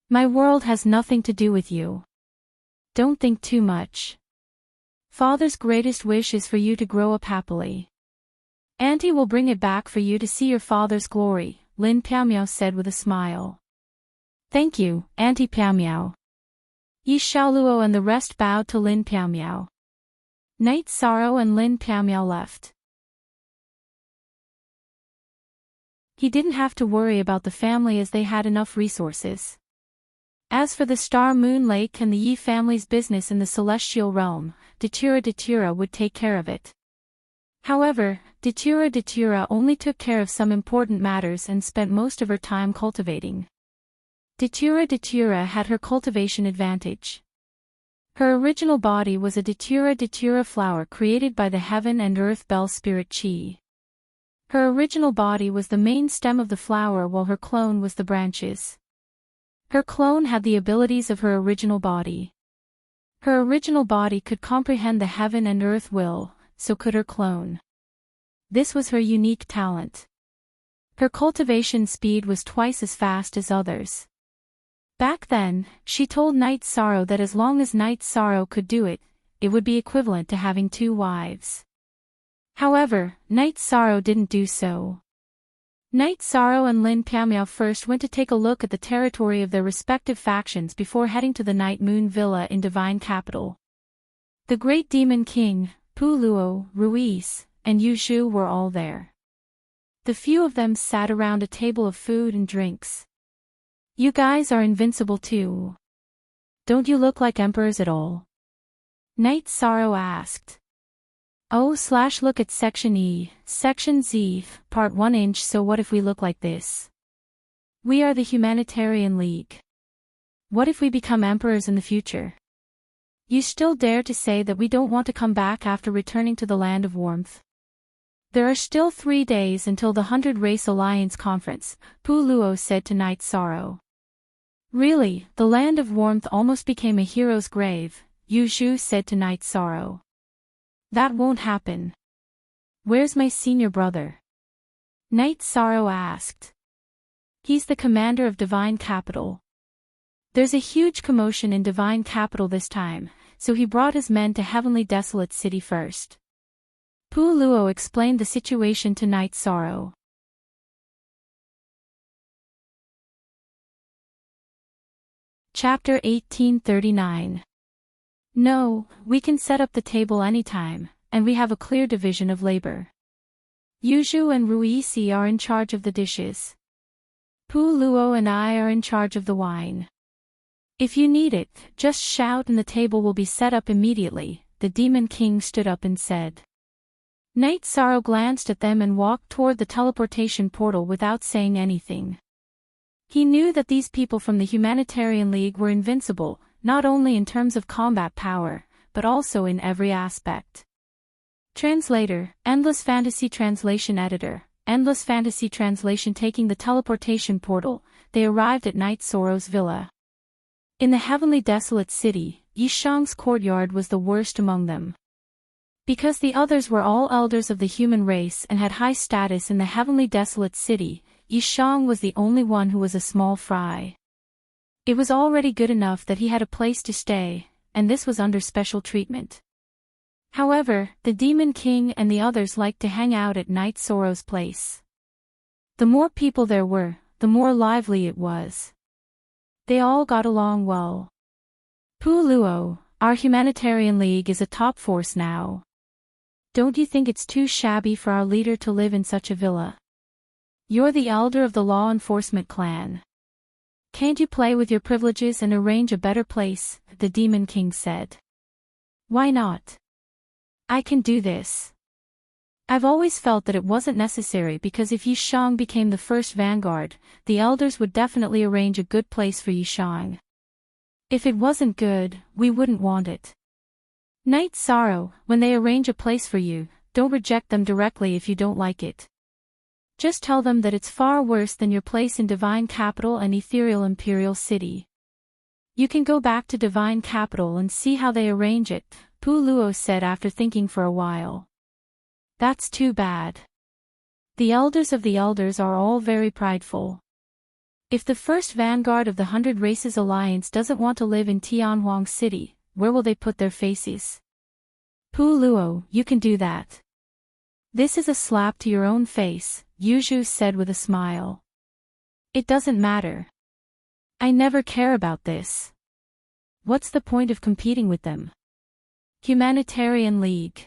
My world has nothing to do with you. Don't think too much. Father's greatest wish is for you to grow up happily. Auntie will bring it back for you to see your father's glory, Lin Piaomiao said with a smile. Thank you, Auntie Piaomiao. Yi Xiaoluo and the rest bowed to Lin Piaomiao. Night Sorrow and Lin Piaomiao left. He didn't have to worry about the family as they had enough resources. As for the Star Moon Lake and the Yi family's business in the celestial realm, Datura would take care of it. However, Datura only took care of some important matters and spent most of her time cultivating. Datura had her cultivation advantage. Her original body was a Datura flower created by the Heaven and Earth Bell Spirit Chi. Her original body was the main stem of the flower while her clone was the branches. Her clone had the abilities of her original body. Her original body could comprehend the heaven and earth will, so could her clone. This was her unique talent. Her cultivation speed was twice as fast as others. Back then, she told Night Sorrow that as long as Night Sorrow could do it, it would be equivalent to having 2 wives. However, Night Sorrow didn't do so. Night Sorrow and Lin Piamiao first went to take a look at the territory of their respective factions before heading to the Night Moon Villa in Divine Capital. The Great Demon King, Pu Luo, Ruiz, and Yu Zhu were all there. The few of them sat around a table of food and drinks. You guys are invincible too. Don't you look like emperors at all? Night Sorrow asked. Look at Section E, Section Z, Part 1 inch. So what if we look like this? We are the Humanitarian League. What if we become emperors in the future? You still dare to say that we don't want to come back after returning to the Land of Warmth? There are still 3 days until the 100 Race Alliance Conference, Pu Luo said to Night Sorrow. Really, the Land of Warmth almost became a hero's grave, Yu Zhu said to Night Sorrow. That won't happen. Where's my senior brother? Night Sorrow asked. He's the commander of Divine Capital. There's a huge commotion in Divine Capital this time, so he brought his men to Heavenly Desolate City first. Pu Luo explained the situation to Night Sorrow. Chapter 1839. No, we can set up the table anytime, and we have a clear division of labor. Yu Zhu and Ruiz are in charge of the dishes. Pu Luo and I are in charge of the wine. If you need it, just shout and the table will be set up immediately, the Demon King stood up and said. Night Sorrow glanced at them and walked toward the teleportation portal without saying anything. He knew that these people from the Humanitarian League were invincible, not only in terms of combat power, but also in every aspect. Translator, Endless Fantasy Translation Editor, Endless Fantasy Translation. Taking the teleportation portal, they arrived at Night Sorrow's villa. In the Heavenly Desolate City, Yishang's courtyard was the worst among them. Because the others were all elders of the human race and had high status in the Heavenly Desolate City, Yishang was the only one who was a small fry. It was already good enough that he had a place to stay, and this was under special treatment. However, the Demon King and the others liked to hang out at Night Sorrow's place. The more people there were, the more lively it was. They all got along well. Pu Luo, our Humanitarian League is a top force now. Don't you think it's too shabby for our leader to live in such a villa? You're the elder of the law enforcement clan. Can't you play with your privileges and arrange a better place? The Demon King said. Why not? I can do this. I've always felt that it wasn't necessary because if Yishang became the first vanguard, the elders would definitely arrange a good place for Yishang. If it wasn't good, we wouldn't want it. Night Sorrow, when they arrange a place for you, don't reject them directly if you don't like it. Just tell them that it's far worse than your place in Divine Capital and Ethereal Imperial City. You can go back to Divine Capital and see how they arrange it, Pu Luo said after thinking for a while. That's too bad. The elders of the elders are all very prideful. If the first vanguard of the 100 Races Alliance doesn't want to live in Tianhuang City, where will they put their faces? Pu Luo, you can do that. This is a slap to your own face, Yu Zhu said with a smile. It doesn't matter. I never care about this. What's the point of competing with them? Humanitarian League.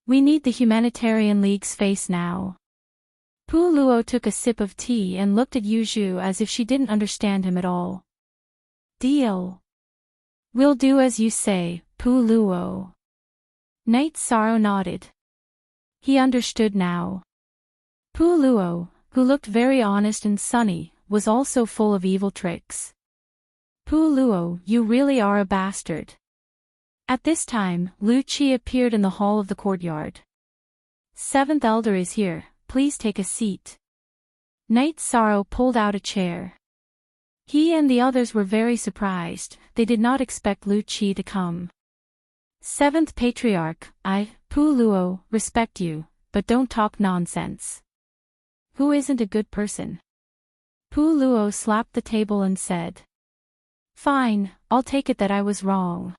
We need the Humanitarian League's face now. Pu Luo took a sip of tea and looked at Yu Zhu as if she didn't understand him at all. Deal. We'll do as you say, Pu Luo. Night Sorrow nodded. He understood now. Pu Luo, who looked very honest and sunny, was also full of evil tricks. Pu Luo, you really are a bastard. At this time, Lu Qi appeared in the hall of the courtyard. Seventh Elder is here, please take a seat. Night Sorrow pulled out a chair. He and the others were very surprised. They did not expect Lu Qi to come. 7th Patriarch, I, Pu Luo, respect you, but don't talk nonsense. Who isn't a good person? Pu Luo slapped the table and said. Fine, I'll take it that I was wrong.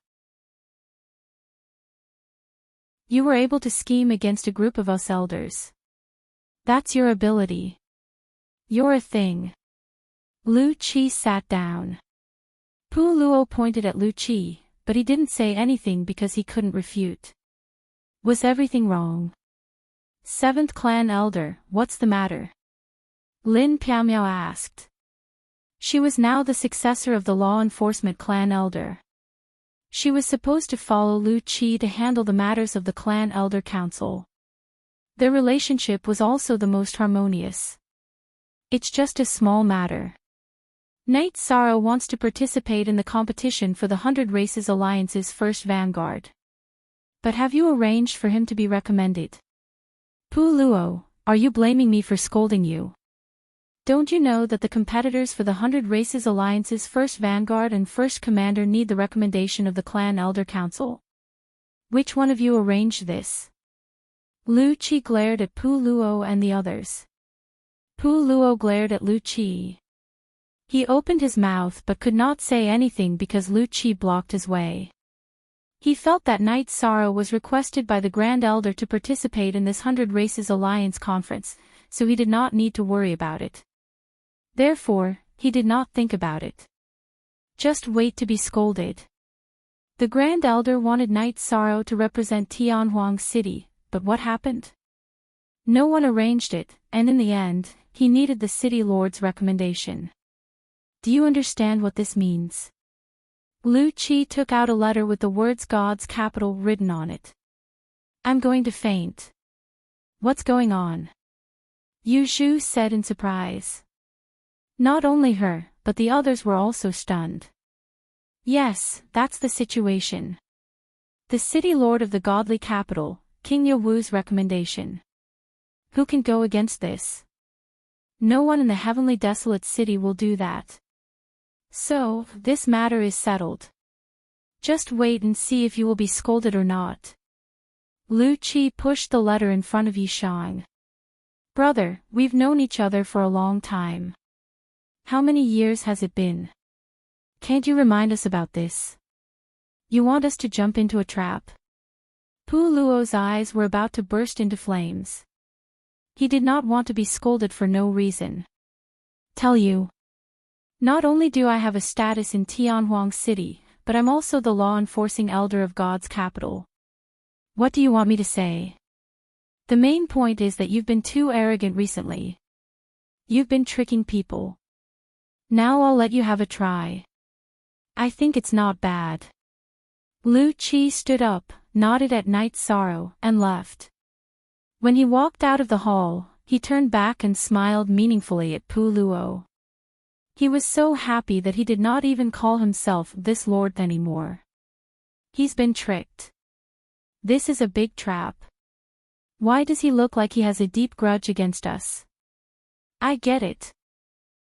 You were able to scheme against a group of us elders. That's your ability. You're a thing. Lu Qi sat down. Pu Luo pointed at Lu Qi, but he didn't say anything because he couldn't refute. Was everything wrong? 7th Clan Elder, what's the matter? Lin Piaomiao asked. She was now the successor of the law enforcement clan elder. She was supposed to follow Lu Qi to handle the matters of the clan elder council. Their relationship was also the most harmonious. It's just a small matter. Knight Sorrow wants to participate in the competition for the 100 Races Alliance's first vanguard. But have you arranged for him to be recommended? Pu Luo, are you blaming me for scolding you? Don't you know that the competitors for the 100 Races Alliance's first vanguard and first commander need the recommendation of the clan elder council? Which one of you arranged this? Lu Qi glared at Pu Luo and the others. Pu Luo glared at Lu Qi. He opened his mouth but could not say anything because Lu Qi blocked his way. He felt that Knight Sorrow was requested by the Grand Elder to participate in this 100 Races Alliance conference, so he did not need to worry about it. Therefore, he did not think about it. Just wait to be scolded. The Grand Elder wanted Knight Sorrow to represent Tianhuang City, but what happened? No one arranged it, and in the end, he needed the City Lord's recommendation. Do you understand what this means? Lu Qi took out a letter with the words God's capital written on it. I'm going to faint. What's going on? Yu Zhu said in surprise. Not only her, but the others were also stunned. Yes, that's the situation. The City Lord of the Godly Capital, King Yewu's recommendation. Who can go against this? No one in the Heavenly Desolate City will do that. So, this matter is settled. Just wait and see if you will be scolded or not. Lu Qi pushed the letter in front of Yishang. Brother, we've known each other for a long time. How many years has it been? Can't you remind us about this? You want us to jump into a trap? Pu Luo's eyes were about to burst into flames. He did not want to be scolded for no reason. Tell you. Not only do I have a status in Tianhuang City, but I'm also the law-enforcing elder of God's capital. What do you want me to say? The main point is that you've been too arrogant recently. You've been tricking people. Now I'll let you have a try. I think it's not bad. Lu Qi stood up, nodded at Knight Sorrow, and left. When he walked out of the hall, he turned back and smiled meaningfully at Pu Luo. He was so happy that he did not even call himself this lord anymore. He's been tricked. This is a big trap. Why does he look like he has a deep grudge against us? I get it.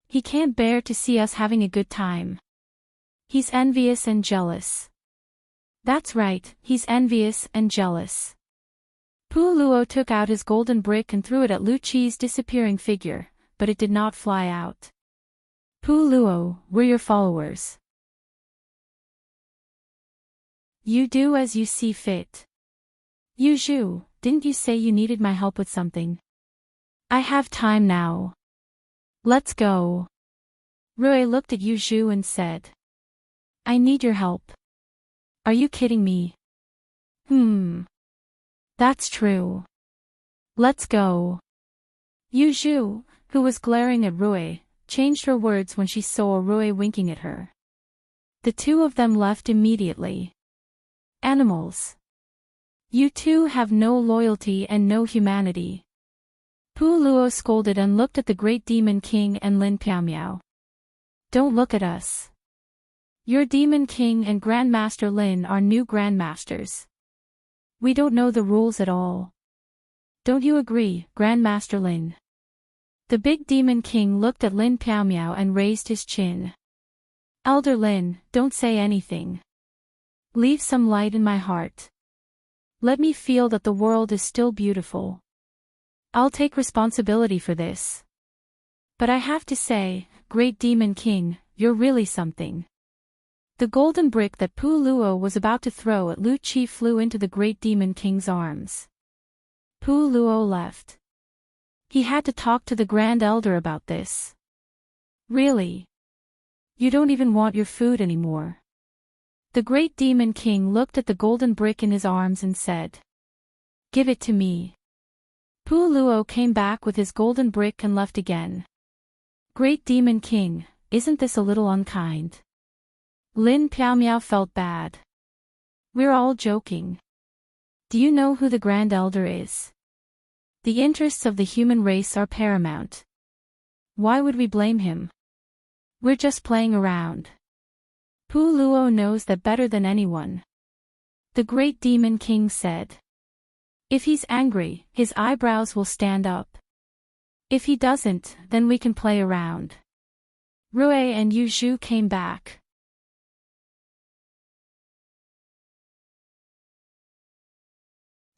He can't bear to see us having a good time. He's envious and jealous. That's right, he's envious and jealous. Pu Luo took out his golden brick and threw it at Lu Qi's disappearing figure, but it did not fly out. Pu Luo, we're your followers. You do as you see fit. Yu Zhu, didn't you say you needed my help with something? I have time now. Let's go. Rui looked at Yu Zhu and said. I need your help. Are you kidding me? That's true. Let's go. Yu Zhu, who was glaring at Rui, changed her words when she saw Rui winking at her. The two of them left immediately. Animals. You two have no loyalty and no humanity. Pu Luo scolded and looked at the Great Demon King and Lin Piaomiao. Don't look at us. Your Demon King and Grandmaster Lin are new Grandmasters. We don't know the rules at all. Don't you agree, Grandmaster Lin? The big Demon King looked at Lin Piaomiao and raised his chin. Elder Lin, don't say anything. Leave some light in my heart. Let me feel that the world is still beautiful. I'll take responsibility for this. But I have to say, Great Demon King, you're really something. The golden brick that Pu Luo was about to throw at Lu Qi flew into the Great Demon King's arms. Pu Luo left. He had to talk to the Grand Elder about this. Really? You don't even want your food anymore. The Great Demon King looked at the golden brick in his arms and said, "Give it to me." Pu Luo came back with his golden brick and left again. Great Demon King, isn't this a little unkind? Lin Piaomiao felt bad. We're all joking. Do you know who the Grand Elder is? The interests of the human race are paramount. Why would we blame him? We're just playing around. Pu Luo knows that better than anyone. The Great Demon King said. If he's angry, his eyebrows will stand up. If he doesn't, then we can play around. Rue and Yu Zhu came back.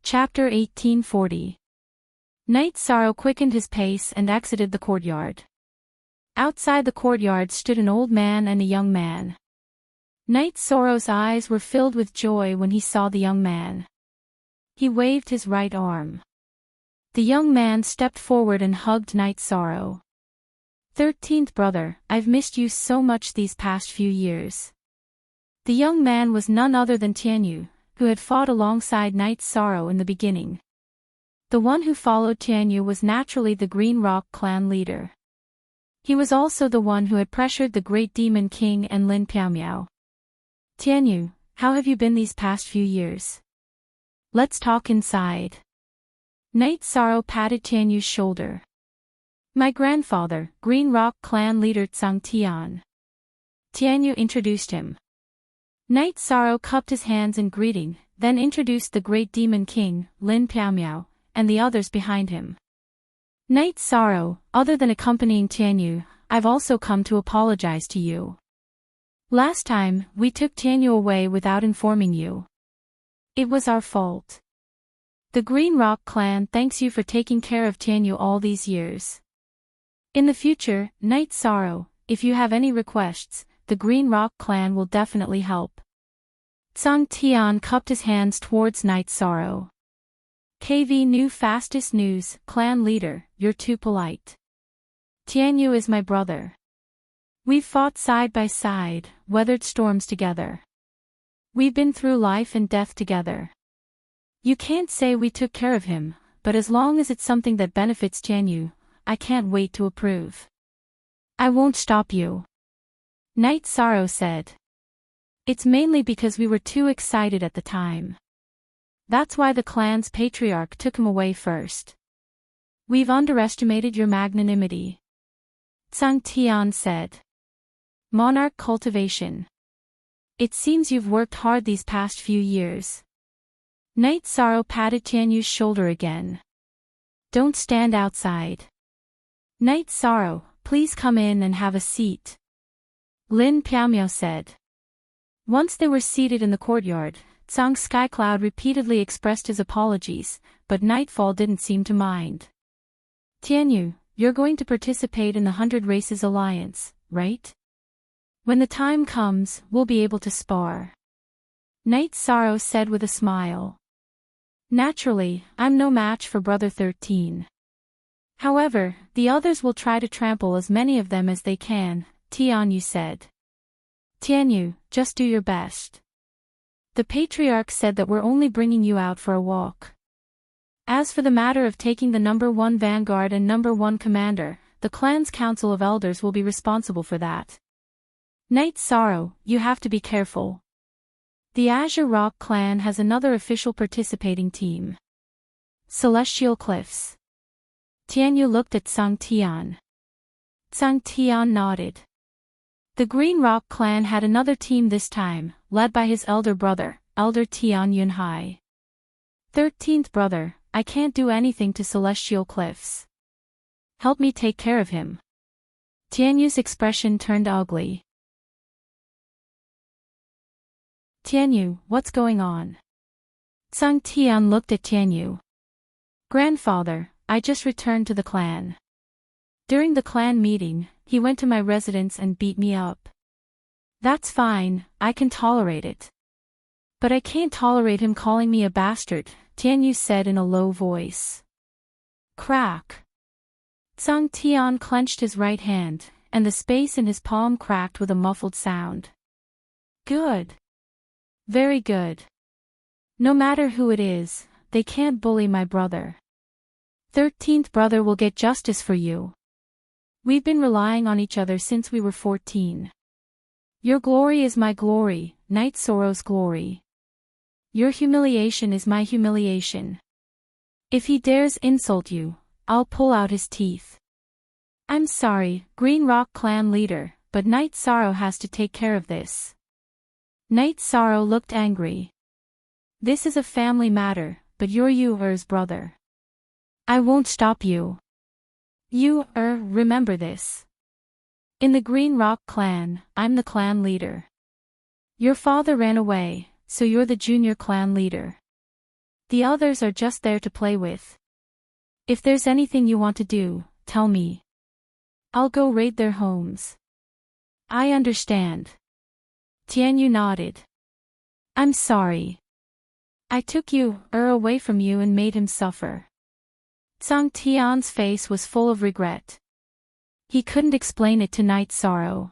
Chapter 1840. Night Sorrow quickened his pace and exited the courtyard. Outside the courtyard stood an old man and a young man. Night Sorrow's eyes were filled with joy when he saw the young man. He waved his right arm. The young man stepped forward and hugged Night Sorrow. 13th brother, I've missed you so much these past few years. The young man was none other than Tianyu, who had fought alongside Night Sorrow in the beginning. The one who followed Tianyu was naturally the Green Rock clan leader. He was also the one who had pressured the Great Demon King and Lin Piaomiao. Tianyu, how have you been these past few years? Let's talk inside. Night Sorrow patted Tianyu's shoulder. My grandfather, Green Rock clan leader Zhang Tian. Tianyu introduced him. Night Sorrow cupped his hands in greeting, then introduced the Great Demon King, Lin Piaomiao, and the others behind him. Night Sorrow, other than accompanying Tianyu, I've also come to apologize to you. Last time, we took Tianyu away without informing you. It was our fault. The Green Rock clan thanks you for taking care of Tianyu all these years. In the future, Night Sorrow, if you have any requests, the Green Rock clan will definitely help. Zhang Tian cupped his hands towards Night Sorrow. KV New Fastest News, clan leader, you're too polite. Tianyu is my brother. We've fought side by side, weathered storms together. We've been through life and death together. You can't say we took care of him, but as long as it's something that benefits Tianyu, I can't wait to approve. I won't stop you. Night Sorrow said. It's mainly because we were too excited at the time. That's why the clan's patriarch took him away first. We've underestimated your magnanimity. Zhang Tian said. Monarch cultivation. It seems you've worked hard these past few years. Night Sorrow patted Tianyu's shoulder again. Don't stand outside. Night Sorrow, please come in and have a seat. Lin Piaomiao said. Once they were seated in the courtyard, Zhang Skycloud repeatedly expressed his apologies, but Nightfall didn't seem to mind. Tianyu, you're going to participate in the 100 Races Alliance, right? When the time comes, we'll be able to spar. Night Sorrow said with a smile. Naturally, I'm no match for Brother 13. However, the others will try to trample as many of them as they can, Tianyu said. Tianyu, just do your best. The Patriarch said that we're only bringing you out for a walk. As for the matter of taking the number 1 vanguard and number 1 commander, the clan's council of elders will be responsible for that. Night Sorrow, you have to be careful. The Azure Rock clan has another official participating team. Celestial Cliffs. Tianyu looked at Zhang Tian. Zhang Tian nodded. The Green Rock clan had another team this time, led by his elder brother, Elder Tian Yunhai. 13th brother, I can't do anything to Celestial Cliffs. Help me take care of him. Tianyu's expression turned ugly. Tianyu, what's going on? Tsang Tian looked at Tianyu. Grandfather, I just returned to the clan. During the clan meeting, he went to my residence and beat me up. That's fine, I can tolerate it. But I can't tolerate him calling me a bastard, Tianyu said in a low voice. Crack. Tsang Tian clenched his right hand, and the space in his palm cracked with a muffled sound. Good. Very good. No matter who it is, they can't bully my brother. 13th brother will get justice for you. We've been relying on each other since we were 14. Your glory is my glory, Knight Sorrow's glory. Your humiliation is my humiliation. If he dares insult you, I'll pull out his teeth. I'm sorry, Green Rock clan leader, but Knight Sorrow has to take care of this. Knight Sorrow looked angry. This is a family matter, but you're Yu-Er's brother. I won't stop you. Yu-Er, remember this. In the Green Rock clan, I'm the clan leader. Your father ran away, so you're the junior clan leader. The others are just there to play with. If there's anything you want to do, tell me. I'll go raid their homes. I understand. Tianyu nodded. I'm sorry. I took Yu-Er away from you and made him suffer. Tsang Tian's face was full of regret. He couldn't explain it to Knight Sorrow.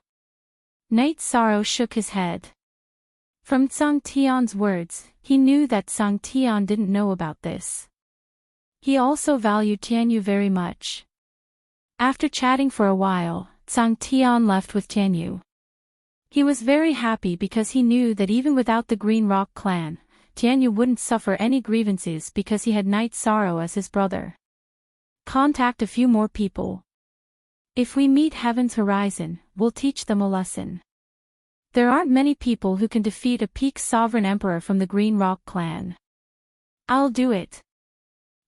Knight Sorrow shook his head. From Tsang Tian's words, he knew that Tsang Tian didn't know about this. He also valued Tianyu very much. After chatting for a while, Tsang Tian left with Tianyu. He was very happy because he knew that even without the Green Rock clan, Tianyu wouldn't suffer any grievances because he had Knight Sorrow as his brother. Contact a few more people. If we meet Heaven's Horizon, we'll teach them a lesson. There aren't many people who can defeat a peak sovereign emperor from the Green Rock clan. I'll do it.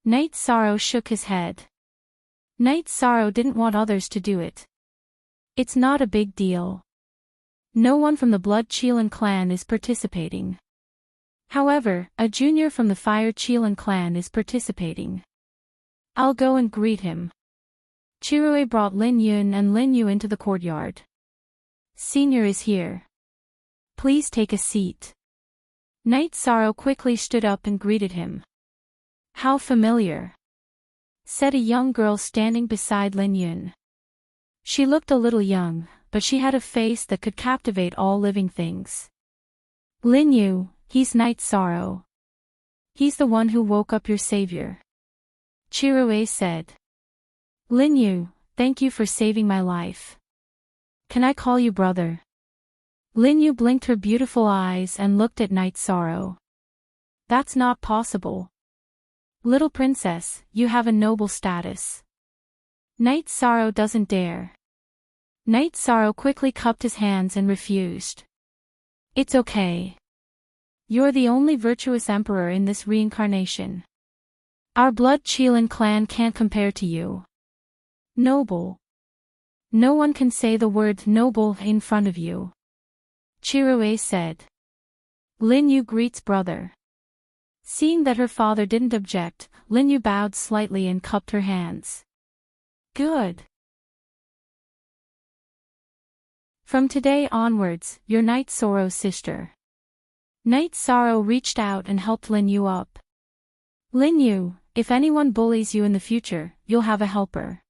Knight Sorrow shook his head. Knight Sorrow didn't want others to do it. It's not a big deal. No one from the Blood Qilin clan is participating. However, a junior from the Fire Qilin clan is participating. I'll go and greet him. Chirue brought Lin Yun and Lin Yu into the courtyard. Senior is here. Please take a seat. Knight Sorrow quickly stood up and greeted him. How familiar, said a young girl standing beside Lin Yun. She looked a little young, but she had a face that could captivate all living things. Lin Yu, he's Knight Sorrow. He's the one who woke up your savior. Chirue said. Lin Yu, thank you for saving my life. Can I call you brother? Lin Yu blinked her beautiful eyes and looked at Knight Sorrow. That's not possible. Little princess, you have a noble status. Knight Sorrow doesn't dare. Knight Sorrow quickly cupped his hands and refused. It's okay. You're the only virtuous emperor in this reincarnation. Our Blood Qilin clan can't compare to you. Noble. No one can say the word noble in front of you. Chirue said. Lin Yu greets brother. Seeing that her father didn't object, Lin Yu bowed slightly and cupped her hands. Good. From today onwards, you're Knight Sorrow's sister. Knight Sorrow reached out and helped Lin Yu up. Lin Yu, if anyone bullies you in the future, you'll have a helper.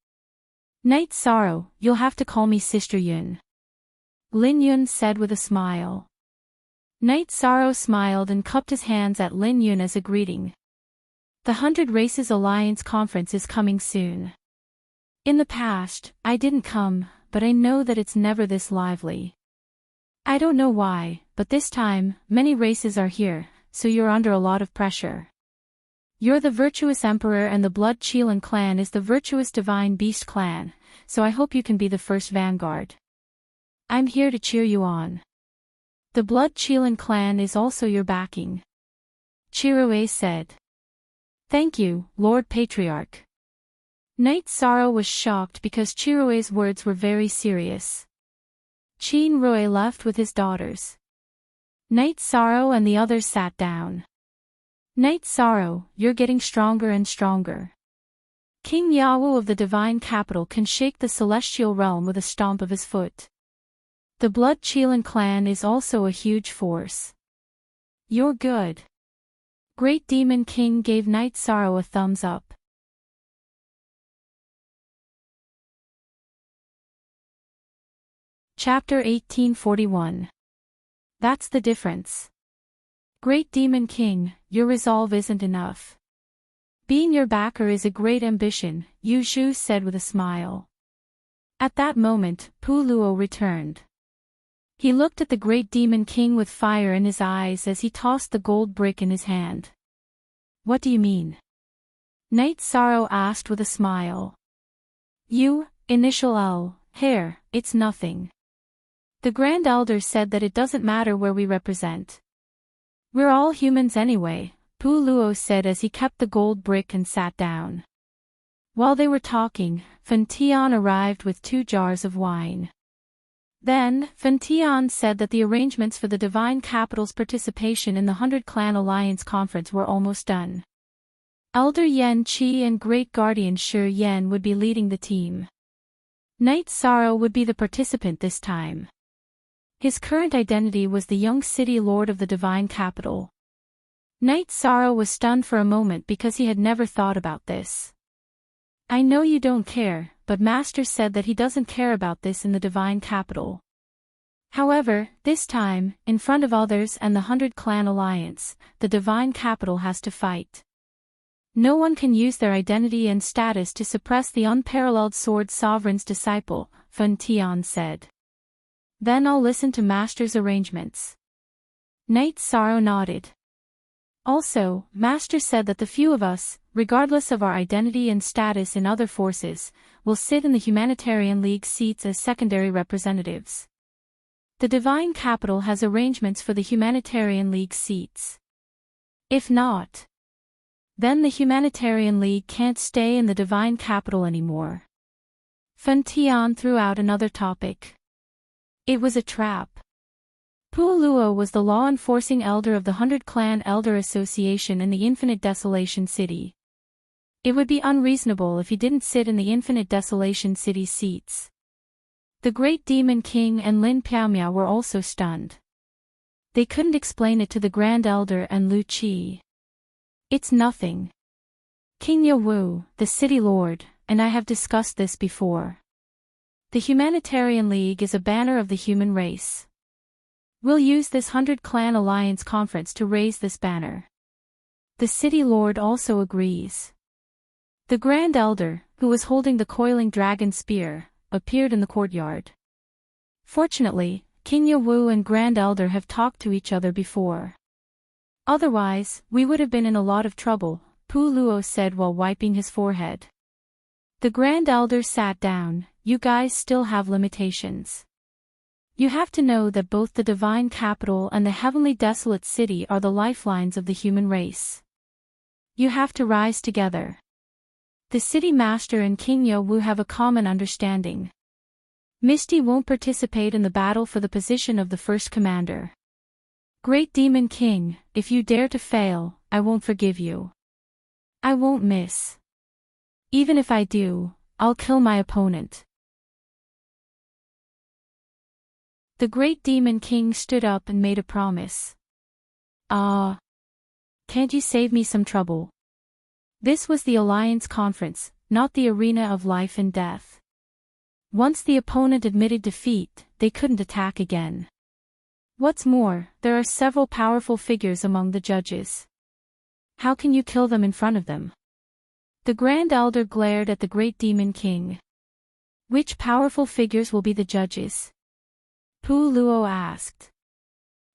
Knight Sorrow, you'll have to call me Sister Yun. Lin Yun said with a smile. Knight Sorrow smiled and cupped his hands at Lin Yun as a greeting. The 100 Races Alliance conference is coming soon. In the past, I didn't come, but I know that it's never this lively. I don't know why, but this time, many races are here, so you're under a lot of pressure. You're the virtuous emperor and the Blood Qilin clan is the virtuous divine beast clan, so I hope you can be the first vanguard. I'm here to cheer you on. The Blood Qilin clan is also your backing. Chirue said. Thank you, Lord Patriarch. Knight Sorrow was shocked because Chirue's words were very serious. Qin Rui left with his daughters. Night Sorrow and the others sat down. Night Sorrow, you're getting stronger and stronger. King Yawu of the Divine Capital can shake the celestial realm with a stomp of his foot. The Blood Chelan clan is also a huge force. You're good. Great Demon King gave Night Sorrow a thumbs up. Chapter 1841. That's the difference. Great Demon King, your resolve isn't enough. Being your backer is a great ambition, Yu Zhu said with a smile. At that moment, Pu Luo returned. He looked at the Great Demon King with fire in his eyes as he tossed the gold brick in his hand. What do you mean? Night Sorrow asked with a smile. You, initial L, hair, it's nothing. The Grand Elder said that it doesn't matter where we represent. We're all humans anyway, Pu Luo said as he kept the gold brick and sat down. While they were talking, Fan Tian arrived with 2 jars of wine. Then, Fan Tian said that the arrangements for the Divine Capital's participation in the 100 Clan Alliance Conference were almost done. Elder Yan Qi and Great Guardian Shi Yan would be leading the team. Night Sorrow would be the participant this time. His current identity was the young city lord of the Divine Capital. Night Sorrow was stunned for a moment because he had never thought about this. I know you don't care, but Master said that he doesn't care about this in the Divine Capital. However, this time, in front of others and the 100 Clan Alliance, the Divine Capital has to fight. No one can use their identity and status to suppress the unparalleled Sword Sovereign's disciple, Fan Tian said. Then I'll listen to Master's arrangements. Night Sorrow nodded. Also, Master said that the few of us, regardless of our identity and status in other forces, will sit in the Humanitarian League seats as secondary representatives. The Divine Capital has arrangements for the Humanitarian League seats. If not, then the Humanitarian League can't stay in the Divine Capital anymore. Fan Tian threw out another topic. It was a trap. Pu Luo was the law-enforcing elder of the 100 Clan Elder Association in the Infinite Desolation City. It would be unreasonable if he didn't sit in the Infinite Desolation City seats. The Great Demon King and Lin Piaomiao were also stunned. They couldn't explain it to the Grand Elder and Lu Qi. It's nothing. King Yawu, the City Lord, and I have discussed this before. The Humanitarian League is a banner of the human race. We'll use this 100 Clan Alliance Conference to raise this banner. The City Lord also agrees. The Grand Elder, who was holding the coiling dragon spear, appeared in the courtyard. Fortunately, King Yawu and Grand Elder have talked to each other before. Otherwise, we would have been in a lot of trouble, Pu Luo said while wiping his forehead. The Grand Elder sat down. You guys still have limitations. You have to know that both the Divine Capital and the Heavenly Desolate City are the lifelines of the human race. You have to rise together. The City Master and King Yawu have a common understanding. Misty won't participate in the battle for the position of the first commander. Great Demon King, if you dare to fail, I won't forgive you. I won't miss. Even if I do, I'll kill my opponent. The Great Demon King stood up and made a promise. Can't you save me some trouble? This was the Alliance Conference, not the arena of life and death. Once the opponent admitted defeat, they couldn't attack again. What's more, there are several powerful figures among the judges. How can you kill them in front of them? The Grand Elder glared at the Great Demon King. Which powerful figures will be the judges? Pu Luo asked.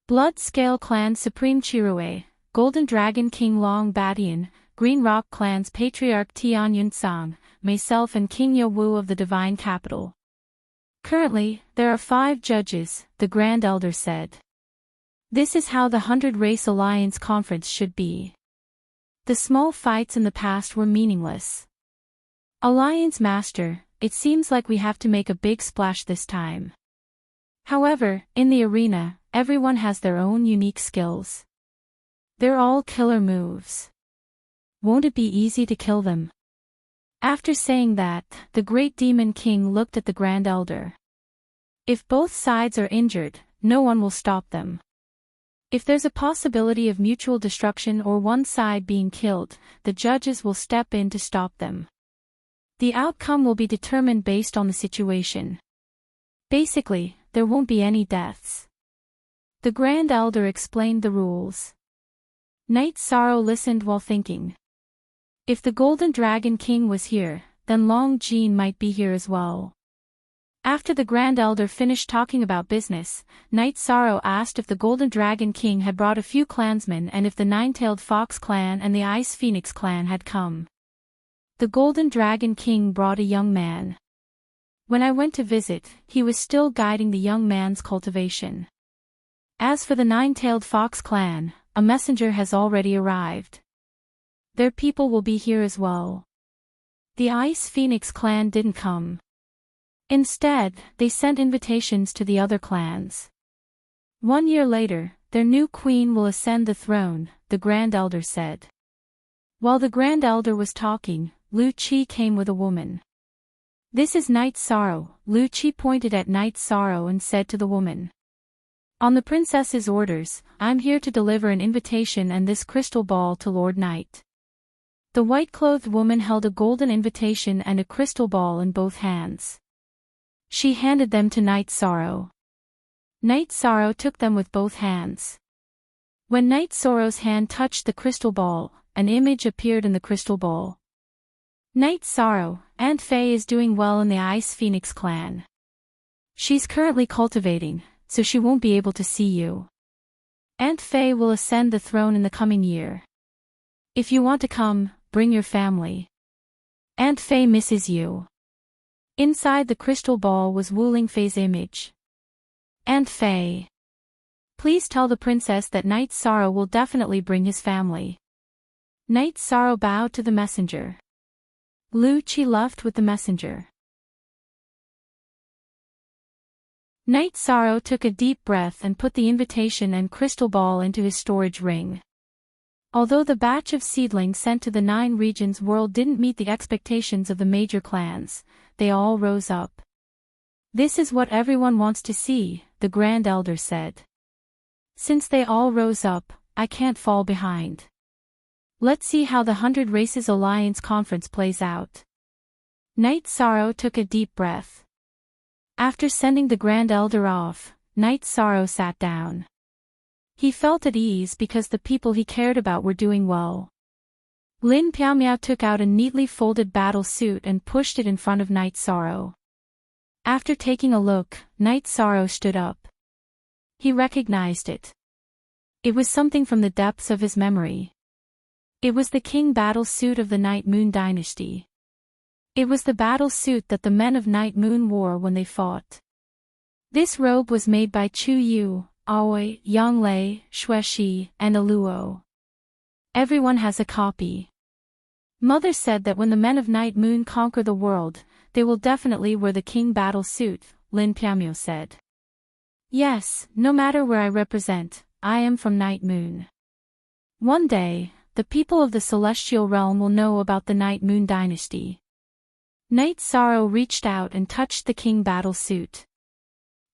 Blood Scale Clan Supreme Chirue, Golden Dragon King Long Batian, Green Rock Clan's Patriarch Tian Yunsang, myself and King Yawu of the Divine Capital. Currently, there are 5 judges, the Grand Elder said. This is how the 100 Race Alliance Conference should be. The small fights in the past were meaningless. Alliance Master, it seems like we have to make a big splash this time. However, in the arena, everyone has their own unique skills. They're all killer moves. Won't it be easy to kill them? After saying that, the great demon king looked at the Grand Elder. If both sides are injured, no one will stop them. If there's a possibility of mutual destruction or one side being killed, the judges will step in to stop them. The outcome will be determined based on the situation. Basically, there won't be any deaths. The Grand Elder explained the rules. Knight Sorrow listened while thinking. If the Golden Dragon King was here, then Long Jean might be here as well. After the Grand Elder finished talking about business, Knight Sorrow asked if the Golden Dragon King had brought a few clansmen and if the Nine-Tailed Fox clan and the Ice Phoenix clan had come. The Golden Dragon King brought a young man. When I went to visit, he was still guiding the young man's cultivation. As for the Nine-Tailed Fox clan, a messenger has already arrived. Their people will be here as well. The Ice Phoenix clan didn't come. Instead, they sent invitations to the other clans. 1 year later, their new queen will ascend the throne, the Grand Elder said. While the Grand Elder was talking, Lu Chi came with a woman. This is Knight Sorrow. Lu Chi pointed at Knight Sorrow and said to the woman. On the princess's orders, I'm here to deliver an invitation and this crystal ball to Lord Knight. The white-clothed woman held a golden invitation and a crystal ball in both hands. She handed them to Knight Sorrow. Knight Sorrow took them with both hands. When Knight Sorrow's hand touched the crystal ball, an image appeared in the crystal ball. Knight Sorrow, Aunt Faye is doing well in the Ice Phoenix clan. She's currently cultivating, so she won't be able to see you. Aunt Faye will ascend the throne in the coming year. If you want to come, bring your family. Aunt Faye misses you. Inside the crystal ball was Wu Lingfei's image. Aunt Faye. Please tell the princess that Knight Sorrow will definitely bring his family. Knight Sorrow bowed to the messenger. Lu Chi left with the messenger. Knight Sorrow took a deep breath and put the invitation and crystal ball into his storage ring. Although the batch of seedlings sent to the 9 regions world didn't meet the expectations of the major clans, they all rose up. This is what everyone wants to see, the Grand Elder said. Since they all rose up, I can't fall behind. Let's see how the 100 Races Alliance conference plays out. Knight Sorrow took a deep breath. After sending the Grand Elder off, Knight Sorrow sat down. He felt at ease because the people he cared about were doing well. Lin Piaomiao took out a neatly folded battle suit and pushed it in front of Knight Sorrow. After taking a look, Knight Sorrow stood up. He recognized it. It was something from the depths of his memory. It was the king battle suit of the Night Moon dynasty. It was the battle suit that the men of Night Moon wore when they fought. This robe was made by Chu Yu, Aoi, Yanglei, Xueshi, and Aluo. Everyone has a copy. Mother said that when the men of Night Moon conquer the world, they will definitely wear the king battle suit, Lin Piaomiao said. Yes, no matter where I represent, I am from Night Moon. One day, the people of the celestial realm will know about the Night Moon dynasty. Knight Sorrow reached out and touched the king battle suit.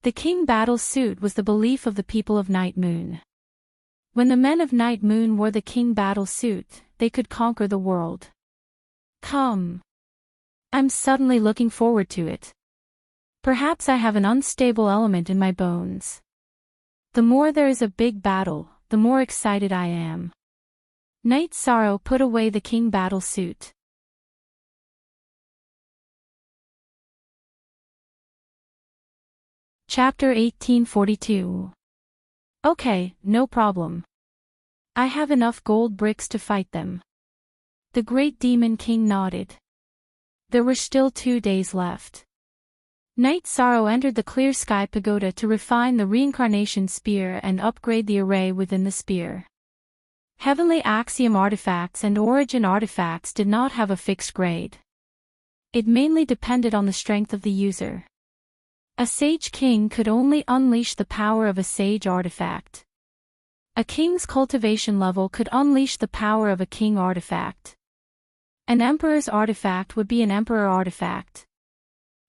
The king battle suit was the belief of the people of Night Moon. When the men of Night Moon wore the king battle suit, they could conquer the world. Come. I'm suddenly looking forward to it. Perhaps I have an unstable element in my bones. The more there is a big battle, the more excited I am. Knight Sorrow put away the king battle suit. Chapter 1842. Okay, no problem. I have enough gold bricks to fight them. The great demon king nodded. There were still 2 days left. Knight Sorrow entered the Clear Sky Pagoda to refine the reincarnation spear and upgrade the array within the spear. Heavenly Axiom artifacts and Origin artifacts did not have a fixed grade. It mainly depended on the strength of the user. A sage king could only unleash the power of a sage artifact. A king's cultivation level could unleash the power of a king artifact. An emperor's artifact would be an emperor artifact.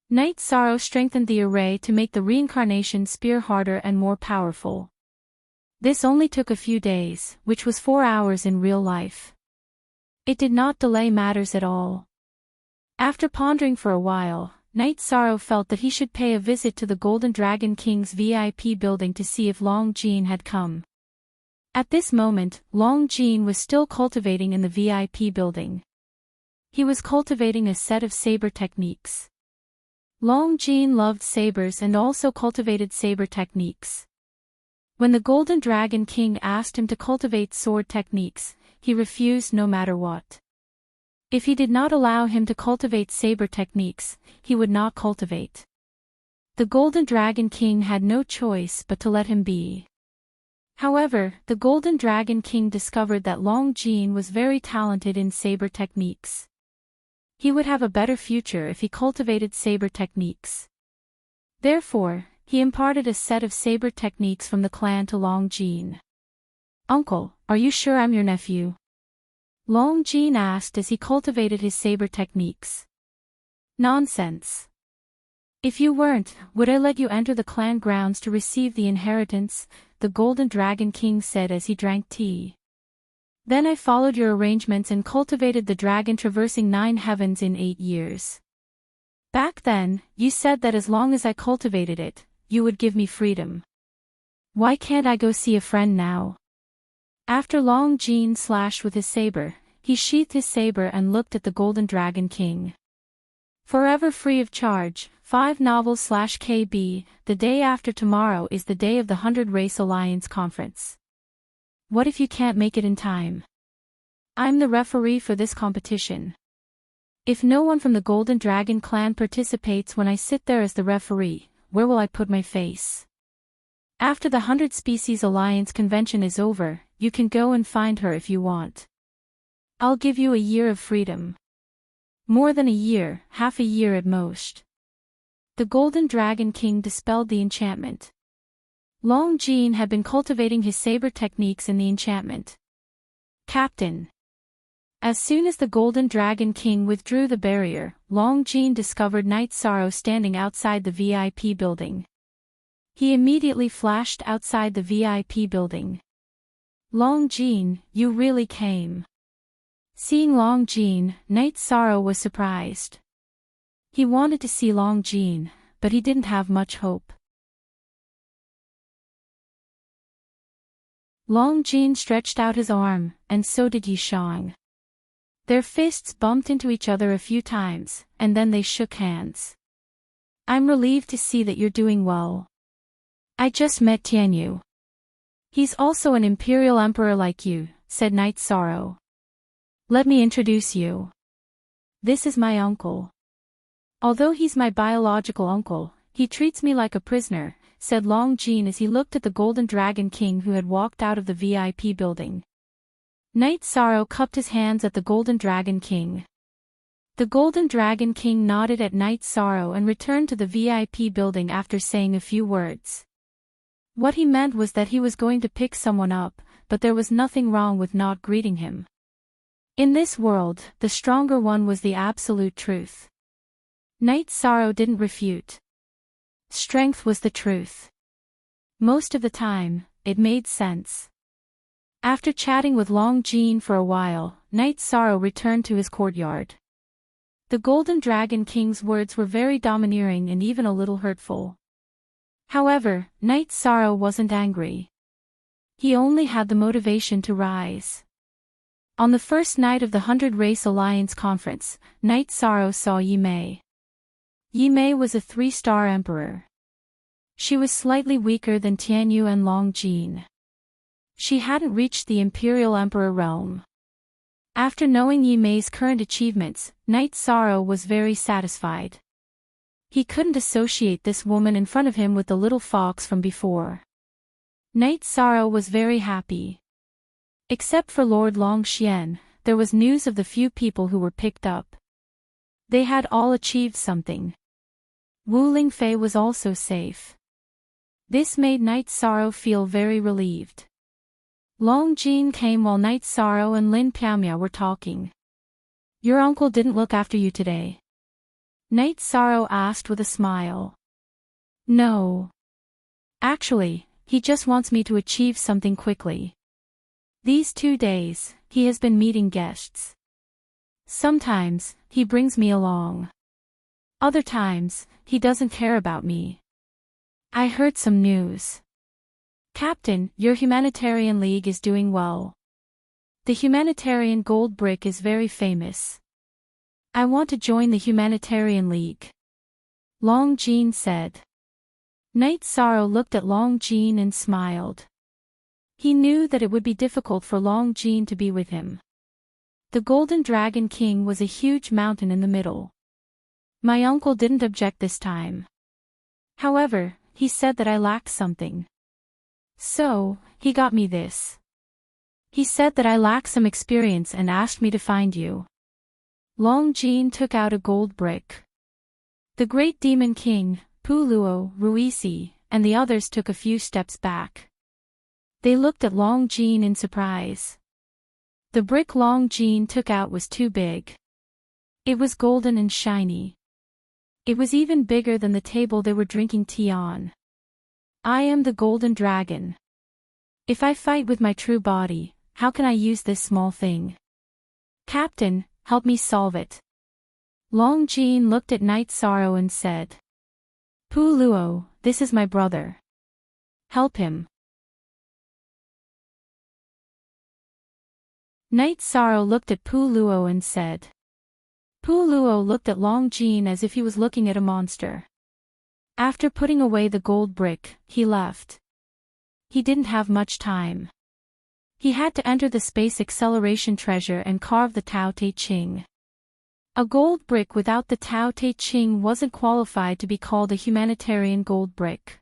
Night Sorrow strengthened the array to make the reincarnation spear harder and more powerful. This only took a few days, which was 4 hours in real life. It did not delay matters at all. After pondering for a while, Night Sorrow felt that he should pay a visit to the Golden Dragon King's VIP building to see if Long Jean had come. At this moment, Long Jean was still cultivating in the VIP building. He was cultivating a set of saber techniques. Long Jean loved sabers and also cultivated saber techniques. When the Golden Dragon King asked him to cultivate sword techniques, he refused no matter what. If he did not allow him to cultivate saber techniques, he would not cultivate. The Golden Dragon King had no choice but to let him be. However, the Golden Dragon King discovered that Long Jean was very talented in saber techniques. He would have a better future if he cultivated saber techniques. Therefore, he imparted a set of saber techniques from the clan to Long Jean. "Uncle, are you sure I'm your nephew?" Long Jean asked as he cultivated his saber techniques. "Nonsense. If you weren't, would I let you enter the clan grounds to receive the inheritance?" the Golden Dragon King said as he drank tea. "Then I followed your arrangements and cultivated the dragon traversing 9 heavens in 8 years. Back then, you said that as long as I cultivated it, you would give me freedom. Why can't I go see a friend now?" After Long Jean slashed with his saber, he sheathed his saber and looked at the Golden Dragon King. "Forever free of charge, 5 novels/KB, the day after tomorrow is the day of the 100 Race Alliance Conference. What if you can't make it in time? I'm the referee for this competition. If no one from the Golden Dragon clan participates when I sit there as the referee, where will I put my face? After the 100 Species Alliance convention is over, you can go and find her if you want. I'll give you a year of freedom. More than a year, half a year at most." The Golden Dragon King dispelled the enchantment. Long Jean had been cultivating his saber techniques in the enchantment. "Captain." As soon as the Golden Dragon King withdrew the barrier, Long Jean discovered Night Sorrow standing outside the VIP building. He immediately flashed outside the VIP building. "Long Jean, you really came." Seeing Long Jean, Night Sorrow was surprised. He wanted to see Long Jean, but he didn't have much hope. Long Jean stretched out his arm, and so did Yishang. Their fists bumped into each other a few times, and then they shook hands. "I'm relieved to see that you're doing well. I just met Tianyu. He's also an imperial emperor like you," said Night Sorrow. "Let me introduce you. This is my uncle. Although he's my biological uncle, he treats me like a prisoner," said Long Jean as he looked at the Golden Dragon King who had walked out of the VIP building. Night Sorrow cupped his hands at the Golden Dragon King. The Golden Dragon King nodded at Night Sorrow and returned to the VIP building after saying a few words. What he meant was that he was going to pick someone up, but there was nothing wrong with not greeting him. In this world, the stronger one was the absolute truth. Night Sorrow didn't refute. Strength was the truth. Most of the time, it made sense. After chatting with Long Jean for a while, Night Sorrow returned to his courtyard. The Golden Dragon King's words were very domineering and even a little hurtful. However, Night Sorrow wasn't angry. He only had the motivation to rise. On the first night of the 100 Race Alliance Conference, Night Sorrow saw Yi Mei. Yi Mei was a 3-star emperor. She was slightly weaker than Tianyu and Long Jean. She hadn't reached the Imperial Emperor realm. After knowing Yi Mei's current achievements, Night Sorrow was very satisfied. He couldn't associate this woman in front of him with the little fox from before. Night Sorrow was very happy. Except for Lord Longxian, there was news of the few people who were picked up. They had all achieved something. Wu Lingfei was also safe. This made Night Sorrow feel very relieved. Long Jin came while Night Sorrow and Lin Piaomia were talking. Your uncle didn't look after you today? Night Sorrow asked with a smile. No. Actually, he just wants me to achieve something quickly. These 2 days, he has been meeting guests. Sometimes, he brings me along. Other times, he doesn't care about me. I heard some news. Captain, your humanitarian league is doing well. The humanitarian gold brick is very famous. I want to join the humanitarian league. Long Jin said. Night Sorrow looked at Long Jin and smiled. He knew that it would be difficult for Long Jin to be with him. The Golden Dragon King was a huge mountain in the middle. My uncle didn't object this time. However, he said that I lacked something. So, he got me this. He said that I lacked some experience and asked me to find you. Long Jin took out a gold brick. The Great Demon King, Puluo, Ruisi, and the others took a few steps back. They looked at Long Jin in surprise. The brick Long Jin took out was too big. It was golden and shiny. It was even bigger than the table they were drinking tea on. I am the Golden Dragon. If I fight with my true body, how can I use this small thing? Captain, help me solve it. Long Jin looked at Night Sorrow and said. Puluo, this is my brother. Help him. Night Sorrow looked at Puluo and said. Puluo looked at Long Jin as if he was looking at a monster. After putting away the gold brick, he left. He didn't have much time. He had to enter the space acceleration treasure and carve the Tao Te Ching. A gold brick without the Tao Te Ching wasn't qualified to be called a humanitarian gold brick.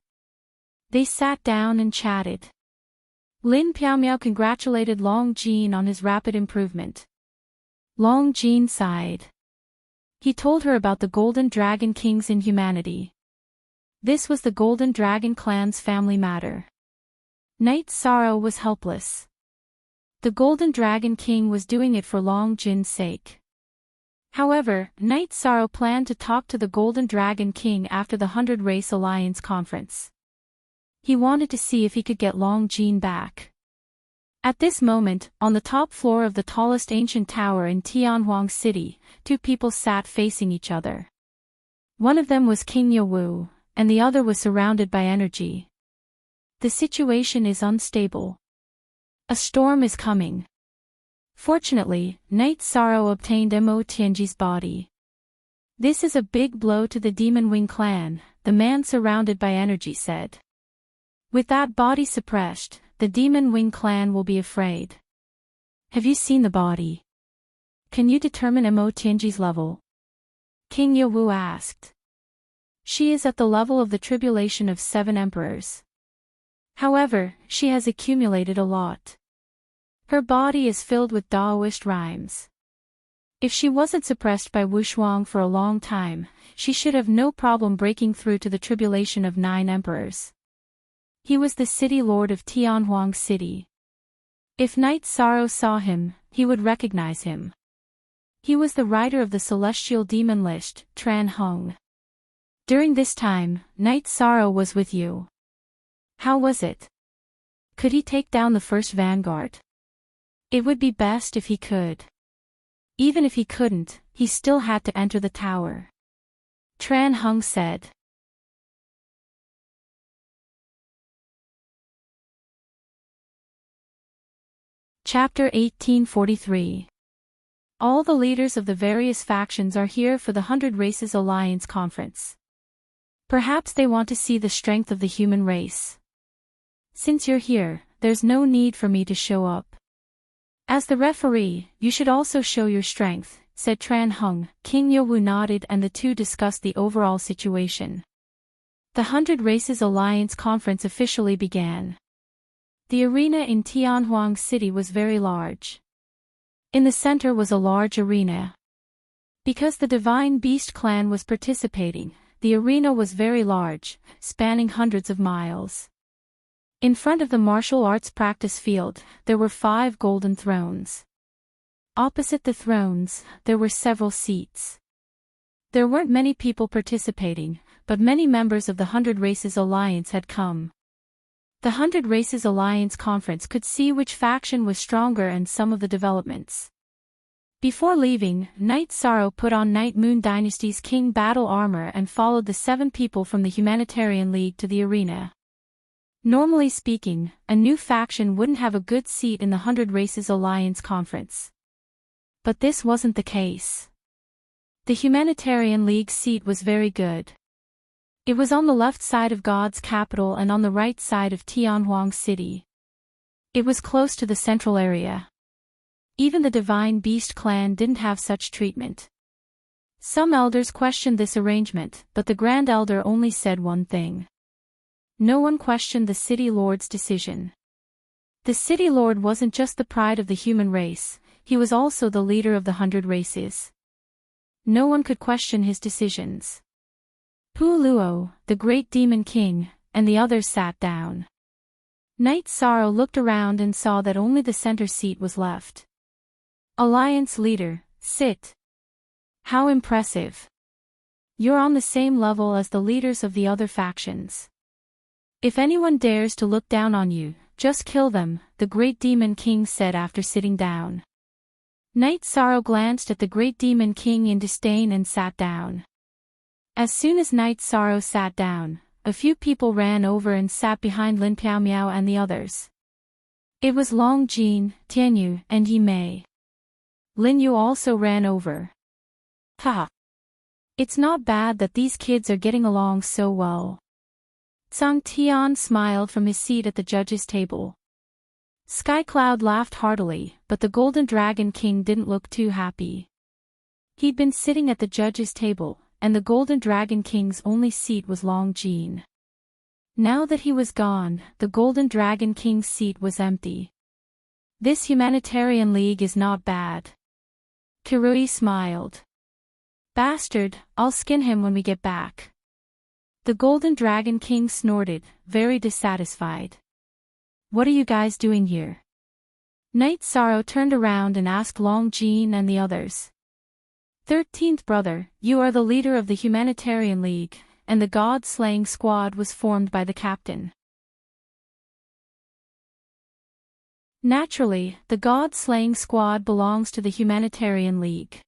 They sat down and chatted. Lin Piaomiao congratulated Long Jin on his rapid improvement. Long Jin sighed. He told her about the Golden Dragon King's inhumanity. This was the Golden Dragon clan's family matter. Night Sorrow was helpless. The Golden Dragon King was doing it for Long Jin's sake. However, Night Sorrow planned to talk to the Golden Dragon King after the 100 Race Alliance conference. He wanted to see if he could get Long Jin back. At this moment, on the top floor of the tallest ancient tower in Tianhuang City, 2 people sat facing each other. One of them was King Yawu, and the other was surrounded by energy. The situation is unstable. A storm is coming. Fortunately, Night Sorrow obtained Mo Tianji's body. This is a big blow to the Demon Wing clan, the man surrounded by energy said. With that body suppressed, the Demon Wing clan will be afraid. Have you seen the body? Can you determine Mo Tianji's level? King Yawu asked. She is at the level of the tribulation of 7 emperors. However, she has accumulated a lot. Her body is filled with Daoist rhymes. If she wasn't suppressed by Wushuang for a long time, she should have no problem breaking through to the tribulation of 9 emperors. He was the city lord of Tianhuang City. If Night Sorrow saw him, he would recognize him. He was the rider of the celestial demon list, Tran Hung. During this time, Night Sorrow was with you. How was it? Could he take down the first vanguard? It would be best if he could. Even if he couldn't, he still had to enter the tower. Tran Hung said. Chapter 1843. All the leaders of the various factions are here for the 100 Races Alliance conference. Perhaps they want to see the strength of the human race. Since you're here, there's no need for me to show up. As the referee, you should also show your strength, said Tran Hung. King Yawu nodded and the two discussed the overall situation. The 100 Races Alliance conference officially began. The arena in Tianhuang City was very large. In the center was a large arena. Because the Divine Beast clan was participating, the arena was very large, spanning hundreds of miles. In front of the martial arts practice field, there were 5 golden thrones. Opposite the thrones, there were several seats. There weren't many people participating, but many members of the 100 Races Alliance had come. The 100 Races Alliance conference could see which faction was stronger and some of the developments. Before leaving, Knight Sorrow put on Night Moon Dynasty's King battle armor and followed the 7 people from the Humanitarian League to the arena. Normally speaking, a new faction wouldn't have a good seat in the 100 Races Alliance conference. But this wasn't the case. The Humanitarian League's seat was very good. It was on the left side of God's capital and on the right side of Tianhuang City. It was close to the central area. Even the Divine Beast clan didn't have such treatment. Some elders questioned this arrangement, but the Grand Elder only said one thing. No one questioned the City Lord's decision. The City Lord wasn't just the pride of the human race, he was also the leader of the 100 races. No one could question his decisions. Pu Luo, the great demon king, and the others sat down. Knight Sorrow looked around and saw that only the center seat was left. Alliance leader, sit. How impressive. You're on the same level as the leaders of the other factions. If anyone dares to look down on you, just kill them, the great demon king said after sitting down. Knight Sorrow glanced at the great demon king in disdain and sat down. As soon as Knight Sorrow sat down, a few people ran over and sat behind Lin Piao Miao and the others. It was Long Jin, Tianyu, and Yi Mei. Lin Yu also ran over. Ha! It's not bad that these kids are getting along so well. Zhang Tian smiled from his seat at the judges' table. Sky Cloud laughed heartily, but the Golden Dragon King didn't look too happy. He'd been sitting at the judges' table, and the Golden Dragon King's only seat was Long Jin. Now that he was gone, the Golden Dragon King's seat was empty. This Humanitarian League is not bad. Kirui smiled. Bastard, I'll skin him when we get back. The Golden Dragon King snorted, very dissatisfied. What are you guys doing here? Knight Sorrow turned around and asked Long Jin and the others. 13th brother, you are the leader of the Humanitarian League, and the God-slaying squad was formed by the captain. Naturally, the God-slaying squad belongs to the Humanitarian League.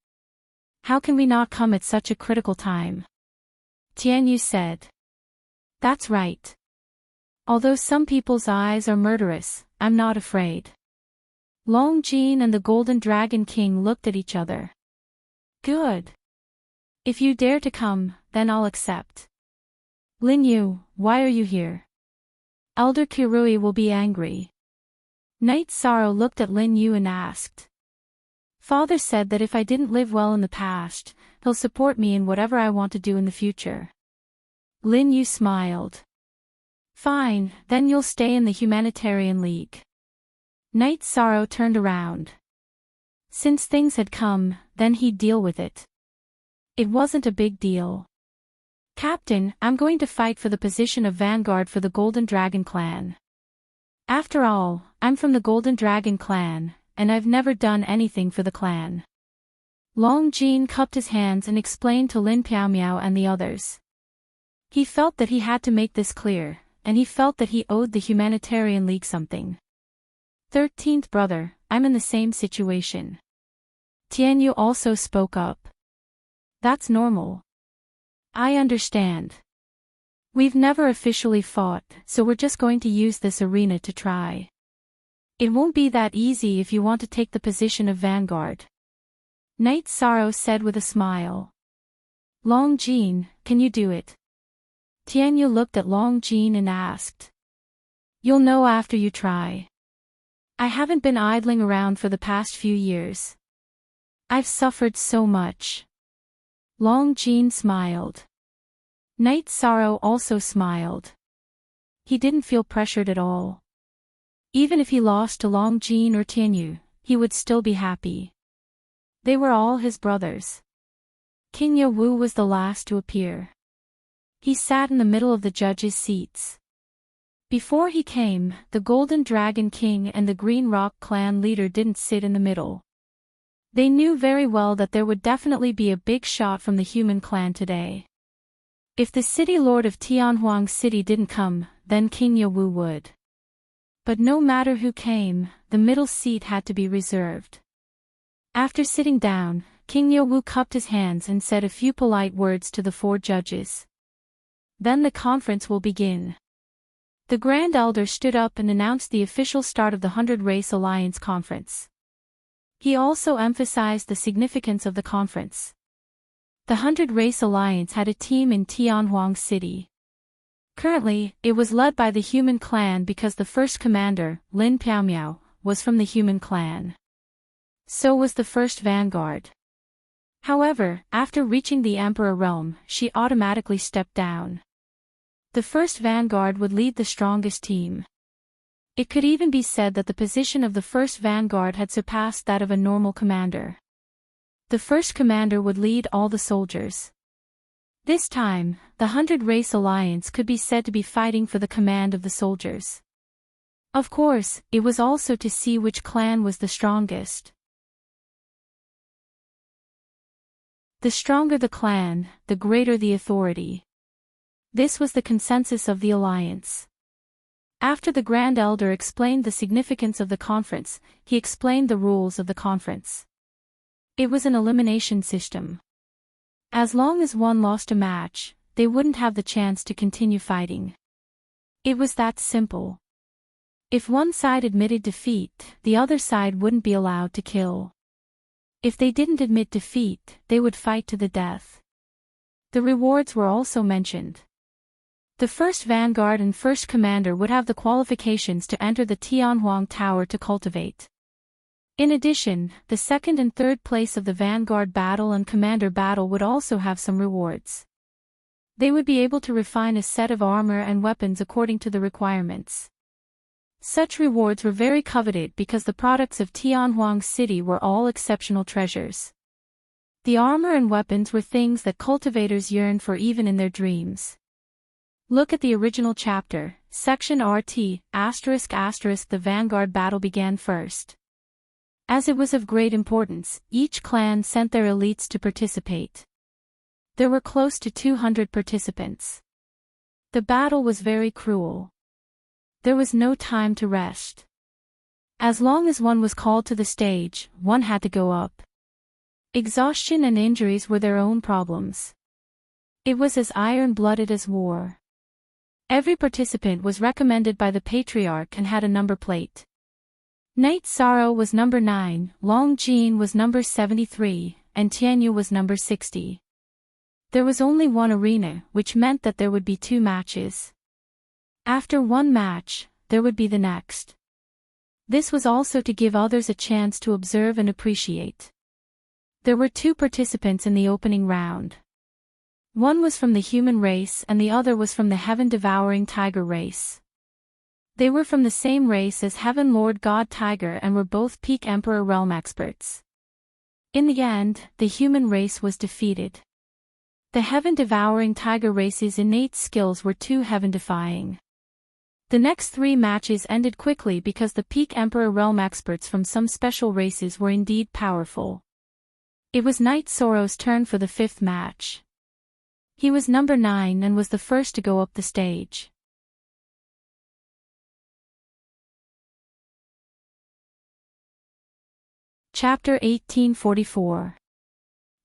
How can we not come at such a critical time? Tianyu said. That's right. Although some people's eyes are murderous, I'm not afraid. Long Jin and the Golden Dragon King looked at each other. Good. If you dare to come, then I'll accept. Lin Yu, why are you here? Elder Kirui will be angry. Knight Sorrow looked at Lin Yu and asked. Father said that if I didn't live well in the past, he'll support me in whatever I want to do in the future. Lin Yu smiled. Fine, then you'll stay in the Humanitarian League. Knight Sorrow turned around. Since things had come, then he'd deal with it. It wasn't a big deal. Captain, I'm going to fight for the position of vanguard for the Golden Dragon Clan. After all, I'm from the Golden Dragon Clan, and I've never done anything for the clan. Long Jin cupped his hands and explained to Lin Piao Miao and the others. He felt that he had to make this clear, and he felt that he owed the Humanitarian League something. 13th brother, I'm in the same situation. Tianyu also spoke up. That's normal. I understand. We've never officially fought, so we're just going to use this arena to try. It won't be that easy if you want to take the position of vanguard. Knight Sorrow said with a smile. Long Jin, can you do it? Tianyu looked at Long Jin and asked. You'll know after you try. I haven't been idling around for the past few years. I've suffered so much. Long Jin smiled. Knight Sorrow also smiled. He didn't feel pressured at all. Even if he lost to Long Jin or Tianyu, he would still be happy. They were all his brothers. King Ye Wu was the last to appear. He sat in the middle of the judges' seats. Before he came, the Golden Dragon King and the Green Rock clan leader didn't sit in the middle. They knew very well that there would definitely be a big shot from the human clan today. If the city lord of Tianhuang City didn't come, then King Yawu would. But no matter who came, the middle seat had to be reserved. After sitting down, King Yawu cupped his hands and said a few polite words to the 4 judges. Then the conference will begin. The Grand Elder stood up and announced the official start of the 100 Race Alliance Conference. He also emphasized the significance of the conference. The 100 Race Alliance had a team in Tianhuang City. Currently, it was led by the human clan because the first commander, Lin Piaomiao, was from the human clan. So was the first vanguard. However, after reaching the Emperor realm, she automatically stepped down. The first vanguard would lead the strongest team. It could even be said that the position of the first vanguard had surpassed that of a normal commander. The first commander would lead all the soldiers. This time, the 100 Race Alliance could be said to be fighting for the command of the soldiers. Of course, it was also to see which clan was the strongest. The stronger the clan, the greater the authority. This was the consensus of the alliance. After the Grand Elder explained the significance of the conference, he explained the rules of the conference. It was an elimination system. As long as one lost a match, they wouldn't have the chance to continue fighting. It was that simple. If one side admitted defeat, the other side wouldn't be allowed to kill. If they didn't admit defeat, they would fight to the death. The rewards were also mentioned. The first vanguard and first commander would have the qualifications to enter the Tianhuang Tower to cultivate. In addition, the second and third place of the vanguard battle and commander battle would also have some rewards. They would be able to refine a set of armor and weapons according to the requirements. Such rewards were very coveted because the products of Tianhuang City were all exceptional treasures. The armor and weapons were things that cultivators yearned for even in their dreams. Look at the original chapter, section RT, ***. The vanguard battle began first. As it was of great importance, each clan sent their elites to participate. There were close to 200 participants. The battle was very cruel. There was no time to rest. As long as one was called to the stage, one had to go up. Exhaustion and injuries were their own problems. It was as iron-blooded as war. Every participant was recommended by the patriarch and had a number plate. Knight Sorrow was number 9, Long Jean was number 73, and Tianyu was number 60. There was only one arena, which meant that there would be 2 matches. After one match, there would be the next. This was also to give others a chance to observe and appreciate. There were 2 participants in the opening round. One was from the human race and the other was from the heaven-devouring tiger race. They were from the same race as Heaven Lord God Tiger and were both peak Emperor realm experts. In the end, the human race was defeated. The heaven-devouring tiger race's innate skills were too heaven-defying. The next 3 matches ended quickly because the peak Emperor realm experts from some special races were indeed powerful. It was Knight Sorrow's turn for the 5th match. He was number 9 and was the first to go up the stage. Chapter 1844.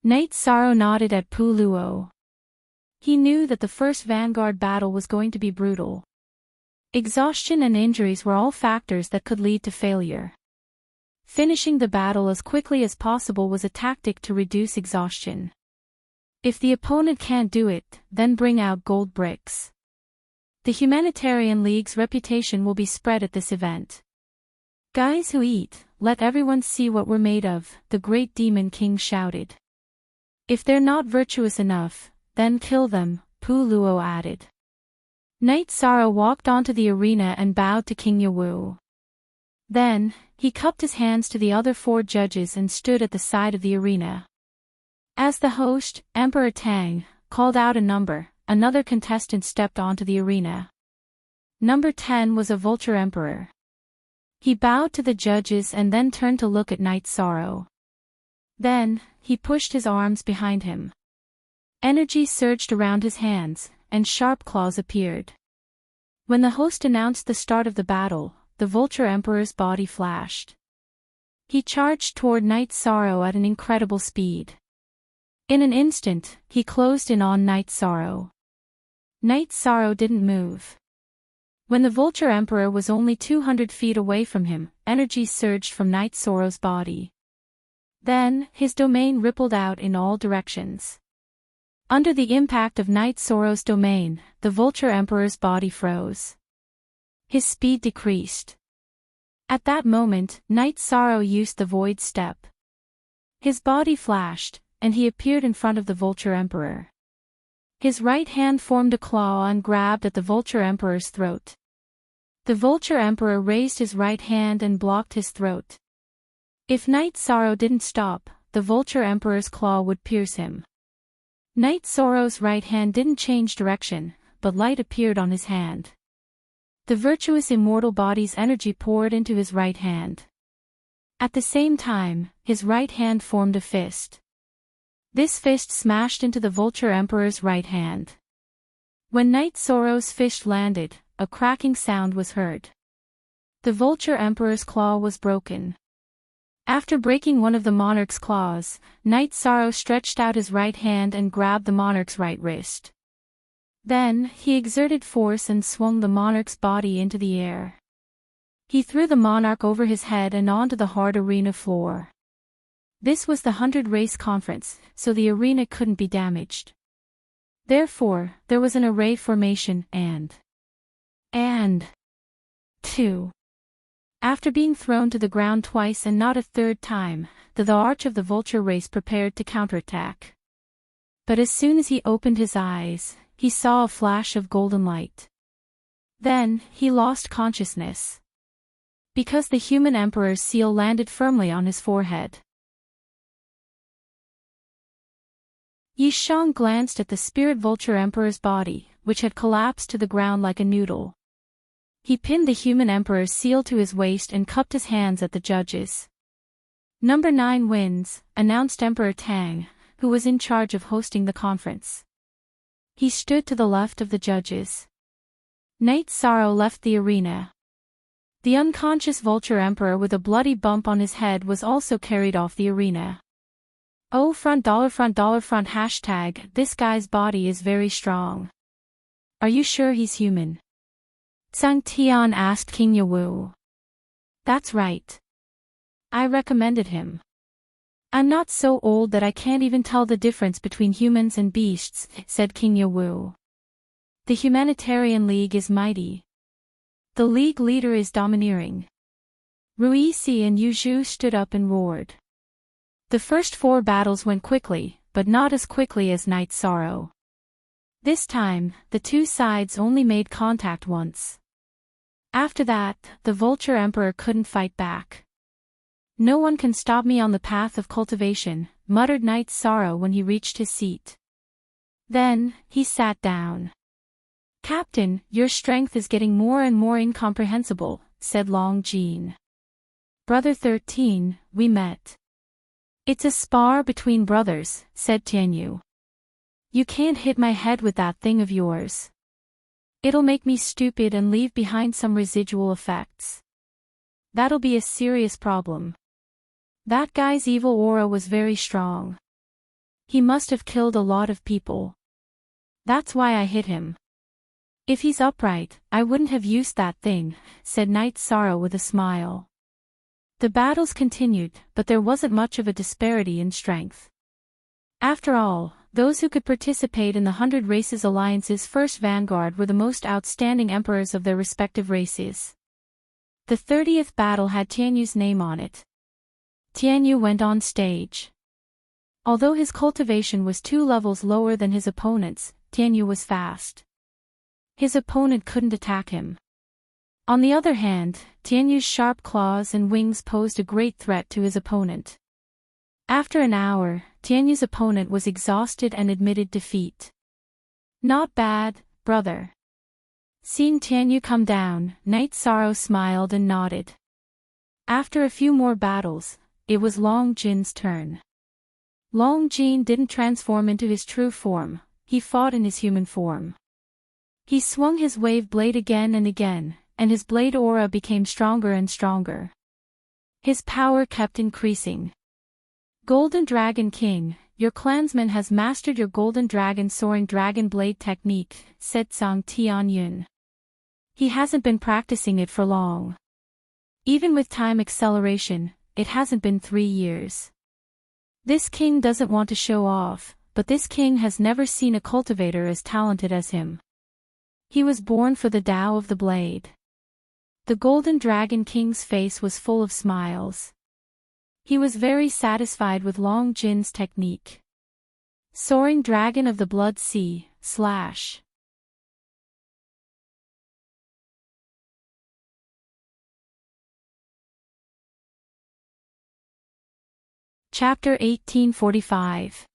Knight Sorrow nodded at Pu Luo. He knew that the first vanguard battle was going to be brutal. Exhaustion and injuries were all factors that could lead to failure. Finishing the battle as quickly as possible was a tactic to reduce exhaustion. If the opponent can't do it, then bring out gold bricks. The Humanitarian League's reputation will be spread at this event. Guys who eat, let everyone see what we're made of, the great demon king shouted. If they're not virtuous enough, then kill them, Pu Luo added. Knight Sorrow walked onto the arena and bowed to King Yawu. Then, he cupped his hands to the other 4 judges and stood at the side of the arena. As the host, Emperor Tang, called out a number, another contestant stepped onto the arena. Number 10 was a Vulture Emperor. He bowed to the judges and then turned to look at Night Sorrow. Then, he pushed his arms behind him. Energy surged around his hands, and sharp claws appeared. When the host announced the start of the battle, the Vulture Emperor's body flashed. He charged toward Night Sorrow at an incredible speed. In an instant, he closed in on Night Sorrow. Night Sorrow didn't move. When the Vulture Emperor was only 200 feet away from him, energy surged from Night Sorrow's body. Then, his domain rippled out in all directions. Under the impact of Night Sorrow's domain, the Vulture Emperor's body froze. His speed decreased. At that moment, Night Sorrow used the Void Step. His body flashed, and he appeared in front of the Vulture Emperor. His right hand formed a claw and grabbed at the Vulture Emperor's throat. The Vulture Emperor raised his right hand and blocked his throat. If Night Sorrow didn't stop, the Vulture Emperor's claw would pierce him. Night Sorrow's right hand didn't change direction, but light appeared on his hand. The virtuous immortal body's energy poured into his right hand. At the same time, his right hand formed a fist. This fist smashed into the Vulture Emperor's right hand. When Night Sorrow's fist landed, a cracking sound was heard. The Vulture Emperor's claw was broken. After breaking one of the monarch's claws, Night Sorrow stretched out his right hand and grabbed the monarch's right wrist. Then, he exerted force and swung the monarch's body into the air. He threw the monarch over his head and onto the hard arena floor. This was the 100-race conference, so the arena couldn't be damaged. Therefore, there was an array formation and 2. After being thrown to the ground twice and not a third time, the arch of the Vulture race prepared to counterattack. But as soon as he opened his eyes, he saw a flash of golden light. Then, he lost consciousness. Because the human emperor's seal landed firmly on his forehead. Yishang glanced at the spirit Vulture Emperor's body, which had collapsed to the ground like a noodle. He pinned the human emperor's seal to his waist and cupped his hands at the judges. Number 9 wins, announced Emperor Tang, who was in charge of hosting the conference. He stood to the left of the judges. Night Sorrow left the arena. The unconscious Vulture Emperor with a bloody bump on his head was also carried off the arena. Oh front dollar hashtag, this guy's body is very strong. Are you sure he's human? Zhang Tian asked King Yawu. That's right. I recommended him. I'm not so old that I can't even tell the difference between humans and beasts, said King Yawu. The Humanitarian League is mighty. The League leader is domineering. Ruisi and Yuzhu stood up and roared. The first 4 battles went quickly, but not as quickly as Night Sorrow. This time, the 2 sides only made contact once. After that, the Vulture Emperor couldn't fight back. No one can stop me on the path of cultivation, muttered Night Sorrow when he reached his seat. Then, he sat down. Captain, your strength is getting more and more incomprehensible, said Long Jin. Brother 13, we met. It's a spar between brothers, said Tianyu. You can't hit my head with that thing of yours. It'll make me stupid and leave behind some residual effects. That'll be a serious problem. That guy's evil aura was very strong. He must have killed a lot of people. That's why I hit him. If he's upright, I wouldn't have used that thing, said Night Sorrow with a smile. The battles continued, but there wasn't much of a disparity in strength. After all, those who could participate in the 100 Races Alliance's first vanguard were the most outstanding emperors of their respective races. The 30th battle had Tianyu's name on it. Tianyu went on stage. Although his cultivation was 2 levels lower than his opponent's, Tianyu was fast. His opponent couldn't attack him. On the other hand, Tianyu's sharp claws and wings posed a great threat to his opponent. After an hour, Tianyu's opponent was exhausted and admitted defeat. Not bad, brother. Seeing Tianyu come down, Knight Sorrow smiled and nodded. After a few more battles, it was Long Jin's turn. Long Jin didn't transform into his true form, he fought in his human form. He swung his wave blade again and again, and his blade aura became stronger and stronger. His power kept increasing. Golden Dragon King, your clansman has mastered your Golden Dragon Soaring Dragon Blade technique, said Zhang Tianyun. He hasn't been practicing it for long. Even with time acceleration, it hasn't been 3 years. This king doesn't want to show off, but this king has never seen a cultivator as talented as him. He was born for the Tao of the Blade. The Golden Dragon King's face was full of smiles. He was very satisfied with Long Jin's technique. Soaring Dragon of the Blood Sea, / Chapter 1845.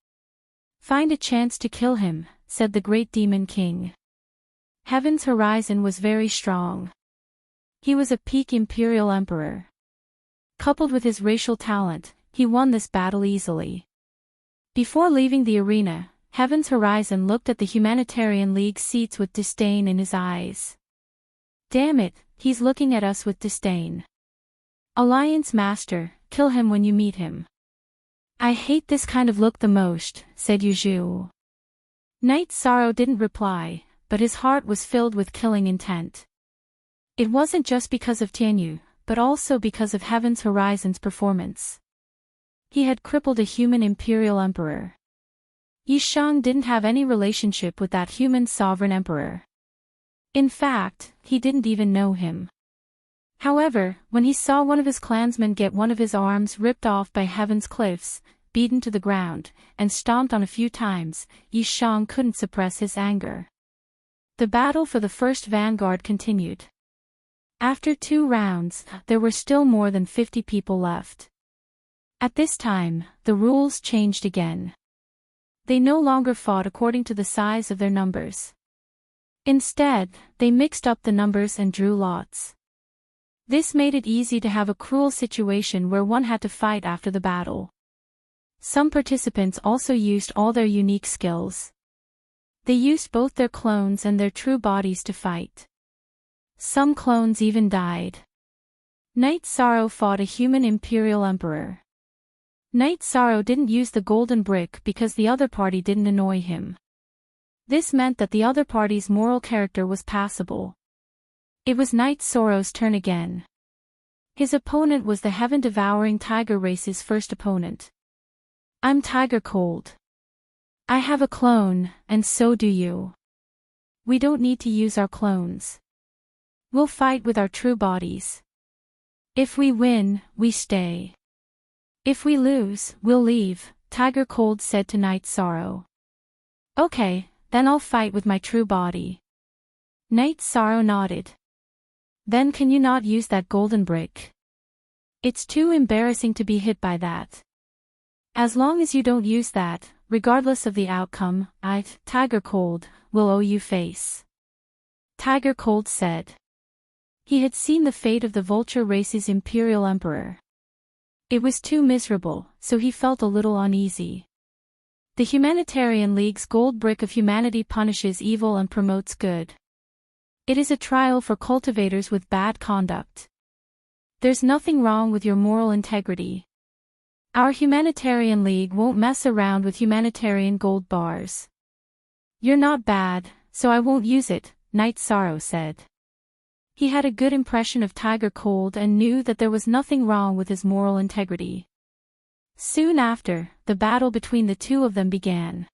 Find a chance to kill him, said the Great Demon King. Heaven's Horizon was very strong. He was a peak Imperial Emperor. Coupled with his racial talent, he won this battle easily. Before leaving the arena, Heaven's Horizon looked at the Humanitarian League seats with disdain in his eyes. Damn it, he's looking at us with disdain. Alliance Master, kill him when you meet him. I hate this kind of look the most, said Yuzhu. Knight Sorrow didn't reply, but his heart was filled with killing intent. It wasn't just because of Tianyu, but also because of Heaven's Horizon's performance. He had crippled a human imperial emperor. Yishang didn't have any relationship with that human sovereign emperor. In fact, he didn't even know him. However, when he saw one of his clansmen get one of his arms ripped off by Heaven's cliffs, beaten to the ground, and stomped on a few times, Yishang couldn't suppress his anger. The battle for the first vanguard continued. After 2 rounds, there were still more than 50 people left. At this time, the rules changed again. They no longer fought according to the size of their numbers. Instead, they mixed up the numbers and drew lots. This made it easy to have a cruel situation where one had to fight after the battle. Some participants also used all their unique skills. They used both their clones and their true bodies to fight. Some clones even died. Knight Sorrow fought a human imperial emperor. Knight Sorrow didn't use the golden brick because the other party didn't annoy him. This meant that the other party's moral character was passable. It was Knight Sorrow's turn again. His opponent was the heaven-devouring tiger race's first opponent. I'm Tiger Cold. I have a clone, and so do you. We don't need to use our clones. We'll fight with our true bodies. If we win, we stay. If we lose, we'll leave, Tiger Cold said to Knight Sorrow. Okay, then I'll fight with my true body. Knight Sorrow nodded. Then can you not use that golden brick? It's too embarrassing to be hit by that. As long as you don't use that, regardless of the outcome, Tiger Cold, will owe you face. Tiger Cold said. He had seen the fate of the vulture race's imperial emperor. It was too miserable, so he felt a little uneasy. The Humanitarian League's gold brick of humanity punishes evil and promotes good. It is a trial for cultivators with bad conduct. There's nothing wrong with your moral integrity. Our Humanitarian League won't mess around with humanitarian gold bars. You're not bad, so I won't use it, Knight Sorrow said. He had a good impression of Tiger Cold and knew that there was nothing wrong with his moral integrity. Soon after, the battle between the two of them began.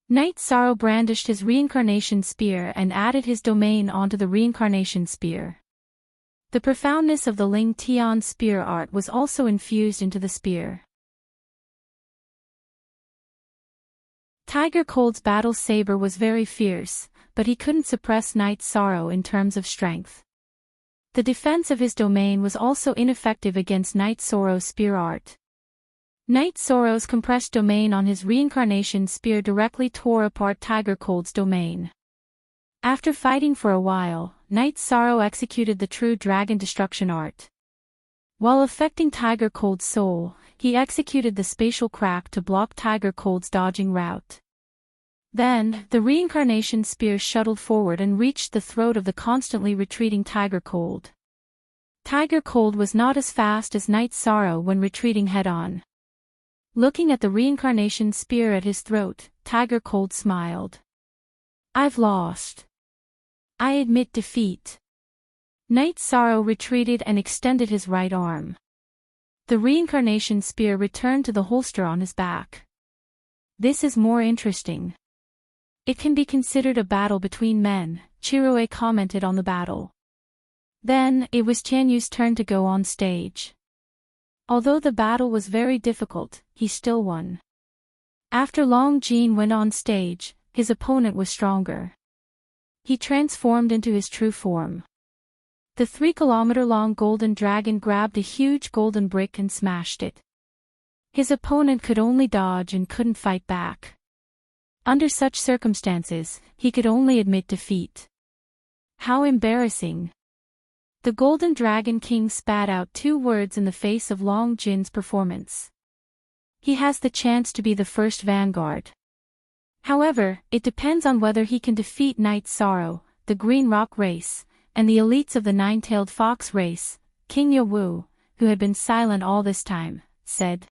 Knight Sorrow brandished his reincarnation spear and added his domain onto the reincarnation spear. The profoundness of the Ling Tian spear art was also infused into the spear. Tiger Cold's battle saber was very fierce, but he couldn't suppress Knight Sorrow in terms of strength. The defense of his domain was also ineffective against Knight Sorrow's spear art. Night Sorrow's compressed domain on his reincarnation spear directly tore apart Tiger Cold's domain. After fighting for a while, Night Sorrow executed the true dragon destruction art. While affecting Tiger Cold's soul, he executed the spatial crack to block Tiger Cold's dodging route. Then, the reincarnation spear shuttled forward and reached the throat of the constantly retreating Tiger Cold. Tiger Cold was not as fast as Night Sorrow when retreating head-on. Looking at the reincarnation spear at his throat, Tiger Cold smiled. "I've lost. I admit defeat." Night Sorrow retreated and extended his right arm. The reincarnation spear returned to the holster on his back. "This is more interesting. It can be considered a battle between men," Chirue commented on the battle. Then, it was Tianyu's turn to go on stage. Although the battle was very difficult, he still won. After Long Jin went on stage, his opponent was stronger. He transformed into his true form. The 3-kilometer-long golden dragon grabbed a huge golden brick and smashed it. His opponent could only dodge and couldn't fight back. Under such circumstances, he could only admit defeat. How embarrassing. The Golden Dragon King spat out 2 words in the face of Long Jin's performance. He has the chance to be the first vanguard. However, it depends on whether he can defeat Night Sorrow, the Green Rock race, and the elites of the Nine-Tailed Fox race. King Yawu, who had been silent all this time, said.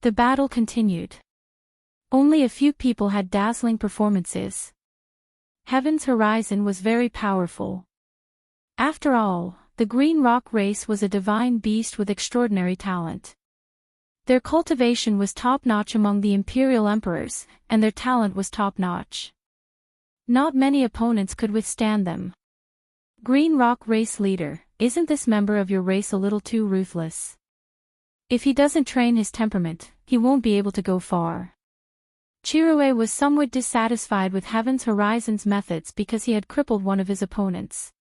The battle continued. Only a few people had dazzling performances. Heaven's Horizon was very powerful. After all, the Green Rock race was a divine beast with extraordinary talent. Their cultivation was top-notch among the imperial emperors, and their talent was top-notch. Not many opponents could withstand them. Green Rock race leader, isn't this member of your race a little too ruthless? If he doesn't train his temperament, he won't be able to go far. Chirue was somewhat dissatisfied with Heaven's Horizon's methods because he had crippled one of his opponents.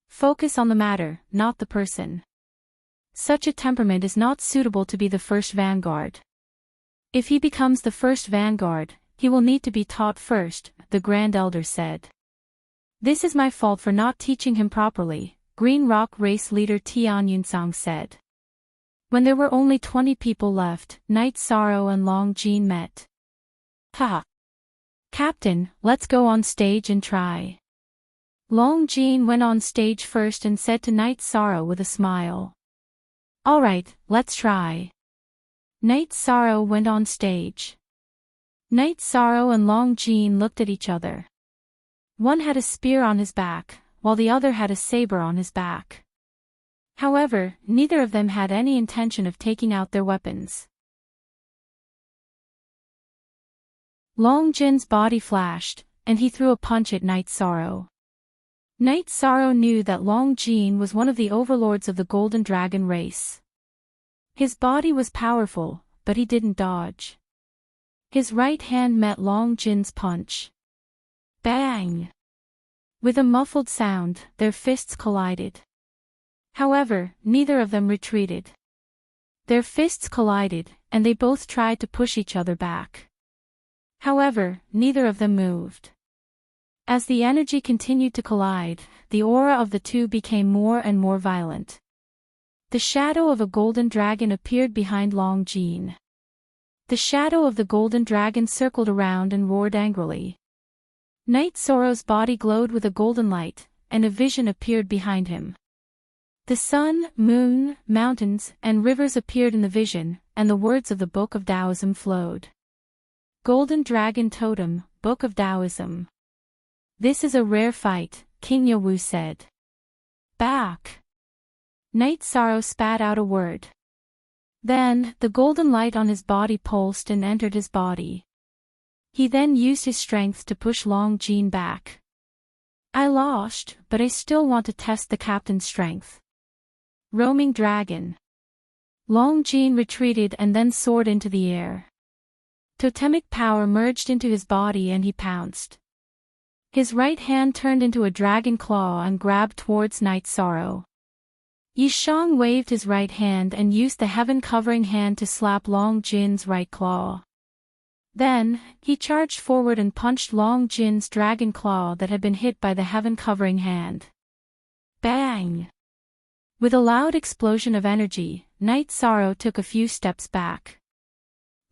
Focus on the matter, not the person. Such a temperament is not suitable to be the first vanguard. If he becomes the first vanguard, he will need to be taught first, the Grand Elder said. This is my fault for not teaching him properly, Green Rock race leader Tian Yunsang said. When there were only 20 people left, Night Sorrow and Long Jin met. Haha. Captain, let's go on stage and try. Long Jin went on stage first and said to Night Sorrow with a smile. Alright, let's try. Night Sorrow went on stage. Night Sorrow and Long Jin looked at each other. One had a spear on his back, while the other had a saber on his back. However, neither of them had any intention of taking out their weapons. Long Jin's body flashed, and he threw a punch at Night Sorrow. Night Sorrow knew that Long Jin was one of the overlords of the Golden Dragon race. His body was powerful, but he didn't dodge. His right hand met Long Jin's punch. Bang! With a muffled sound, their fists collided. However, neither of them retreated. Their fists collided, and they both tried to push each other back. However, neither of them moved. As the energy continued to collide, the aura of the two became more and more violent. The shadow of a golden dragon appeared behind Long Jin. The shadow of the golden dragon circled around and roared angrily. Night Sorrow's body glowed with a golden light, and a vision appeared behind him. The sun, moon, mountains, and rivers appeared in the vision, and the words of the Book of Taoism flowed. Golden Dragon Totem, Book of Taoism. This is a rare fight, King Yawu said. Back! Night Sorrow spat out a word. Then, the golden light on his body pulsed and entered his body. He then used his strength to push Long Jin back. I lost, but I still want to test the captain's strength. Roaming Dragon. Long Jin retreated and then soared into the air. Totemic power merged into his body and he pounced. His right hand turned into a dragon claw and grabbed towards Night Sorrow. Yishang waved his right hand and used the heaven-covering hand to slap Long Jin's right claw. Then, he charged forward and punched Long Jin's dragon claw that had been hit by the heaven-covering hand. Bang! With a loud explosion of energy, Night Sorrow took a few steps back.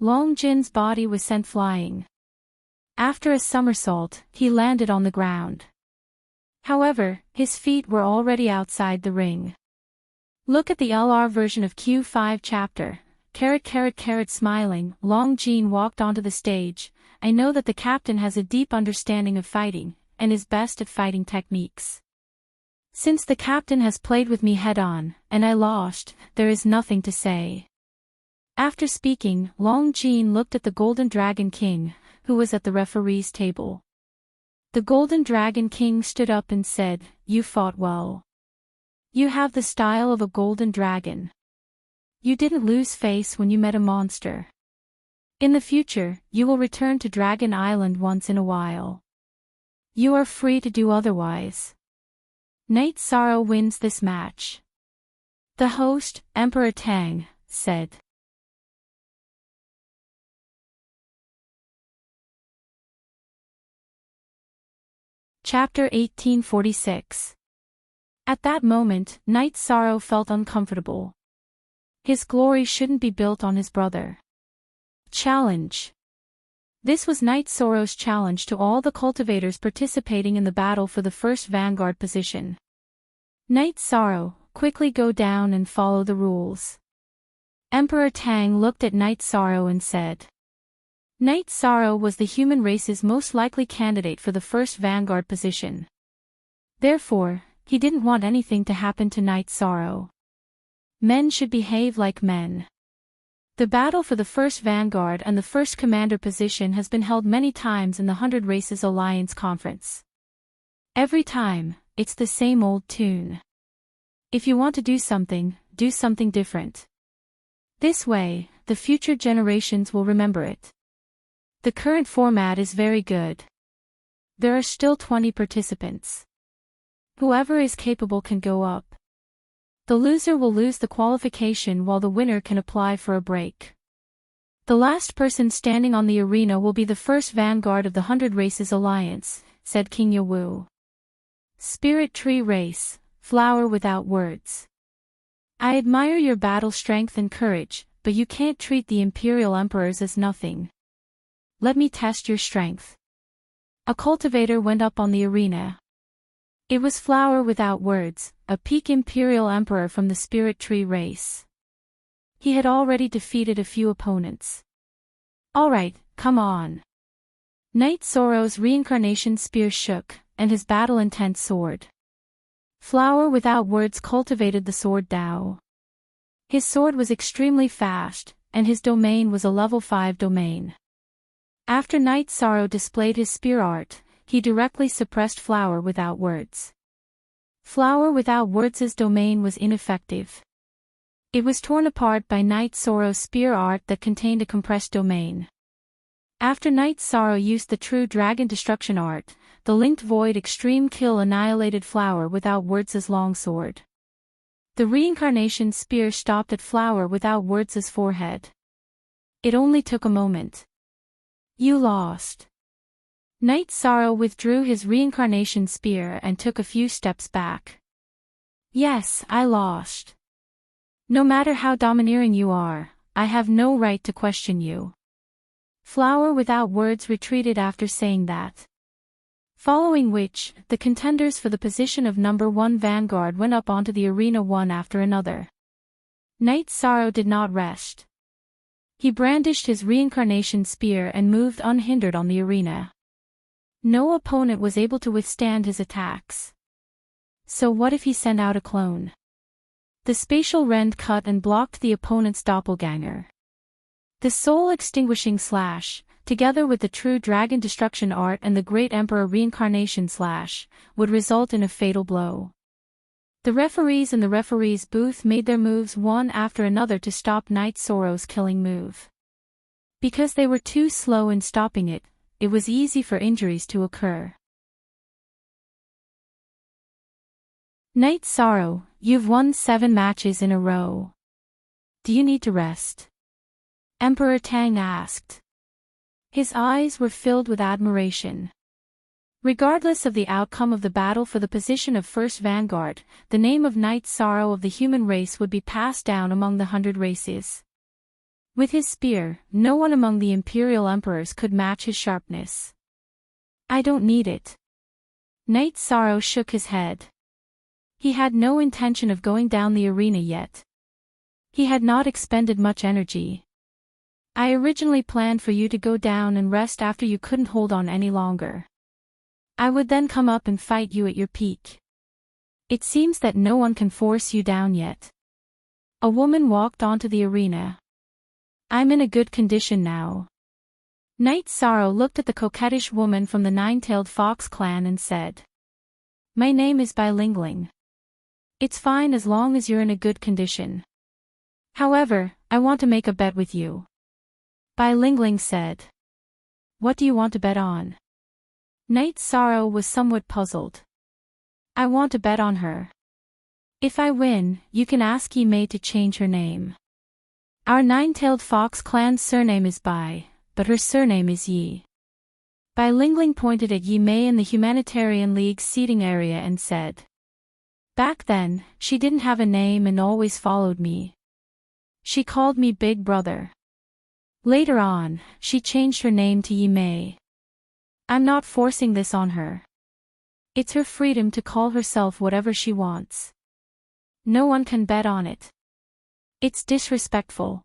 Long Jin's body was sent flying. After a somersault, he landed on the ground. However, his feet were already outside the ring. Look at the LR version of Q5 chapter. Smiling, Long Jin walked onto the stage. I know that the captain has a deep understanding of fighting, and is best at fighting techniques. Since the captain has played with me head-on, and I lost, there is nothing to say. After speaking, Long Jin looked at the Golden Dragon King, who was at the referee's table. The Golden Dragon King stood up and said, "You fought well. You have the style of a golden dragon. You didn't lose face when you met a monster. In the future, you will return to Dragon Island once in a while. You are free to do otherwise." Night Sorrow wins this match. The host, Emperor Tang, said. Chapter 1846. At that moment, Night Sorrow felt uncomfortable. His glory shouldn't be built on his brother. Challenge. This was Night Sorrow's challenge to all the cultivators participating in the battle for the first vanguard position. Night Sorrow, quickly go down and follow the rules. Emperor Tang looked at Night Sorrow and said. Night Sorrow was the human race's most likely candidate for the first vanguard position. Therefore, he didn't want anything to happen to Night Sorrow. Men should behave like men. The battle for the first vanguard and the first commander position has been held many times in the 100 Races Alliance Conference. Every time, it's the same old tune. If you want to do something different. This way, the future generations will remember it. The current format is very good. There are still 20 participants. Whoever is capable can go up. The loser will lose the qualification while the winner can apply for a break. The last person standing on the arena will be the first vanguard of the 100 Races Alliance, said King Yawu. Spirit Tree Race, flower without words. I admire your battle strength and courage, but you can't treat the Imperial Emperors as nothing. Let me test your strength. A cultivator went up on the arena. It was Flower Without Words, a peak Imperial Emperor from the Spirit Tree race. He had already defeated a few opponents. Alright, come on. Night Sorrow's reincarnation spear shook, and his battle-intent soared. Flower Without Words cultivated the sword Dao. His sword was extremely fast, and his domain was a level 5 domain. After Night Sorrow displayed his spear art, he directly suppressed Flower Without Words. Flower Without Words' domain was ineffective. It was torn apart by Night Sorrow's spear art that contained a compressed domain. After Night Sorrow used the True Dragon Destruction art, the Linked Void Extreme Kill annihilated Flower Without Words' longsword. The reincarnation spear stopped at Flower Without Words' forehead. It only took a moment. You lost. Night Sorrow withdrew his reincarnation spear and took a few steps back. Yes, I lost. No matter how domineering you are, I have no right to question you. Flower Without Words retreated after saying that. Following which, the contenders for the position of number 1 vanguard went up onto the arena one after another. Night Sorrow did not rest. He brandished his reincarnation spear and moved unhindered on the arena. No opponent was able to withstand his attacks. So what if he sent out a clone? The spatial rend cut and blocked the opponent's doppelganger. The soul-extinguishing slash, together with the True Dragon Destruction art and the Great Emperor Reincarnation slash, would result in a fatal blow. The referees in the referee's booth made their moves one after another to stop Night Sorrow's killing move. Because they were too slow in stopping it, it was easy for injuries to occur. Night Sorrow, you've won 7 matches in a row. Do you need to rest? Emperor Tang asked. His eyes were filled with admiration. Regardless of the outcome of the battle for the position of first vanguard, the name of Knight Sorrow of the human race would be passed down among the 100 races. With his spear, no one among the imperial emperors could match his sharpness. I don't need it. Knight Sorrow shook his head. He had no intention of going down the arena yet. He had not expended much energy. I originally planned for you to go down and rest after you couldn't hold on any longer. I would then come up and fight you at your peak. It seems that no one can force you down yet. A woman walked onto the arena. I'm in a good condition now. Knight Sorrow looked at the coquettish woman from the Nine-Tailed Fox clan and said, My name is Bai Lingling. It's fine as long as you're in a good condition. However, I want to make a bet with you. Bai Lingling said. What do you want to bet on? Knight Sorrow was somewhat puzzled. I want to bet on her. If I win, you can ask Yi Mei to change her name. Our Nine-Tailed Fox clan's surname is Bai, but her surname is Yi. Bai Lingling pointed at Yi Mei in the Humanitarian League's seating area and said. Back then, she didn't have a name and always followed me. She called me Big Brother. Later on, she changed her name to Yi Mei. I'm not forcing this on her. It's her freedom to call herself whatever she wants. No one can bet on it. It's disrespectful.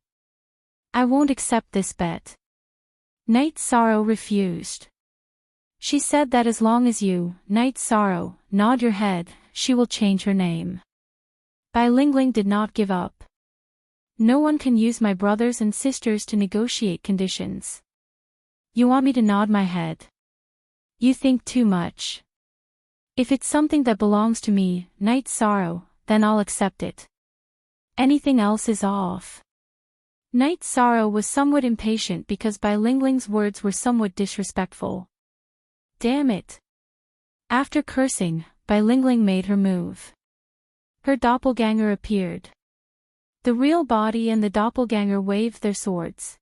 I won't accept this bet. Knight Sorrow refused. She said that as long as you, Knight Sorrow, nod your head, she will change her name. Bai Lingling did not give up. No one can use my brothers and sisters to negotiate conditions. You want me to nod my head? You think too much. If it's something that belongs to me, Knight Sorrow, then I'll accept it. Anything else is off. Knight Sorrow was somewhat impatient because Bai Lingling's words were somewhat disrespectful. Damn it. After cursing, Bai Lingling made her move. Her doppelganger appeared. The real body and the doppelganger waved their swords.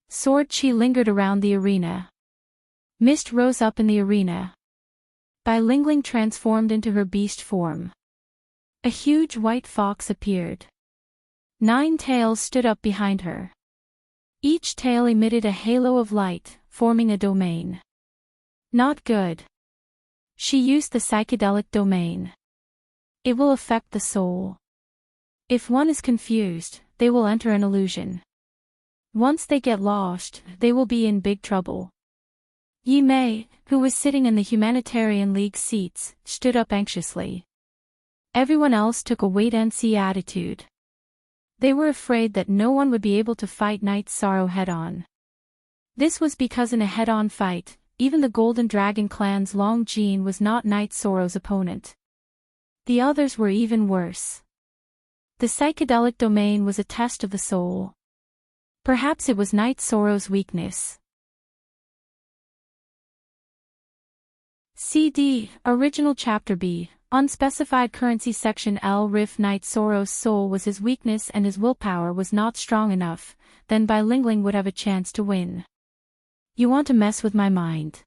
Sword chi lingered around the arena. Mist rose up in the arena. Bai Lingling transformed into her beast form. A huge white fox appeared. 9 tails stood up behind her. Each tail emitted a halo of light, forming a domain. Not good. She used the psychedelic domain. It will affect the soul. If one is confused, they will enter an illusion. Once they get lost, they will be in big trouble. Yi Mei, who was sitting in the Humanitarian League seats, stood up anxiously. Everyone else took a wait-and-see attitude. They were afraid that no one would be able to fight Knight Sorrow head-on. This was because in a head-on fight, even the Golden Dragon clan's Long Jean was not Knight Sorrow's opponent. The others were even worse. The psychedelic domain was a test of the soul. Perhaps it was Knight Sorrow's weakness. CD, Original Chapter B, Unspecified Currency Section L. Riff Knight Sorrow's soul was his weakness and his willpower was not strong enough, then Bai Lingling would have a chance to win. You want to mess with my mind.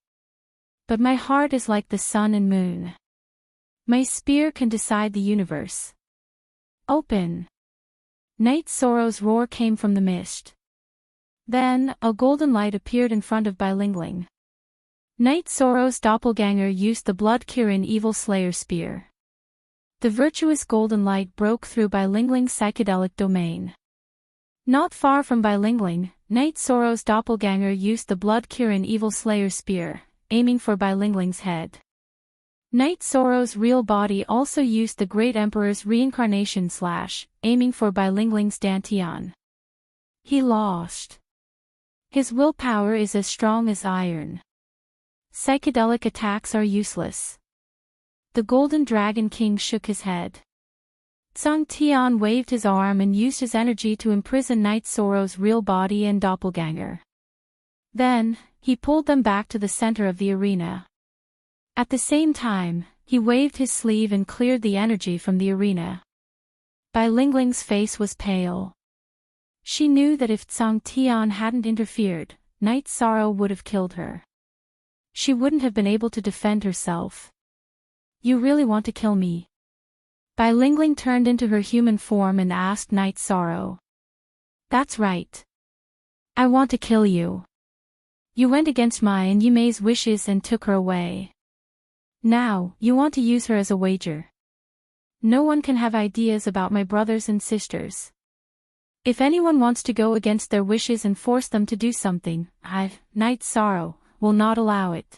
But my heart is like the sun and moon. My spear can decide the universe. Open. Knight Sorrow's roar came from the mist. Then, a golden light appeared in front of Bai Lingling. Knight Sorrow's doppelganger used the Blood Kirin Evil Slayer spear. The virtuous golden light broke through Bai Lingling's psychedelic domain. Not far from Bai Lingling, Knight Sorrow's doppelganger used the Blood Kirin Evil Slayer spear, aiming for Bai Lingling's head. Knight Sorrow's real body also used the Great Emperor's reincarnation slash, aiming for Bai Lingling's dantian. He lost. His willpower is as strong as iron. Psychedelic attacks are useless. The Golden Dragon King shook his head. Tsang Tian waved his arm and used his energy to imprison Knight Sorrow's real body and doppelganger. Then, he pulled them back to the center of the arena. At the same time, He waved his sleeve and cleared the energy from the arena. Bai Lingling's face was pale. She knew that if Zhang Tian hadn't interfered, Night Sorrow would have killed her. She wouldn't have been able to defend herself. You really want to kill me? Bai Lingling turned into her human form and asked Night Sorrow. That's right. I want to kill you. You went against my and Yimei's wishes and took her away. Now, you want to use her as a wager. No one can have ideas about my brothers and sisters. If anyone wants to go against their wishes and force them to do something, I, Night Sorrow, will not allow it.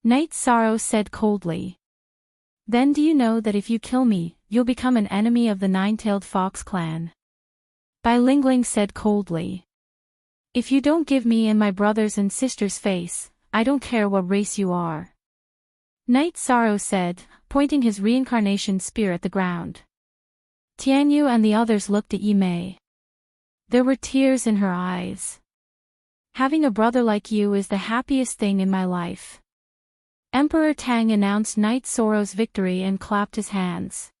Night Sorrow said coldly. Then do you know that if you kill me, you'll become an enemy of the Nine-Tailed Fox clan? Bai Lingling said coldly. If you don't give me and my brothers and sisters face, I don't care what race you are. Night Sorrow said, pointing his reincarnation spear at the ground. Tianyu and the others looked at Yimei. There were tears in her eyes. Having a brother like you is the happiest thing in my life. Emperor Tang announced Night Sorrow's victory and clapped his hands.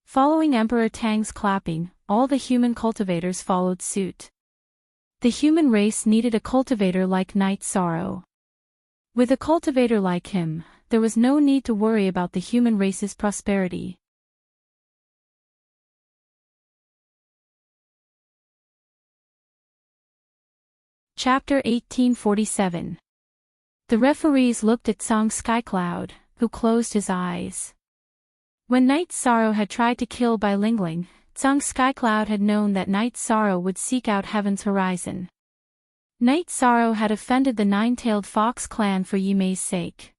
Following Emperor Tang's clapping, all the human cultivators followed suit. The human race needed a cultivator like Night Sorrow. With a cultivator like him, there was no need to worry about the human race's prosperity. Chapter 1847. The referees looked at Song Skycloud, who closed his eyes. When Night Sorrow had tried to kill Bai Lingling, Song Skycloud had known that Night Sorrow would seek out Heaven's Horizon. Night Sorrow had offended the Nine-Tailed Fox clan for Yimei's sake.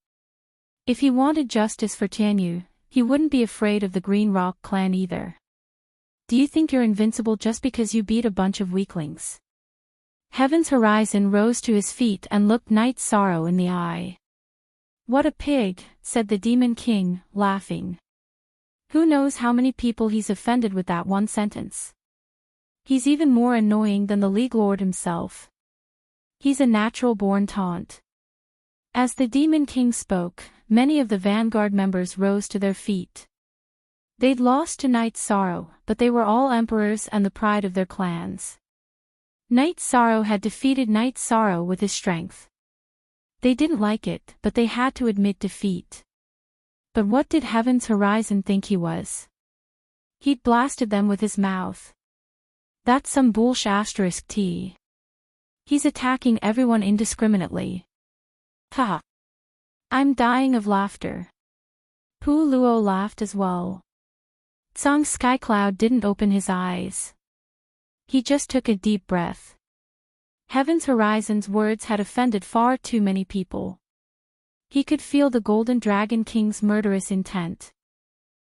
If he wanted justice for Tianyu, he wouldn't be afraid of the Green Rock clan either. Do you think you're invincible just because you beat a bunch of weaklings? Heaven's Horizon rose to his feet and looked Night Sorrow in the eye. What a pig, said the Demon King, laughing. Who knows how many people he's offended with that one sentence? He's even more annoying than the League Lord himself. He's a natural-born taunt. As the Demon King spoke, many of the Vanguard members rose to their feet. They'd lost to Night Sorrow, but they were all emperors and the pride of their clans. Night Sorrow had defeated Night Sorrow with his strength. They didn't like it, but they had to admit defeat. But what did Heaven's Horizon think he was? He'd blasted them with his mouth. That's some bullsh** T. He's attacking everyone indiscriminately. Ha! I'm dying of laughter. Pu Luo laughed as well. Song Skycloud didn't open his eyes. He just took a deep breath. Heaven's Horizon's words had offended far too many people. He could feel the Golden Dragon King's murderous intent.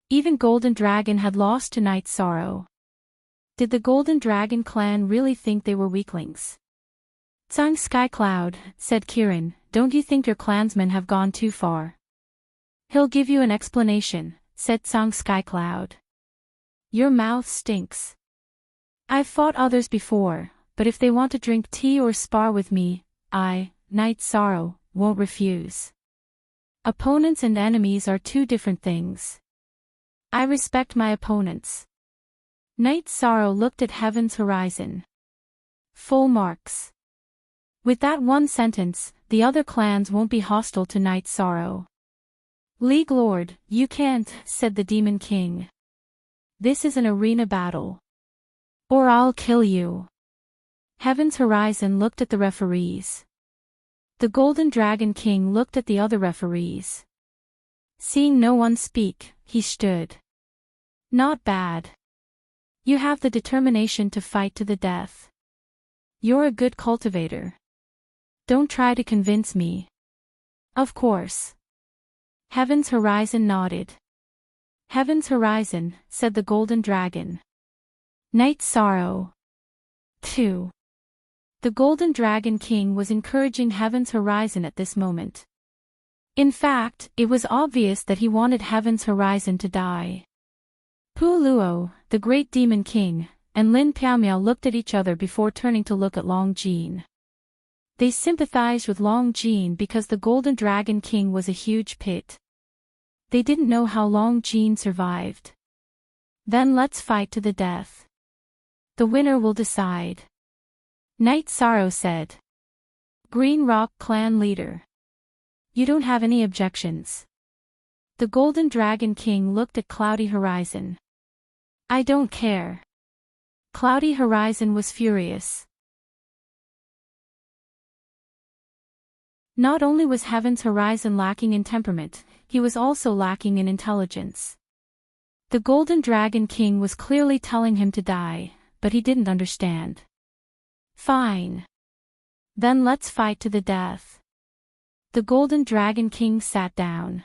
Even Golden Dragon had lost to Night Sorrow. Did the Golden Dragon clan really think they were weaklings? Song Skycloud, said Kirin, don't you think your clansmen have gone too far? He'll give you an explanation, said Song Skycloud. Your mouth stinks. I've fought others before, but if they want to drink tea or spar with me, I, Night Sorrow, won't refuse. Opponents and enemies are two different things. I respect my opponents. Night Sorrow looked at Heaven's Horizon. Full marks. With that one sentence, the other clans won't be hostile to Night Sorrow. League Lord, you can't, said the Demon King. This is an arena battle. Or I'll kill you. Heaven's Horizon looked at the referees. The Golden Dragon King looked at the other referees. Seeing no one speak, he stood. Not bad. You have the determination to fight to the death. You're a good cultivator. Don't try to convince me. Of course. Heaven's Horizon nodded. Heaven's Horizon, said the Golden Dragon. Night Sorrow. 2. The Golden Dragon King was encouraging Heaven's Horizon at this moment. In fact, it was obvious that he wanted Heaven's Horizon to die. Pu Luo, the Great Demon King, and Lin Piaomiao looked at each other before turning to look at Long Jin. They sympathized with Long Jin because the Golden Dragon King was a huge pit. They didn't know how long Jean survived. Then let's fight to the death. The winner will decide. Night Sorrow said. Green Rock Clan leader. You don't have any objections. The Golden Dragon King looked at Cloudy Horizon. I don't care. Cloudy Horizon was furious. Not only was Heaven's Horizon lacking in temperament, he was also lacking in intelligence. The Golden Dragon King was clearly telling him to die, but he didn't understand. Fine. Then let's fight to the death. The Golden Dragon King sat down.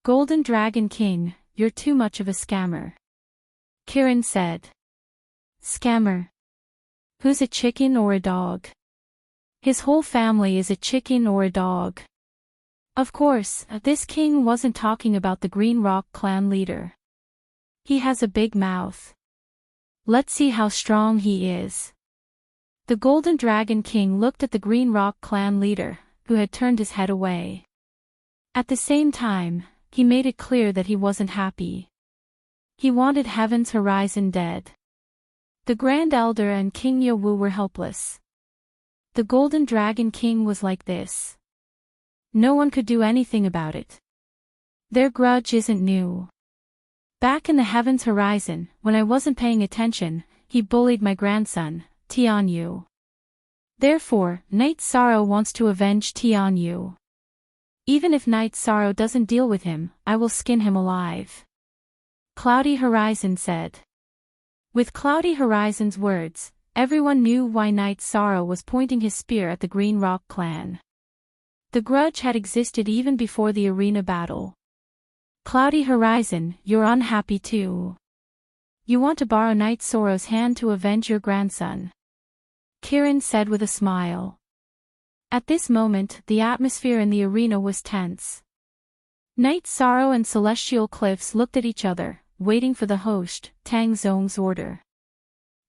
Golden Dragon King, you're too much of a scammer. Kirin said. Scammer? Who's a chicken or a dog? His whole family is a chicken or a dog. Of course, this king wasn't talking about the Green Rock Clan leader. He has a big mouth. Let's see how strong he is. The Golden Dragon King looked at the Green Rock Clan leader, who had turned his head away. At the same time, he made it clear that he wasn't happy. He wanted Heaven's Horizon dead. The Grand Elder and King Yowu were helpless. The Golden Dragon King was like this. No one could do anything about it. Their grudge isn't new. Back in the Heaven's Horizon, when I wasn't paying attention, he bullied my grandson, Tianyu. Therefore, Night Sorrow wants to avenge Tianyu. Even if Night Sorrow doesn't deal with him, I will skin him alive. Cloudy Horizon said. With Cloudy Horizon's words, everyone knew why Night Sorrow was pointing his spear at the Green Rock Clan. The grudge had existed even before the arena battle. Cloudy Horizon, you're unhappy too. You want to borrow Night Sorrow's hand to avenge your grandson. Kirin said with a smile. At this moment, the atmosphere in the arena was tense. Night Sorrow and Celestial Cliffs looked at each other, waiting for the host, Tang Zong's order.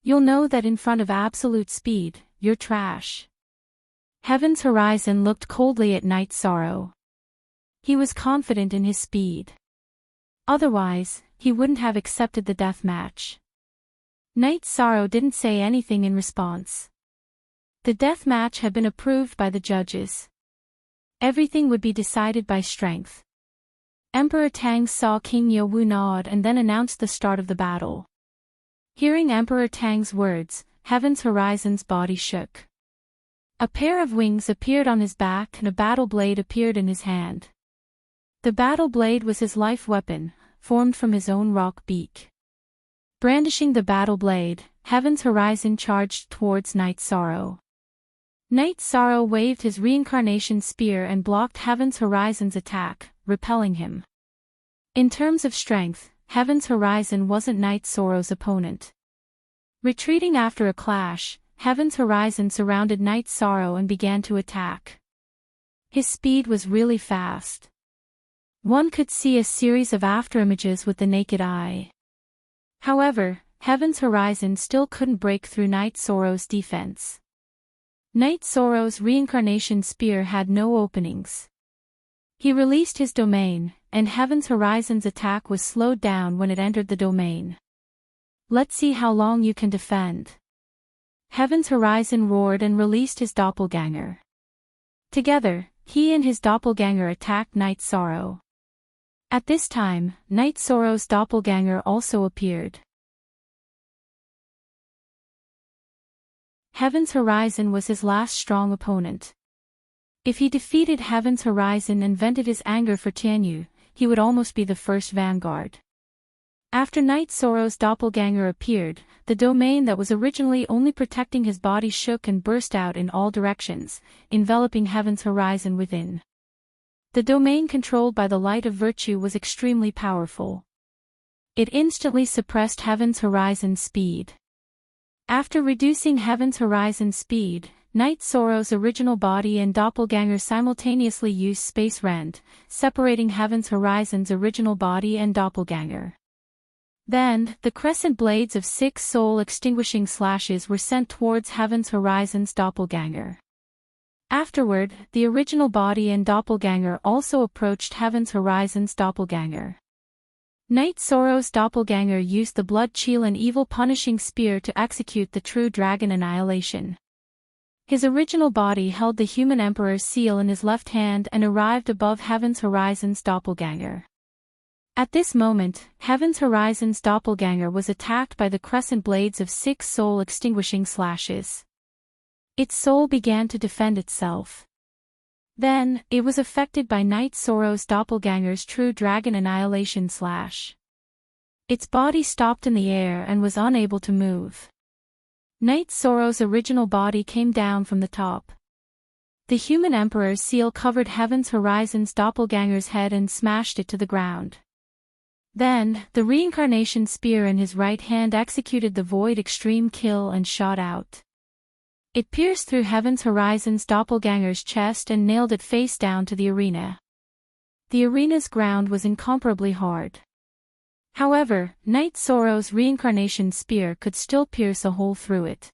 You'll know that in front of absolute speed, you're trash. Heaven's Horizon looked coldly at Night Sorrow. He was confident in his speed. Otherwise, he wouldn't have accepted the death match. Night Sorrow didn't say anything in response. The death match had been approved by the judges. Everything would be decided by strength. Emperor Tang saw King Yowu nod and then announced the start of the battle. Hearing Emperor Tang's words, Heaven's Horizon's body shook. A pair of wings appeared on his back and a battle blade appeared in his hand. The battle blade was his life weapon, formed from his own rock beak. Brandishing the battle blade, Heaven's Horizon charged towards Night Sorrow. Night Sorrow waved his reincarnation spear and blocked Heaven's Horizon's attack, repelling him. In terms of strength, Heaven's Horizon wasn't Night Sorrow's opponent. Retreating after a clash, Heaven's Horizon surrounded Night Sorrow and began to attack. His speed was really fast. One could see a series of afterimages with the naked eye. However, Heaven's Horizon still couldn't break through Night Sorrow's defense. Night Sorrow's reincarnation spear had no openings. He released his domain, and Heaven's Horizon's attack was slowed down when it entered the domain. Let's see how long you can defend. Heaven's Horizon roared and released his doppelganger. Together, he and his doppelganger attacked Night Sorrow. At this time, Night Sorrow's doppelganger also appeared. Heaven's Horizon was his last strong opponent. If he defeated Heaven's Horizon and vented his anger for Tianyu, he would almost be the first vanguard. After Night Sorrow's doppelganger appeared, the domain that was originally only protecting his body shook and burst out in all directions, enveloping Heaven's Horizon within. The domain controlled by the light of virtue was extremely powerful. It instantly suppressed Heaven's Horizon's speed. After reducing Heaven's Horizon's speed, Night Sorrow's original body and doppelganger simultaneously used space rend, separating Heaven's Horizon's original body and doppelganger. Then, the crescent blades of 6 soul-extinguishing slashes were sent towards Heaven's Horizon's doppelganger. Afterward, the original body and doppelganger also approached Heaven's Horizon's doppelganger. Night Sorrow's doppelganger used the blood chill and evil punishing spear to execute the true dragon annihilation. His original body held the human emperor's seal in his left hand and arrived above Heaven's Horizon's doppelganger. At this moment, Heaven's Horizon's doppelganger was attacked by the crescent blades of 6 soul-extinguishing slashes. Its soul began to defend itself. Then, it was affected by Night Sorrow's doppelganger's true dragon annihilation slash. Its body stopped in the air and was unable to move. Night Sorrow's original body came down from the top. The human emperor's seal covered Heaven's Horizon's doppelganger's head and smashed it to the ground. Then, the reincarnation spear in his right hand executed the void extreme kill and shot out. It pierced through Heaven's Horizon's doppelganger's chest and nailed it face down to the arena. The arena's ground was incomparably hard. However, Night Sorrow's reincarnation spear could still pierce a hole through it.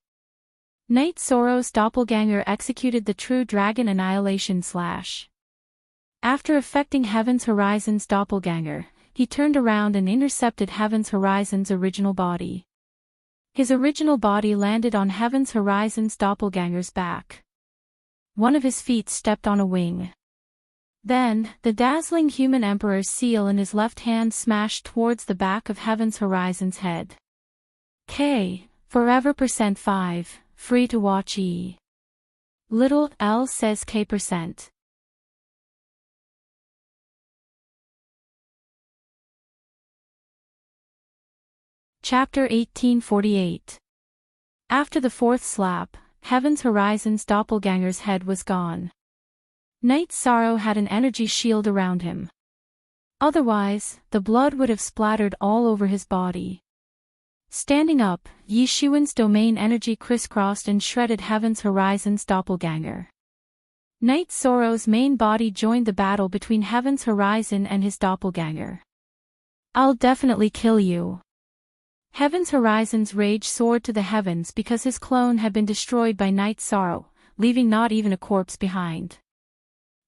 Night Sorrow's doppelganger executed the true dragon annihilation slash. After affecting Heaven's Horizon's doppelganger, he turned around and intercepted Heaven's Horizon's original body. His original body landed on Heaven's Horizon's doppelganger's back. One of his feet stepped on a wing. Then, the dazzling human emperor's seal in his left hand smashed towards the back of Heaven's Horizon's head. K. Forever %5, free to watch E. Little L says K%. Chapter 1848. After the fourth slap, Heaven's Horizon's doppelganger's head was gone. Night Sorrow had an energy shield around him. Otherwise, the blood would have splattered all over his body. Standing up, Yi Xuan's domain energy crisscrossed and shredded Heaven's Horizon's doppelganger. Night Sorrow's main body joined the battle between Heaven's Horizon and his doppelganger. I'll definitely kill you. Heaven's Horizon's rage soared to the heavens because his clone had been destroyed by Night Sorrow, leaving not even a corpse behind.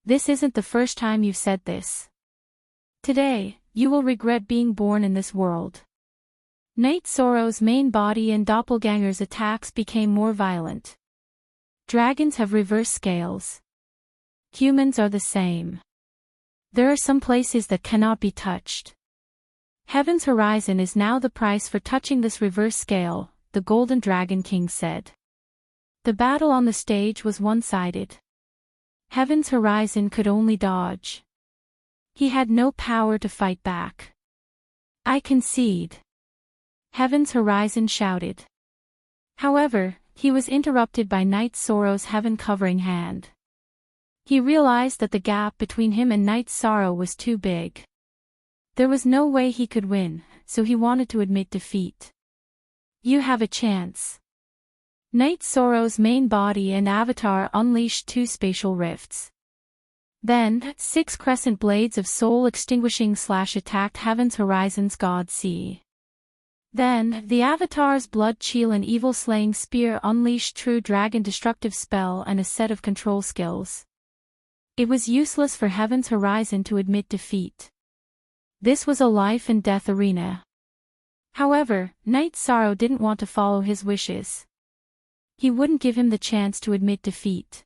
This isn't the first time you've said this. Today, you will regret being born in this world. Night Sorrow's main body and doppelganger's attacks became more violent. Dragons have reverse scales. Humans are the same. There are some places that cannot be touched. Heaven's Horizon is now the price for touching this reverse scale, the Golden Dragon King said. The battle on the stage was one-sided. Heaven's Horizon could only dodge. He had no power to fight back. I concede. Heaven's Horizon shouted. However, he was interrupted by Night Sorrow's heaven-covering hand. He realized that the gap between him and Night Sorrow was too big. There was no way he could win, so he wanted to admit defeat. You have a chance. Night Sorrow's main body and avatar unleashed 2 spatial rifts. Then, 6 crescent blades of soul-extinguishing slash attacked Heaven's Horizon's God Sea. Then, the avatar's blood chill and evil-slaying spear unleashed true dragon destructive spell and a set of control skills. It was useless for Heaven's Horizon to admit defeat. This was a life-and-death arena. However, Night Sorrow didn't want to follow his wishes. He wouldn't give him the chance to admit defeat.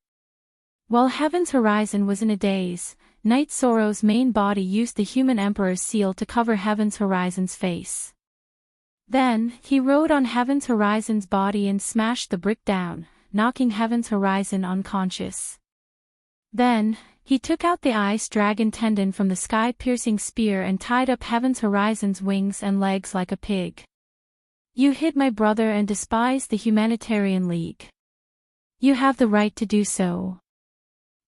While Heaven's Horizon was in a daze, Night Sorrow's main body used the human emperor's seal to cover Heaven's Horizon's face. Then, he rode on Heaven's Horizon's body and smashed the brick down, knocking Heaven's Horizon unconscious. Then, he took out the ice dragon tendon from the sky-piercing spear and tied up Heaven's Horizon's wings and legs like a pig. You hid my brother and despised the Humanitarian League. You have the right to do so.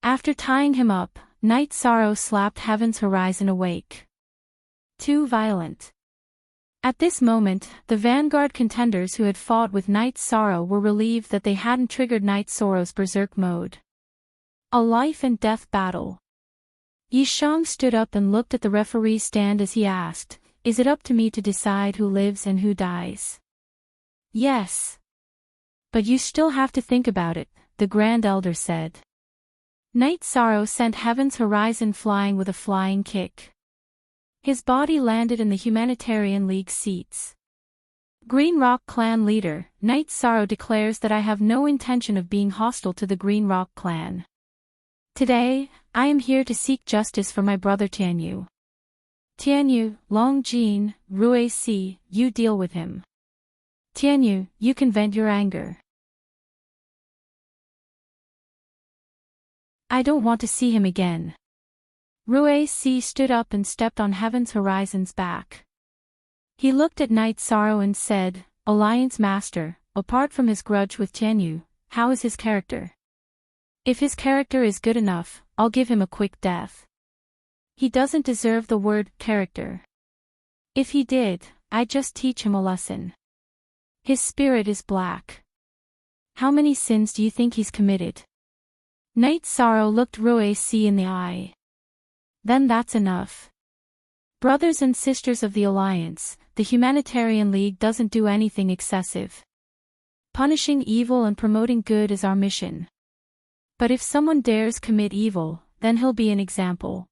After tying him up, Night Sorrow slapped Heaven's Horizon awake. Too violent. At this moment, the vanguard contenders who had fought with Night Sorrow were relieved that they hadn't triggered Night Sorrow's berserk mode. A life-and-death battle. Yi Shang stood up and looked at the referee's stand as he asked, "Is it up to me to decide who lives and who dies?" "Yes. But you still have to think about it," the Grand Elder said. Night Sorrow sent Heaven's Horizon flying with a flying kick. His body landed in the Humanitarian League seats. Green Rock Clan leader, Night Sorrow declares that I have no intention of being hostile to the Green Rock Clan. Today, I am here to seek justice for my brother Tianyu. Tianyu, Longjin, Rue Si, you deal with him. Tianyu, you can vent your anger. I don't want to see him again. Rue Si stood up and stepped on Heaven's Horizon's back. He looked at Night Sorrow and said, Alliance Master, apart from his grudge with Tianyu, how is his character? If his character is good enough, I'll give him a quick death. He doesn't deserve the word character. If he did, I'd just teach him a lesson. His spirit is black. How many sins do you think he's committed? Night Sorrow looked Rue Si in the eye. Then that's enough. Brothers and sisters of the Alliance, the Humanitarian League doesn't do anything excessive. Punishing evil and promoting good is our mission. But if someone dares commit evil, then he'll be an example.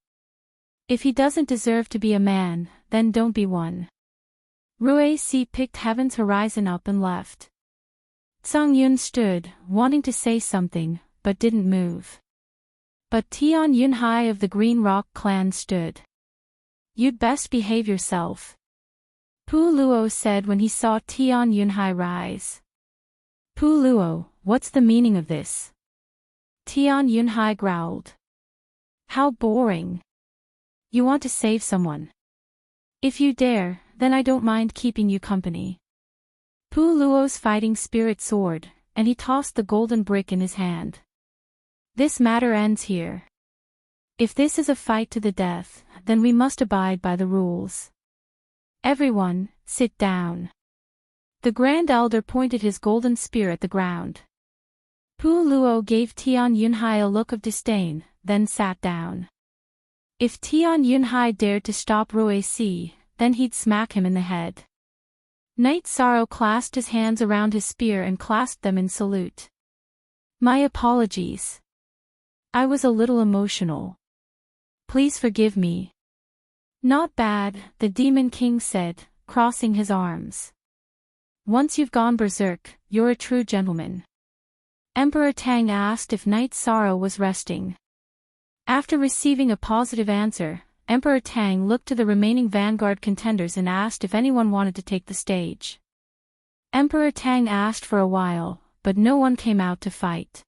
If he doesn't deserve to be a man, then don't be one. Rue Si picked Heaven's Horizon up and left. Tsang Yun stood, wanting to say something, but didn't move. But Tian Yunhai of the Green Rock Clan stood. You'd best behave yourself. Pu Luo said when he saw Tian Yunhai rise. Pu Luo, what's the meaning of this? Tian Yunhai growled. How boring. You want to save someone. If you dare, then I don't mind keeping you company. Pu Luo's fighting spirit soared, and he tossed the golden brick in his hand. This matter ends here. If this is a fight to the death, then we must abide by the rules. Everyone, sit down. The Grand Elder pointed his golden spear at the ground. Pu Luo gave Tian Yunhai a look of disdain, then sat down. If Tian Yunhai dared to stop Rue Si, then he'd smack him in the head. Night Sorrow clasped his hands around his spear and clasped them in salute. My apologies. I was a little emotional. Please forgive me. Not bad, the Demon King said, crossing his arms. Once you've gone berserk, you're a true gentleman. Emperor Tang asked if Night Sorrow was resting. After receiving a positive answer, Emperor Tang looked to the remaining vanguard contenders and asked if anyone wanted to take the stage. Emperor Tang asked for a while, but no one came out to fight.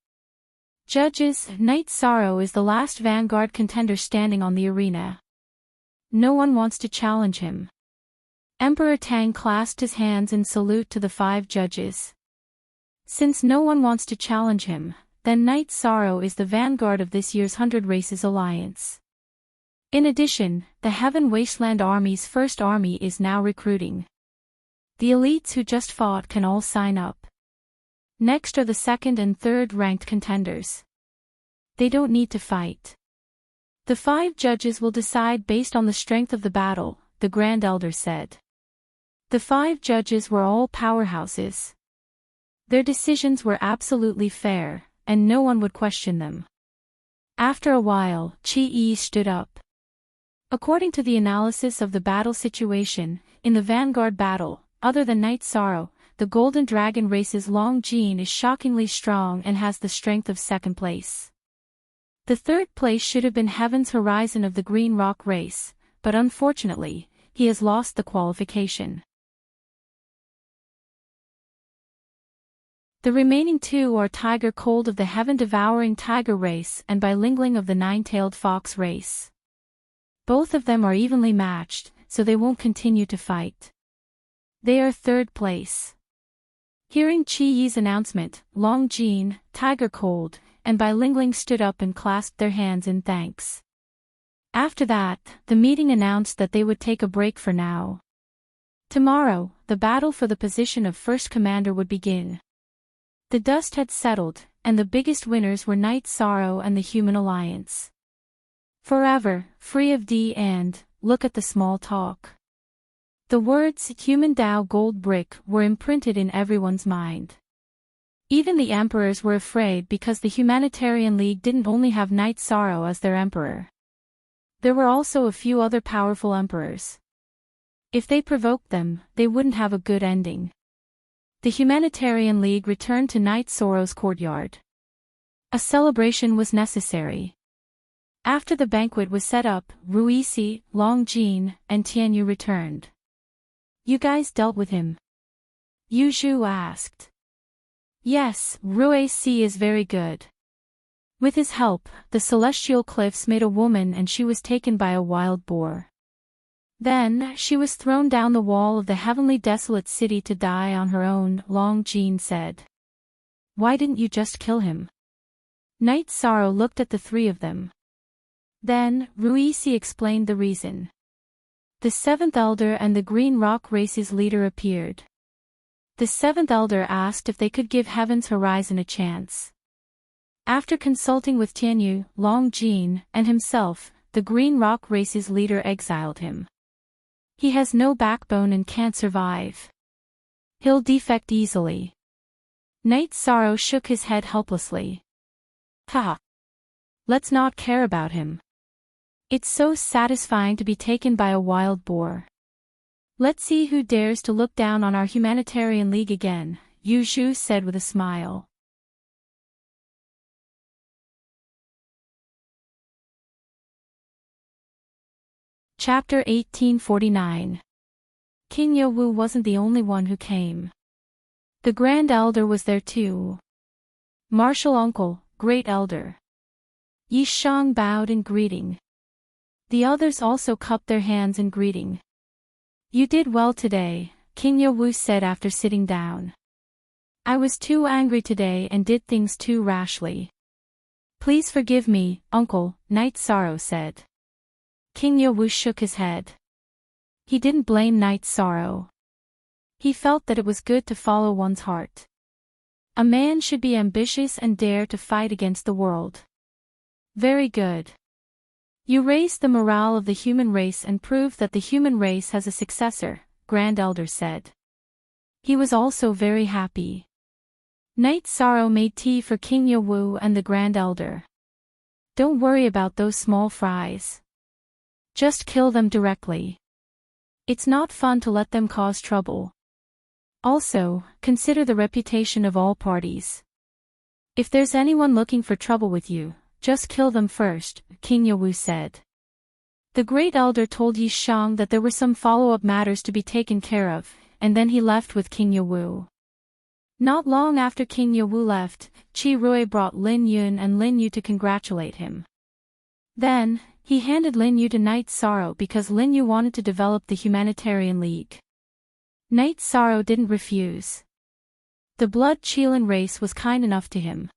Judges, Night Sorrow is the last vanguard contender standing on the arena. No one wants to challenge him. Emperor Tang clasped his hands in salute to the 5 judges. Since no one wants to challenge him, then Night Sorrow is the vanguard of this year's 100 Races Alliance. In addition, the Heaven Wasteland Army's first army is now recruiting. The elites who just fought can all sign up. Next are the 2nd and 3rd ranked contenders. They don't need to fight. The 5 judges will decide based on the strength of the battle, the Grand Elder said. The 5 judges were all powerhouses. Their decisions were absolutely fair, and no one would question them. After a while, Chi Yi stood up. According to the analysis of the battle situation, in the Vanguard battle, other than Night Sorrow, the Golden Dragon race's Longjin is shockingly strong and has the strength of 2nd place. The 3rd place should have been Heaven's Horizon of the Green Rock race, but unfortunately, he has lost the qualification. The remaining 2 are Tiger Cold of the Heaven-Devouring Tiger race and Bilingling of the Nine-Tailed Fox race. Both of them are evenly matched, so they won't continue to fight. They are 3rd place. Hearing Chi Yi's announcement, Longjin, Tiger Cold, and Bilingling stood up and clasped their hands in thanks. After that, the meeting announced that they would take a break for now. Tomorrow, the battle for the position of first commander would begin. The dust had settled, and the biggest winners were Night Sorrow and the Human Alliance. Forever, free of D and, look at the small talk. The words Human Dao Gold Brick were imprinted in everyone's mind. Even the emperors were afraid because the Humanitarian League didn't only have Knight Sorrow as their emperor. There were also a few other powerful emperors. If they provoked them, they wouldn't have a good ending. The Humanitarian League returned to Knight Sorrow's courtyard. A celebration was necessary. After the banquet was set up, Ruisi, Longjin, and Tianyu returned. "You guys dealt with him?" Yu Zhu asked. "Yes, Ruisi is very good. With his help, the Celestial Cliffs made a woman and she was taken by a wild boar. Then, she was thrown down the wall of the heavenly desolate city to die on her own," Longjin said. "Why didn't you just kill him?" Knight Sorrow looked at the three of them. Then, Ruisi explained the reason. The Seventh Elder and the Green Rock Race's leader appeared. The Seventh Elder asked if they could give Heaven's Horizon a chance. After consulting with Tianyu, Longjin, and himself, the Green Rock Race's leader exiled him. "He has no backbone and can't survive. He'll defect easily." Knight Sorrow shook his head helplessly. "Ha! Let's not care about him. It's so satisfying to be taken by a wild boar. Let's see who dares to look down on our Humanitarian League again," Yu Zhu said with a smile. Chapter 1849. King Yowu wasn't the only one who came. The Grand Elder was there too. Martial Uncle, Great Elder. Yi Shang bowed in greeting. The others also cupped their hands in greeting. "You did well today," King Yowu said after sitting down. "I was too angry today and did things too rashly. Please forgive me, Uncle," Knight Sorrow said. King Yowu shook his head. He didn't blame Knight Sorrow. He felt that it was good to follow one's heart. A man should be ambitious and dare to fight against the world. "Very good. You raised the morale of the human race and proved that the human race has a successor," Grand Elder said. He was also very happy. Knight Sorrow made tea for King Yowu and the Grand Elder. "Don't worry about those small fries. Just kill them directly. It's not fun to let them cause trouble. Also, consider the reputation of all parties. If there's anyone looking for trouble with you, just kill them first," King Yowu said. The Great Elder told Yi Shang that there were some follow-up matters to be taken care of, and then he left with King Yowu. Not long after King Yowu left, Qi Rui brought Lin Yun and Lin Yu to congratulate him. Then, he handed Lin Yu to Knight Sorrow because Lin Yu wanted to develop the Humanitarian League. Knight Sorrow didn't refuse. The Blood Qilin race was kind enough to him.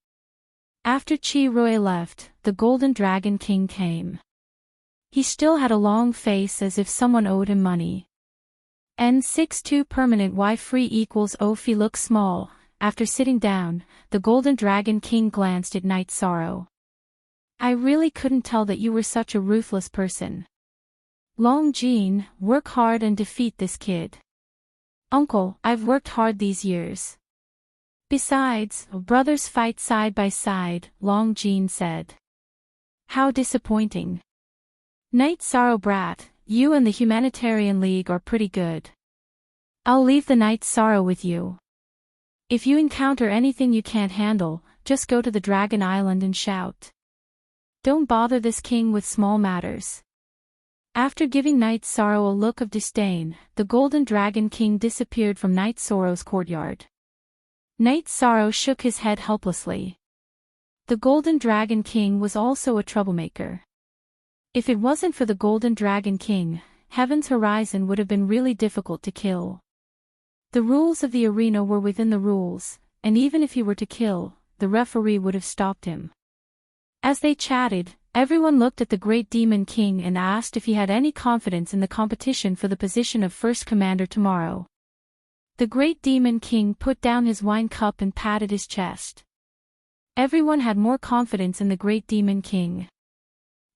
After Qi Rui left, the Golden Dragon King came. He still had a long face as if someone owed him money. N62 permanent Y free equals O fee looks small. After sitting down, the Golden Dragon King glanced at Knight Sorrow. "I really couldn't tell that you were such a ruthless person. Longjin, work hard and defeat this kid." "Uncle, I've worked hard these years. Besides, brothers fight side by side," Longjin said. "How disappointing. Knight Sorrow brat, you and the Humanitarian League are pretty good. I'll leave the Knight Sorrow with you. If you encounter anything you can't handle, just go to the Dragon Island and shout. Don't bother this king with small matters." After giving Knight Sorrow a look of disdain, the Golden Dragon King disappeared from Knight Sorrow's courtyard. Knight Sorrow shook his head helplessly. The Golden Dragon King was also a troublemaker. If it wasn't for the Golden Dragon King, Heaven's Horizon would have been really difficult to kill. The rules of the arena were within the rules, and even if he were to kill, the referee would have stopped him. As they chatted, everyone looked at the Great Demon King and asked if he had any confidence in the competition for the position of First Commander tomorrow. The Great Demon King put down his wine cup and patted his chest. Everyone had more confidence in the Great Demon King.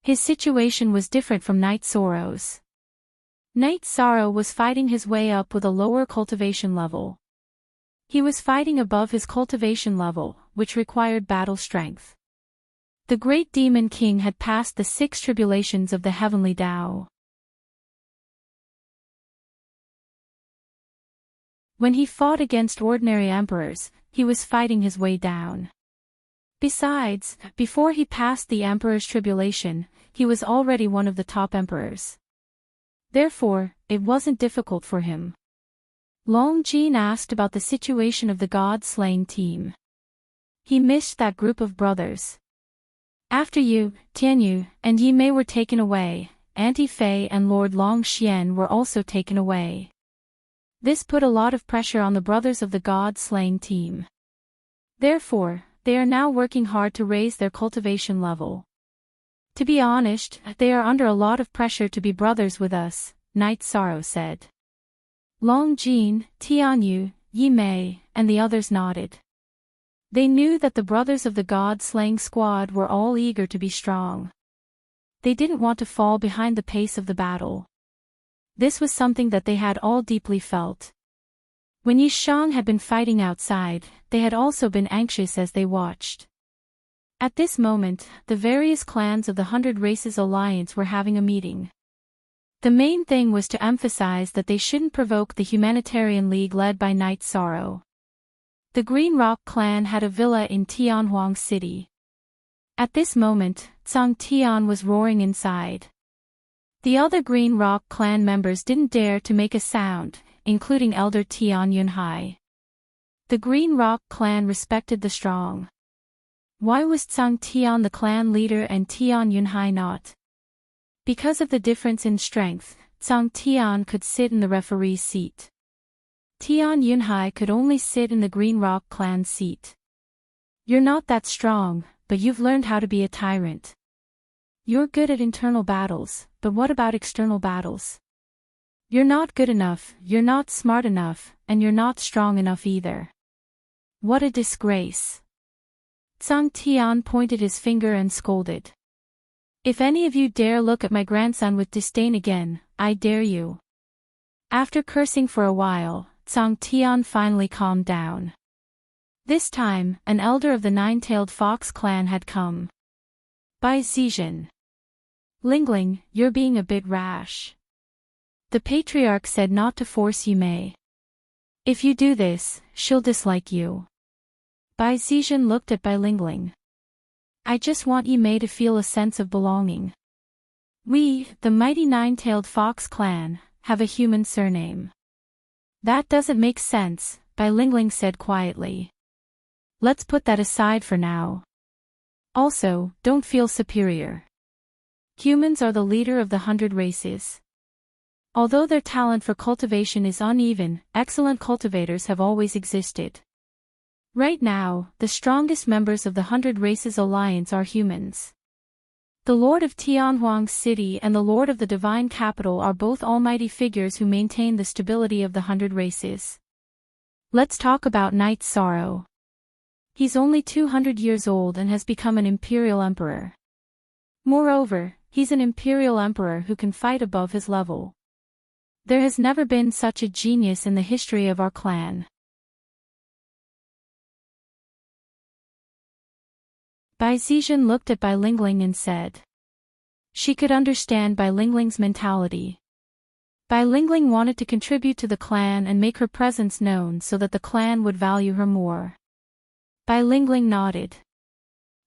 His situation was different from Knight Sorrow's. Knight Sorrow was fighting his way up with a lower cultivation level. He was fighting above his cultivation level, which required battle strength. The great demon king had passed the 6 tribulations of the heavenly Tao. When he fought against ordinary emperors, he was fighting his way down. Besides, before he passed the emperor's tribulation, he was already one of the top emperors. Therefore, it wasn't difficult for him. Long Jin asked about the situation of the god-slaying team. He missed that group of brothers. After you, Tianyu, and Yi Mei were taken away, Auntie Fei and Lord Long Xian were also taken away. This put a lot of pressure on the brothers of the god-slaying team. Therefore, they are now working hard to raise their cultivation level. To be honest, they are under a lot of pressure to be brothers with us, Night Sorrow said. Long Jin, Tianyu, Yi Mei, and the others nodded. They knew that the brothers of the god-slaying squad were all eager to be strong. They didn't want to fall behind the pace of the battle. This was something that they had all deeply felt. When Yi Shang had been fighting outside, they had also been anxious as they watched. At this moment, the various clans of the 100 Races Alliance were having a meeting. The main thing was to emphasize that they shouldn't provoke the Humanitarian League led by Night Sorrow. The Green Rock clan had a villa in Tianhuang City. At this moment, Zhang Tian was roaring inside. The other Green Rock clan members didn't dare to make a sound, including Elder Tian Yunhai. The Green Rock clan respected the strong. Why was Zhang Tian the clan leader and Tian Yunhai not? Because of the difference in strength, Zhang Tian could sit in the referee's seat. Tian Yunhai could only sit in the Green Rock clan seat. You're not that strong, but you've learned how to be a tyrant. You're good at internal battles, but what about external battles? You're not good enough, you're not smart enough, and you're not strong enough either. What a disgrace. Zhang Tian pointed his finger and scolded. If any of you dare look at my grandson with disdain again, I dare you. After cursing for a while, Zhang Tian finally calmed down. This time, an elder of the 9-tailed fox clan had come. Bai Zizhen. Lingling, you're being a bit rash. The patriarch said not to force Yi Mei. If you do this, she'll dislike you. Bai Zizhen looked at Bai Lingling. I just want Yi Mei to feel a sense of belonging. We, the mighty 9-tailed fox clan, have a human surname. That doesn't make sense, Bai Lingling said quietly. Let's put that aside for now. Also, don't feel superior. Humans are the leader of the 100 races. Although their talent for cultivation is uneven, excellent cultivators have always existed. Right now, the strongest members of the 100 Races Alliance are humans. The Lord of Tianhuang City and the Lord of the Divine Capital are both almighty figures who maintain the stability of the 100 races. Let's talk about Night Sorrow. He's only 200 years old and has become an imperial emperor. Moreover, he's an imperial emperor who can fight above his level. There has never been such a genius in the history of our clan. Bai Zizhen looked at Bai Lingling and said. She could understand Bai Lingling's mentality. Bai Lingling wanted to contribute to the clan and make her presence known so that the clan would value her more. Bai Lingling nodded.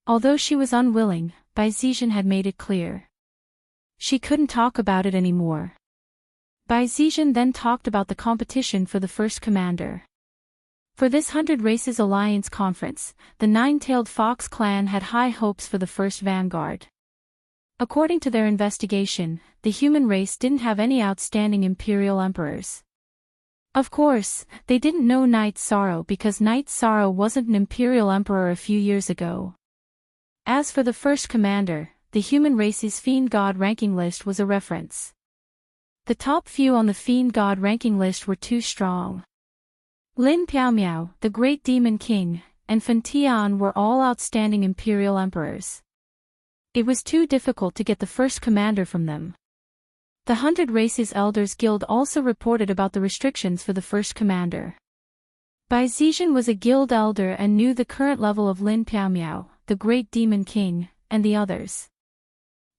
Although she was unwilling, Bai Zizhen had made it clear. She couldn't talk about it anymore. Bai Zizhen then talked about the competition for the first commander. For this 100 Races Alliance conference, the 9-tailed fox clan had high hopes for the first vanguard. According to their investigation, the human race didn't have any outstanding imperial emperors. Of course, they didn't know Night Sorrow because Night Sorrow wasn't an imperial emperor a few years ago. As for the first commander, the human race's fiend god ranking list was a reference. The top few on the fiend god ranking list were too strong. Lin Piaomiao, the great demon king, and Fan Tian were all outstanding imperial emperors. It was too difficult to get the first commander from them. The 100 Races Elders Guild also reported about the restrictions for the first commander. Bai Zizhen was a guild elder and knew the current level of Lin Piaomiao, the great demon king, and the others.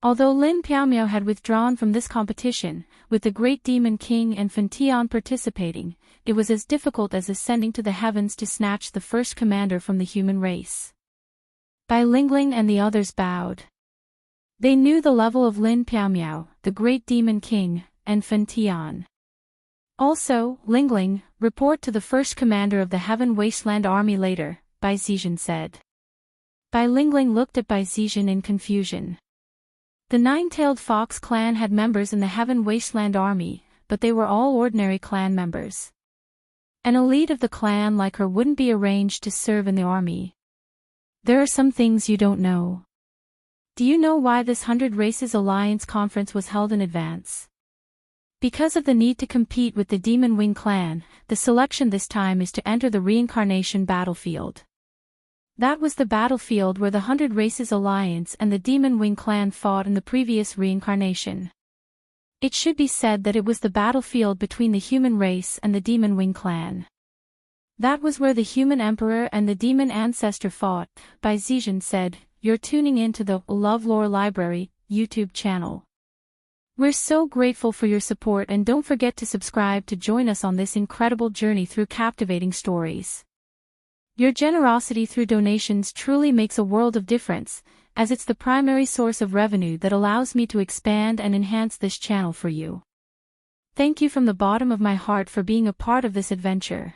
Although Lin Piaomiao had withdrawn from this competition, with the great demon king and Fan Tian participating, it was as difficult as ascending to the heavens to snatch the first commander from the human race. Bai Lingling and the others bowed. They knew the level of Lin Piaomiao, the great demon king, and Fan Tian. Also, Lingling, report to the first commander of the Heaven Wasteland Army later, Bai Zizhen said. Bai Lingling looked at Bai Zizhen in confusion. The Nine-Tailed Fox clan had members in the Heaven Wasteland Army, but they were all ordinary clan members. An elite of the clan like her wouldn't be arranged to serve in the army. There are some things you don't know. Do you know why this 100 Races Alliance conference was held in advance? Because of the need to compete with the Demon Wing clan, the selection this time is to enter the reincarnation battlefield. That was the battlefield where the 100 Races Alliance and the Demon Wing clan fought in the previous reincarnation. It should be said that it was the battlefield between the human race and the Demon Wing clan. That was where the human emperor and the demon ancestor fought, Bai Zizhen said. You're tuning in to the LoveLore Library YouTube channel. We're so grateful for your support, and don't forget to subscribe to join us on this incredible journey through captivating stories. Your generosity through donations truly makes a world of difference, as it's the primary source of revenue that allows me to expand and enhance this channel for you. Thank you from the bottom of my heart for being a part of this adventure.